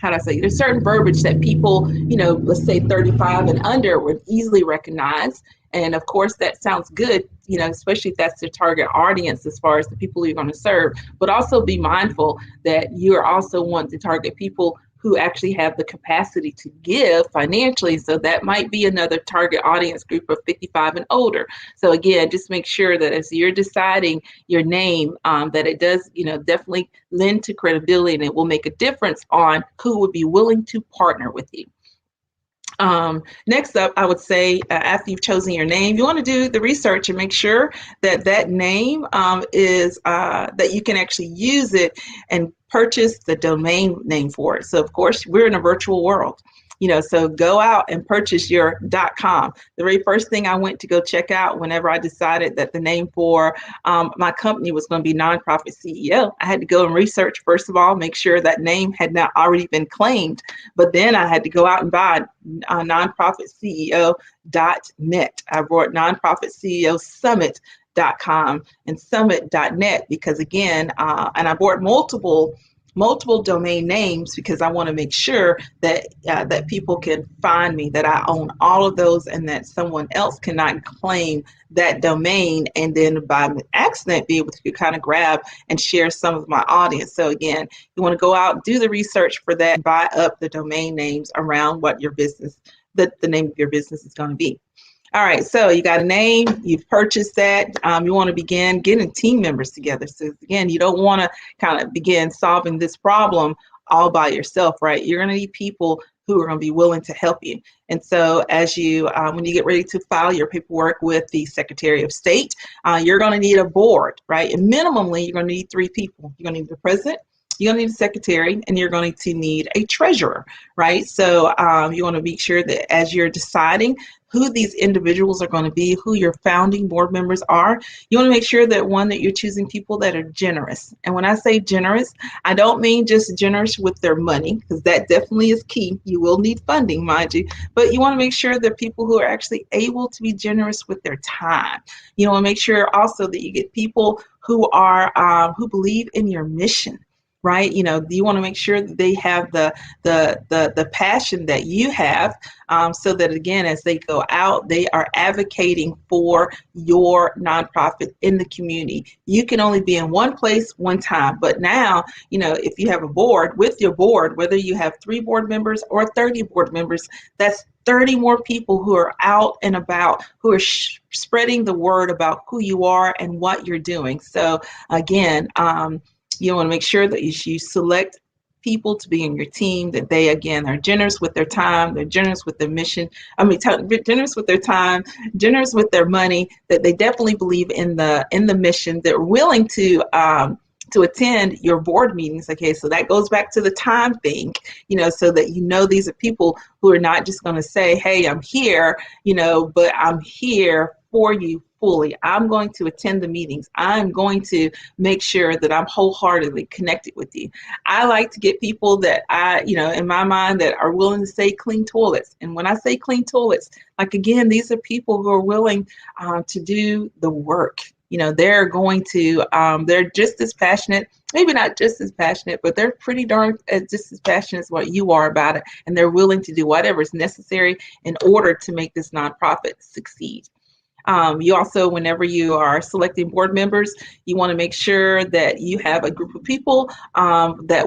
there's certain verbiage that people, let's say 35 and under would easily recognize. And of course, that sounds good, especially if that's your target audience as far as the people you're going to serve. But also be mindful that you also want to target people who actually have the capacity to give financially. So that might be another target audience group of 55 and older. So again, just make sure that as you're deciding your name, that it does, definitely lend to credibility, and it will make a difference on who would be willing to partner with you. Next up, I would say after you've chosen your name, you want to do the research and make sure that that name is that you can actually use it and purchase the domain name for it. So of course, we're in a virtual world. So go out and purchase your .com. The very first thing I went to go check out whenever I decided that the name for my company was going to be Nonprofit CEO, I had to go and research, first of all, make sure that name had not already been claimed. But then I had to go out and buy nonprofitceo.net. I bought Nonprofit CEO Summit.com and summit.net because again, and I bought multiple domain names because I want to make sure that that people can find me, that I own all of those, and that someone else cannot claim that domain and then by accident be able to kind of grab and share some of my audience. So again, you want to go out, do the research for that, buy up the domain names around what your business, the name of your business is going to be. All right, so you got a name, you've purchased that. You want to begin getting team members together. So again, you don't want to kind of begin solving this problem all by yourself, right? You're going to need people who are going to be willing to help you. And so as you, when you get ready to file your paperwork with the Secretary of State, you're going to need a board, right? And minimally, you're going to need 3 people. You're going to need the president, you're going to need a secretary, and you're going to need a treasurer, right? So you want to make sure that as you're deciding who these individuals are going to be, who your founding board members are, you want to make sure that that you're choosing people that are generous. And when I say generous, I don't mean just generous with their money, because that definitely is key. You will need funding, mind you, but you want to make sure that people who are actually able to be generous with their time. You want to make sure also that you get people who are who believe in your mission. Right, you want to make sure that they have the passion that you have, so that again, as they go out, they are advocating for your nonprofit in the community. You can only be in one place one time, but now, if you have a board, with your board, whether you have 3 board members or 30 board members, that's 30 more people who are out and about, who are spreading the word about who you are and what you're doing. So again, you want to make sure that you select people to be in your team, that they, again, are generous with their time, they're generous with their mission, generous with their time, generous with their money, that they definitely believe in the mission, they're willing to attend your board meetings. Okay, so that goes back to the time thing, so that these are people who are not just going to say, hey, I'm here, but I'm here for you fully. I'm going to attend the meetings. I'm going to make sure that I'm wholeheartedly connected with you. I like to get people that in my mind, that are willing to say clean toilets. And when I say clean toilets, like, again, these are people who are willing to do the work. They're going to, they're just as passionate, maybe not just as passionate, but they're pretty darn just as passionate as what you are about it. And they're willing to do whatever is necessary in order to make this nonprofit succeed. You also, whenever you are selecting board members, you want to make sure that you have a group of people that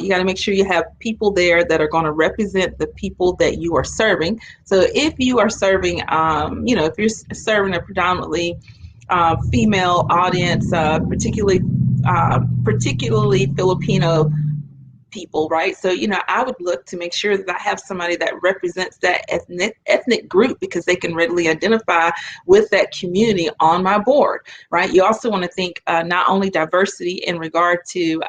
you got to make sure you have people there that are going to represent the people that you are serving. So if you are serving, if you're serving a predominantly female audience, particularly Filipino people, right? So, I would look to make sure that I have somebody that represents that ethnic group, because they can readily identify with that community on my board, right? You also want to think not only diversity in regard to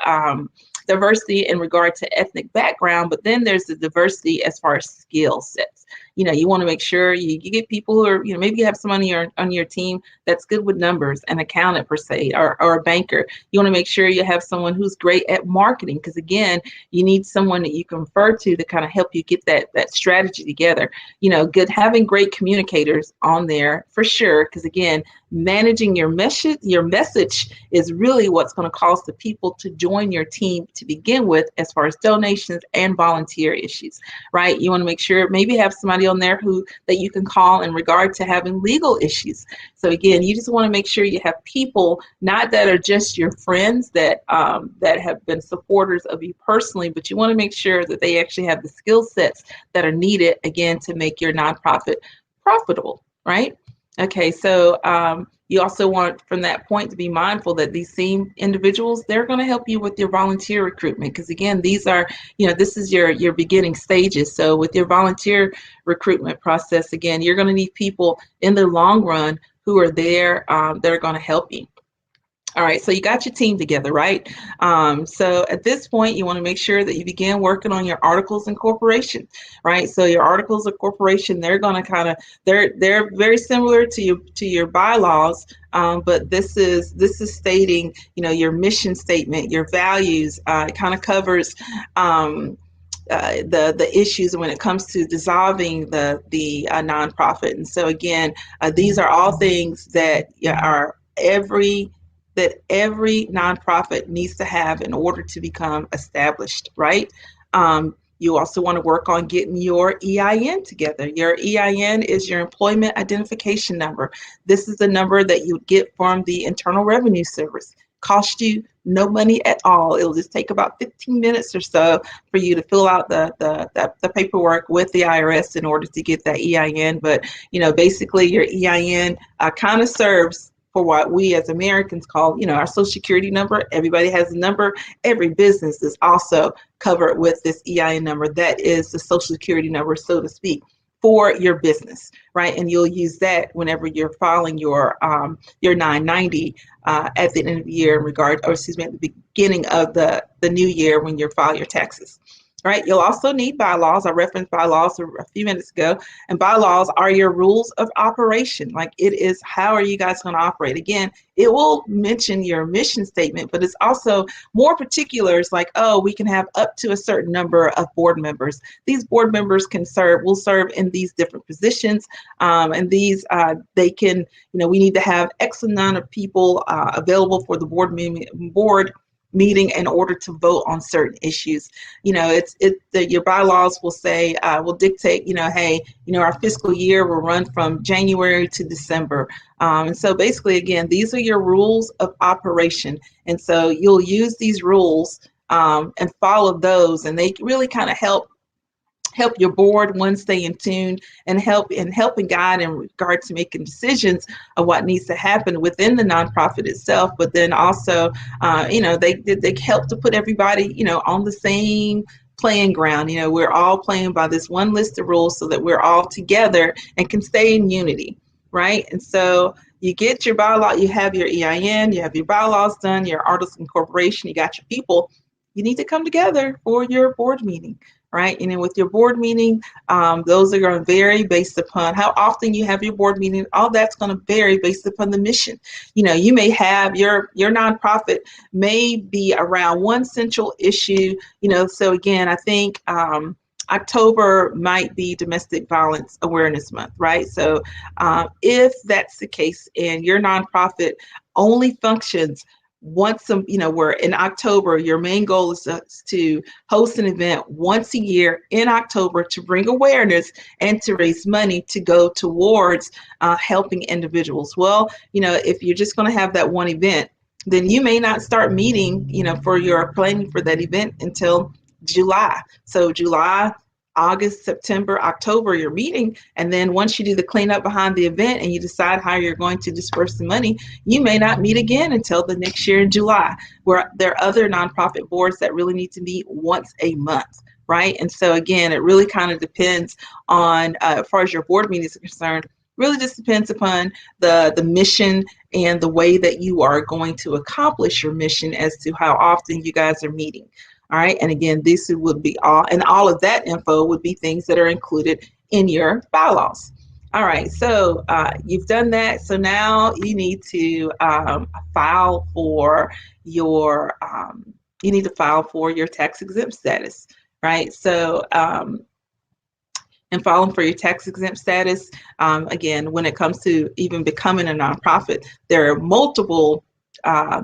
ethnic background, but then there's the diversity as far as skill sets. You want to make sure you get people who are, maybe you have someone on your team that's good with numbers, an accountant per se, or a banker. You want to make sure you have someone who's great at marketing, because again, you need someone that you can refer to kind of help you get that strategy together. Having great communicators on there for sure, because again, managing your message is really what's going to cause the people to join your team to begin with, as far as donations and volunteer issues, right? You want to make sure maybe have somebody on there that you can call in regard to having legal issues. So again, you just want to make sure you have people not that are just your friends that have been supporters of you personally, but you want to make sure that they actually have the skill sets that are needed, again, to make your nonprofit profitable, right? Okay, so you also want, from that point, to be mindful that these same individuals, they're going to help you with your volunteer recruitment, because again, these are, this is your beginning stages. So with your volunteer recruitment process, again, you're going to need people in the long run who are there that are going to help you. All right, so you got your team together, right? So at this point, you want to make sure that you begin working on your articles of incorporation, right? So your articles of incorporation, they're going to kind of they're very similar to your bylaws, but this is stating, you know, your mission statement, your values. It kind of covers the issues when it comes to dissolving the nonprofit. And so again, these are all things that are every nonprofit needs to have in order to become established, right? You also want to work on getting your EIN together. Your EIN is your employment identification number. This is the number that you get from the Internal Revenue Service. Cost you no money at all. It'll just take about 15 minutes or so for you to fill out the paperwork with the IRS in order to get that EIN. But, you know, basically your EIN kind of serves for what we as Americans call, you know, our social security number. Everybody has a number. Every business is also covered with this EIN number. That is the social security number, so to speak, for your business, right? And you'll use that whenever you're filing your 990 at the end of the year at the beginning of the new year when you file your taxes. Right. You'll also need bylaws. I referenced bylaws a few minutes ago, and bylaws are your rules of operation. Like, it is, how are you guys going to operate? Again, it will mention your mission statement, but it's also more particulars like, oh, we can have up to a certain number of board members. These board members will serve in these different positions, and these they can, you know, we need to have X amount of people available for the board meeting in order to vote on certain issues. You know, your bylaws will say, will dictate, you know, hey, you know, our fiscal year will run from January to December. And so basically, again, these are your rules of operation. And so you'll use these rules and follow those, and they really kind of help your board, one, stay in tune and help and guide in regard to making decisions of what needs to happen within the nonprofit itself. But then also, you know, they help to put everybody, you know, on the same playing ground. You know, we're all playing by this one list of rules so that we're all together and can stay in unity, right? And so you get your bylaw, you have your EIN, you have your bylaws done, your articles of incorporation, you got your people. You need to come together for your board meeting. Right. And then with your board meeting, those are going to vary based upon how often you have your board meeting. All that's going to vary based upon the mission. You know, you may have your nonprofit may be around one central issue, you know. So again, I think October might be Domestic Violence Awareness Month. Right. So if that's the case and your nonprofit only functions once, you know, where in October, your main goal is to host an event once a year in October to bring awareness and to raise money to go towards helping individuals. Well, you know, if you're just going to have that one event, then you may not start meeting, you know, for your planning for that event until July. So July, August, September, October, you're meeting. And then once you do the cleanup behind the event and you decide how you're going to disperse the money, you may not meet again until the next year in July, where there are other nonprofit boards that really need to meet once a month, right? And so again, it really kind of depends on, as far as your board meetings are concerned, really just depends upon the mission and the way that you are going to accomplish your mission as to how often you guys are meeting. All right. And again, this would be all of that info would be things that are included in your bylaws. All right. So you've done that. So now you need to file for your tax exempt status. Right. So and filing for your tax exempt status, again, when it comes to even becoming a nonprofit, there are multiple.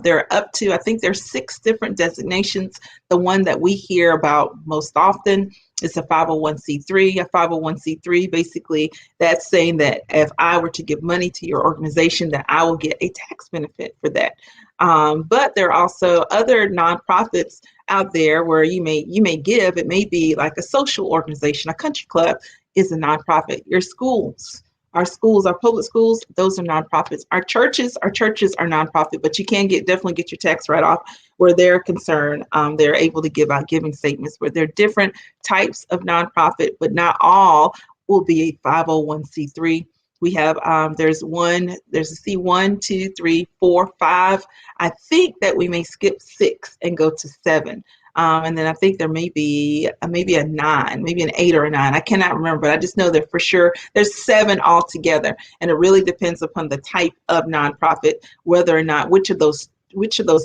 There are up to, I think there's 6 different designations. The one that we hear about most often is a 501c3. A 501c3, basically, that's saying that if I were to give money to your organization, that I will get a tax benefit for that. But there are also other nonprofits out there where you may give. It may be like a social organization. A country club is a nonprofit. Your schools. Our schools, our public schools, those are nonprofits. Our churches are nonprofit, but you can definitely get your tax write-off where they're concerned. They're able to give out giving statements where there are different types of nonprofit, but not all will be a 501c3. We have there's a C1, 2, 3, 4, 5. I think that we may skip 6 and go to 7. And then I think there may be a 9, maybe an 8 or a 9. I cannot remember, but I just know that for sure there's 7 altogether. And it really depends upon the type of nonprofit, whether or not which of those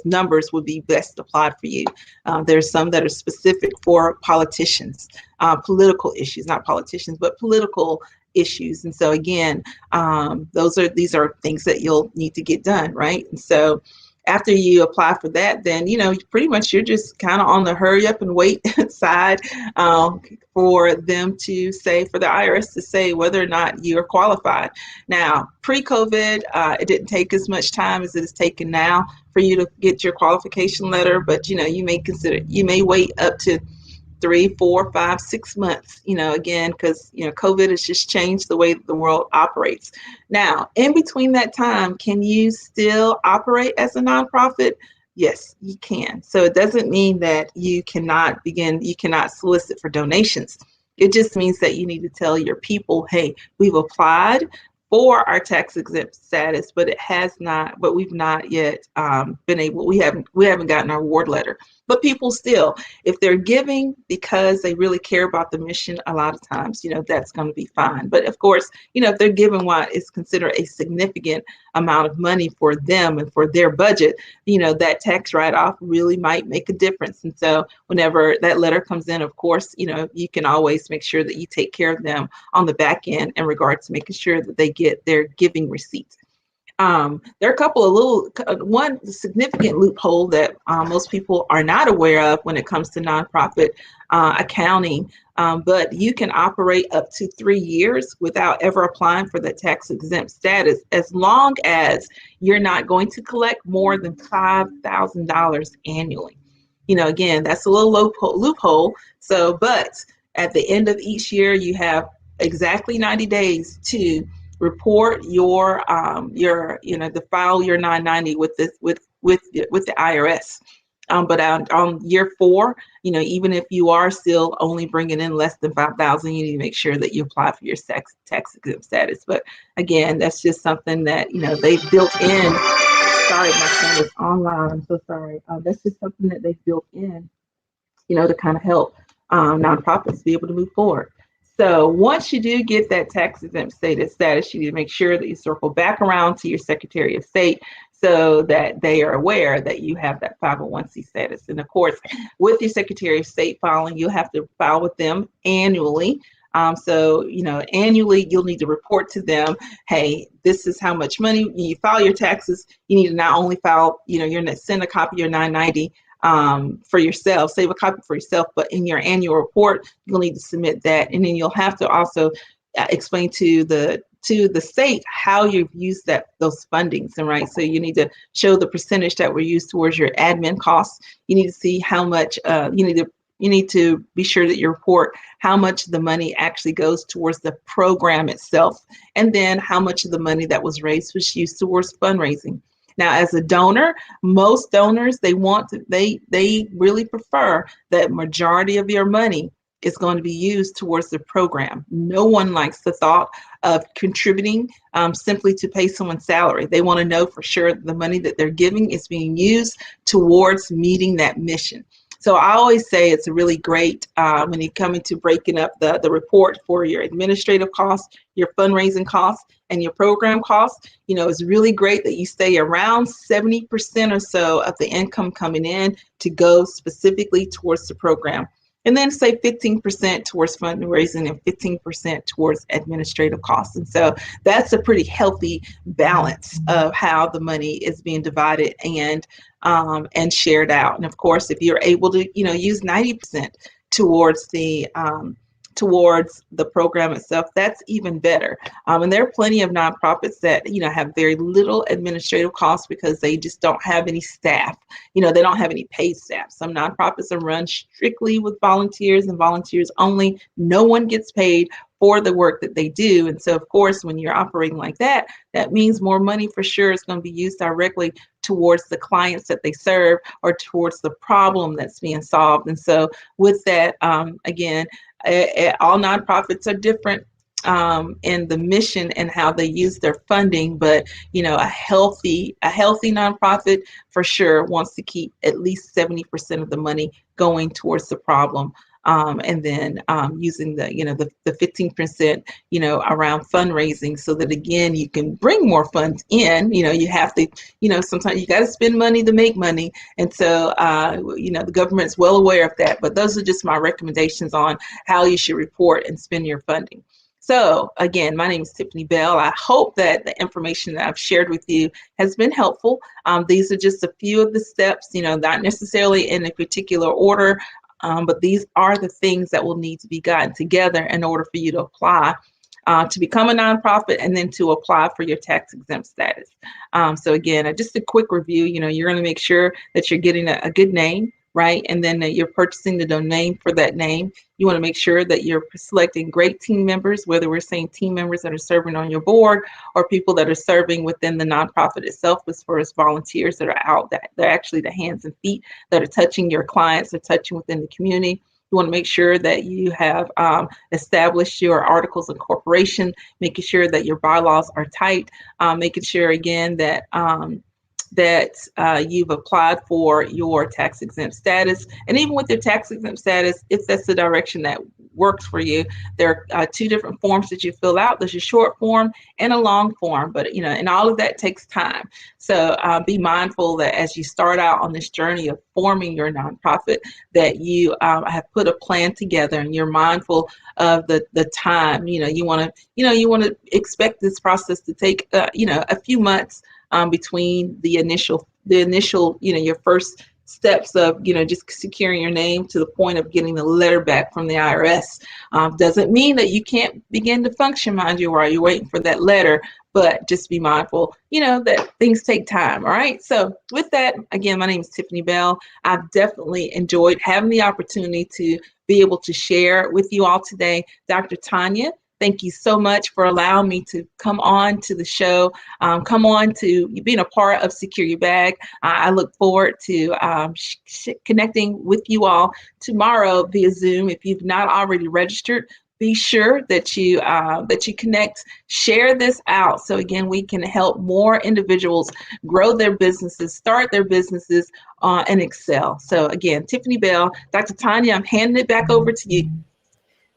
numbers would be best applied for you. There's some that are specific for politicians, political issues, not politicians, but political issues. And so again, these are things that you'll need to get done, right? And so after you apply for that, then, pretty much you're just kind of on the hurry up and wait side for them to say, for the IRS to say whether or not you're qualified. Now, pre-COVID, it didn't take as much time as it is taken now for you to get your qualification letter, but, you may wait up to 3, 4, 5, 6 months, again, because, COVID has just changed the way the world operates. Now, in between that time, can you still operate as a nonprofit? Yes, you can. So it doesn't mean that you cannot solicit for donations. It just means that you need to tell your people, hey, we've applied for our tax exempt status, but we've not yet been able, we haven't gotten our award letter. But people still, if they're giving because they really care about the mission, a lot of times, that's going to be fine. But of course, if they're giving what is considered a significant amount of money for them and for their budget, that tax write-off really might make a difference. And so whenever that letter comes in, of course, you can always make sure that you take care of them on the back end in regards to making sure that they get their giving receipts. There are a couple of one significant loophole that most people are not aware of when it comes to nonprofit accounting, but you can operate up to 3 years without ever applying for the tax exempt status, as long as you're not going to collect more than $5,000 annually. Again, that's a little loophole. So, but at the end of each year, you have exactly 90 days to report to file your 990 with the IRS. But on year 4, even if you are still only bringing in less than $5,000, you need to make sure that you apply for your tax exempt status. But again, that's just something that they've built in. Sorry, my son is online. I'm so sorry. That's just something that they've built in, to kind of help nonprofits be able to move forward. So once you do get that tax exempt status, you need to make sure that you circle back around to your Secretary of State so that they are aware that you have that 501c status. And of course, with your Secretary of State filing, you'll have to file with them annually. Annually, you'll need to report to them, hey, this is how much money. When you file your taxes, you need to not only file, send a copy of your 990 for yourself, save a copy for yourself, but in your annual report, you'll need to submit that. And then you'll have to also explain to the state how you've used those fundings. And right, so you need to show the percentage that were used towards your admin costs. You need to see how much you need to be sure that you report how much the money actually goes towards the program itself, and then how much of the money that was raised was used towards fundraising. Now, as a donor, most donors, they really prefer that majority of your money is going to be used towards the program. No one likes the thought of contributing simply to pay someone's salary. They want to know for sure that the money that they're giving is being used towards meeting that mission. So I always say it's a really great when you come into breaking up the report for your administrative costs, your fundraising costs, and your program costs. It's really great that you stay around 70% or so of the income coming in to go specifically towards the program. And then say 15% towards fundraising and 15% towards administrative costs. And so that's a pretty healthy balance of how the money is being divided and shared out. And of course, if you're able to, use 90% towards the program itself, that's even better. And there are plenty of nonprofits that, have very little administrative costs because they just don't have any staff. They don't have any paid staff. Some nonprofits are run strictly with volunteers and volunteers only. No one gets paid for the work that they do. And so, of course, when you're operating like that, that means more money for sure is going to be used directly towards the clients that they serve or towards the problem that's being solved. And so with that, again, all nonprofits are different. and the mission and how they use their funding. But a healthy nonprofit for sure wants to keep at least 70% of the money going towards the problem. And then using the 15% around fundraising, so that again you can bring more funds in. You have to sometimes you got to spend money to make money, and so the government's well aware of that. But those are just my recommendations on how you should report and spend your funding. So again, my name is Tiffany Bell. I hope that the information that I've shared with you has been helpful. These are just a few of the steps, not necessarily in a particular order. But these are the things that will need to be gotten together in order for you to apply to become a nonprofit, and then to apply for your tax exempt status. So again, just a quick review. You're going to make sure that you're getting a good name, right? And then you're purchasing the domain for that name. You want to make sure that you're selecting great team members, whether we're saying team members that are serving on your board or people that are serving within the nonprofit itself, as far as volunteers that are out, that they're actually the hands and feet that are touching your clients, or touching within the community. You want to make sure that you have established your articles of incorporation, making sure that your bylaws are tight, making sure again that you've applied for your tax exempt status. And even with your tax exempt status, if that's the direction that works for you, there are two different forms that you fill out. There's a short form and a long form, but and all of that takes time. So be mindful that as you start out on this journey of forming your nonprofit, that you have put a plan together, and you're mindful of the time. You want to expect this process to take a few months between the initial your first steps of just securing your name to the point of getting the letter back from the IRS. Doesn't mean that you can't begin to function, mind you, while you're waiting for that letter, but just be mindful that things take time. All right, so with that, again, my name is Tiffany Bell. I've definitely enjoyed having the opportunity to be able to share with you all today. Dr. Tonya, thank you so much for allowing me to come on to the show, come on to being a part of Secure Your Bag. I look forward to connecting with you all tomorrow via Zoom. If you've not already registered, be sure that you connect, share this out. So again, we can help more individuals grow their businesses, start their businesses, and excel. So again, Tiffany Bell, Dr. Tonya, I'm handing it back over to you.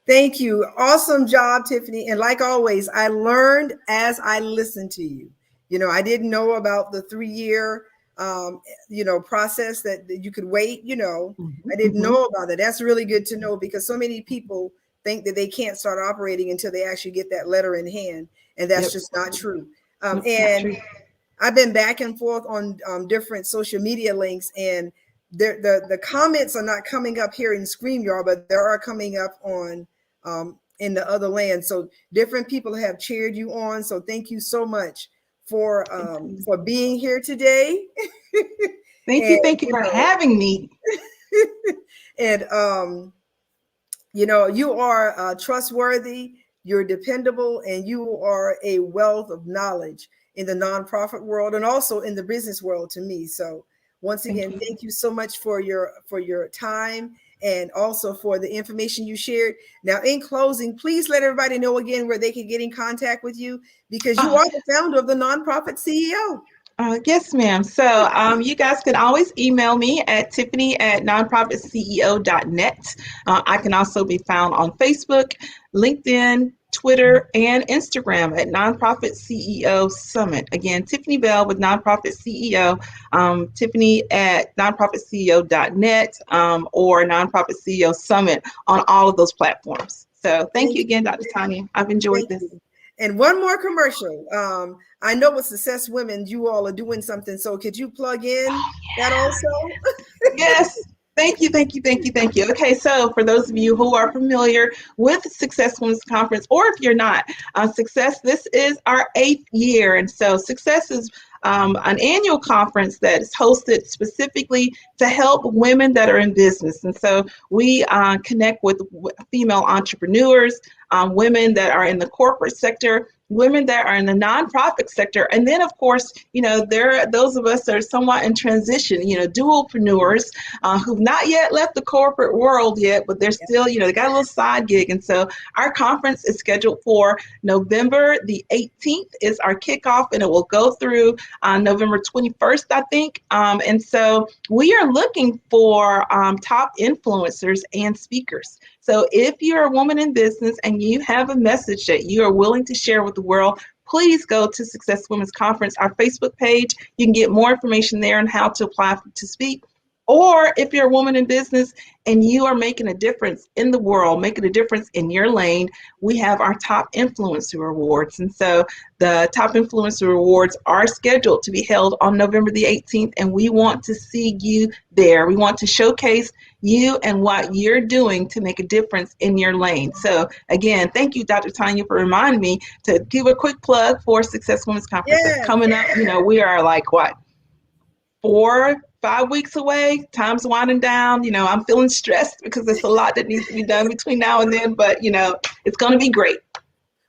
Thank you. Awesome job, Tiffany. And like always, I learned as I listened to you. I didn't know about the 3-year, process that you could wait. I didn't know about that. That's really good to know, because so many people think that they can't start operating until they actually get that letter in hand. And that's just not true. And I've been back and forth on different social media links, and the comments are not coming up here in StreamYard, but they are coming up on in the other land. So different people have cheered you on. So thank you so much for being here today. Thank you for having me. And you are trustworthy, you're dependable, and you are a wealth of knowledge in the nonprofit world and also in the business world to me. So once again, thank you so much for your time, and also for the information you shared. Now, in closing, please let everybody know again where they can get in contact with you, because you are the founder of the Nonprofit CEO. Yes, ma'am. So you guys can always email me at tiffany@nonprofitceo.net. I can also be found on Facebook, LinkedIn, Twitter, and Instagram at Nonprofit CEO Summit. Again, Tiffany Bell with Nonprofit CEO, Tiffany at nonprofitceo.net, or Nonprofit CEO Summit on all of those platforms. So thank you again, Dr. Tonya. I've enjoyed this. And one more commercial. I know with Success Women, you all are doing something. So could you plug in that also? Yes. Thank you. Okay, so for those of you who are familiar with Success Women's Conference, or if you're not, this is our 8th year. And so Success is an annual conference that is hosted specifically to help women that are in business. And so we connect with female entrepreneurs, women that are in the corporate sector, women that are in the nonprofit sector. And then, of course, there are those of us that are somewhat in transition, dualpreneurs who've not yet left the corporate world yet, but they're still, they got a little side gig. And so our conference is scheduled for November the 18th is our kickoff, and it will go through November 21st, I think. And so we are looking for top influencers and speakers. So if you're a woman in business and you have a message that you are willing to share with the world, please go to Success Women's Conference, our Facebook page. You can get more information there on how to apply to speak. Or if you're a woman in business and you are making a difference in the world, making a difference in your lane, we have our Top Influencer Awards. And so the Top Influencer Awards are scheduled to be held on November the 18th, and we want to see you there. We want to showcase you and what you're doing to make a difference in your lane. So again, thank you, Dr. Tonya, for reminding me to give a quick plug for Success Women's Conference that's coming up. We are like, 4-5 weeks away. Time's winding down. I'm feeling stressed because there's a lot that needs to be done between now and then, but it's going to be great.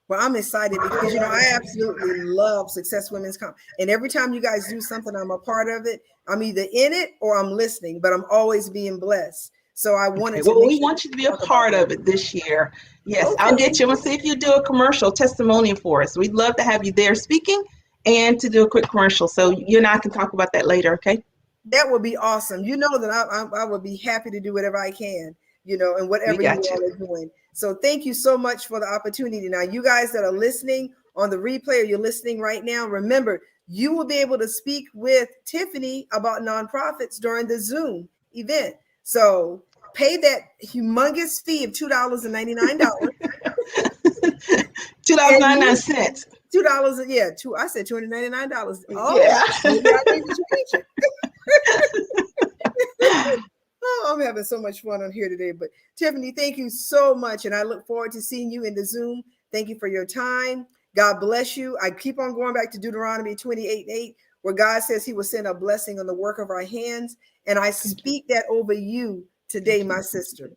Well, I'm excited because, I absolutely love Success Women's Conference. And every time you guys do something, I'm a part of it. I'm either in it or I'm listening, but I'm always being blessed. So I wanted to. Well, we want you to be a part of it this year. Yes, okay. I'll get you. I'm going to see if you do a commercial testimonial for us. We'd love to have you there speaking and to do a quick commercial. So you and I can talk about that later, okay? That would be awesome. That I would be happy to do whatever I can, and whatever you all are doing. So thank you so much for the opportunity. Now, you guys that are listening on the replay or you're listening right now, remember, you will be able to speak with Tiffany about nonprofits during the Zoom event. So pay that humongous fee of $2.99. $2.99. $2, yeah. I said $299. Oh, yeah. Maybe I need to change it. Oh, I'm having so much fun on here today. But Tiffany, thank you so much. And I look forward to seeing you in the Zoom. Thank you for your time. God bless you. I keep on going back to Deuteronomy 28:8, where God says he will send a blessing on the work of our hands. And I speak that over you today, my sister.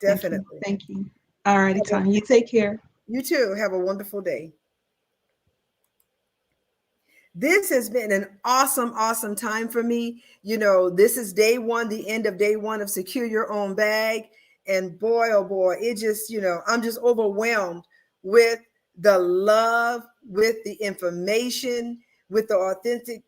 Definitely. Thank you. All righty, Tonya. You take care. You too. Have a wonderful day. This has been an awesome, awesome time for me. This is day one, the end of day one of Secure Your Own Bag. And boy, oh boy, it just, I'm just overwhelmed with the love, with the information, with the authentic,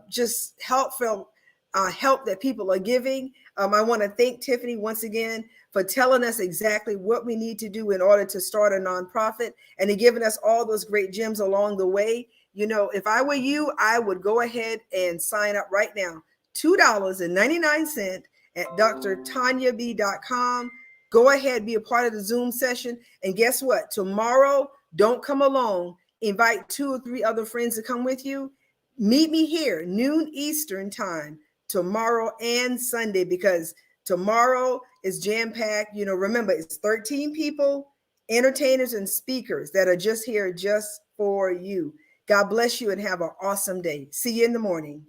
just help that people are giving. I want to thank Tiffany once again for telling us exactly what we need to do in order to start a nonprofit and to giving us all those great gems along the way. If I were you, I would go ahead and sign up right now. $2.99 at drtonyab.com. Go ahead, be a part of the Zoom session. And guess what? Tomorrow, don't come alone. Invite 2 or 3 other friends to come with you. Meet me here, noon Eastern time, tomorrow and Sunday, because tomorrow is jam-packed. Remember, it's 13 people, entertainers and speakers that are just here just for you. God bless you and have an awesome day. See you in the morning.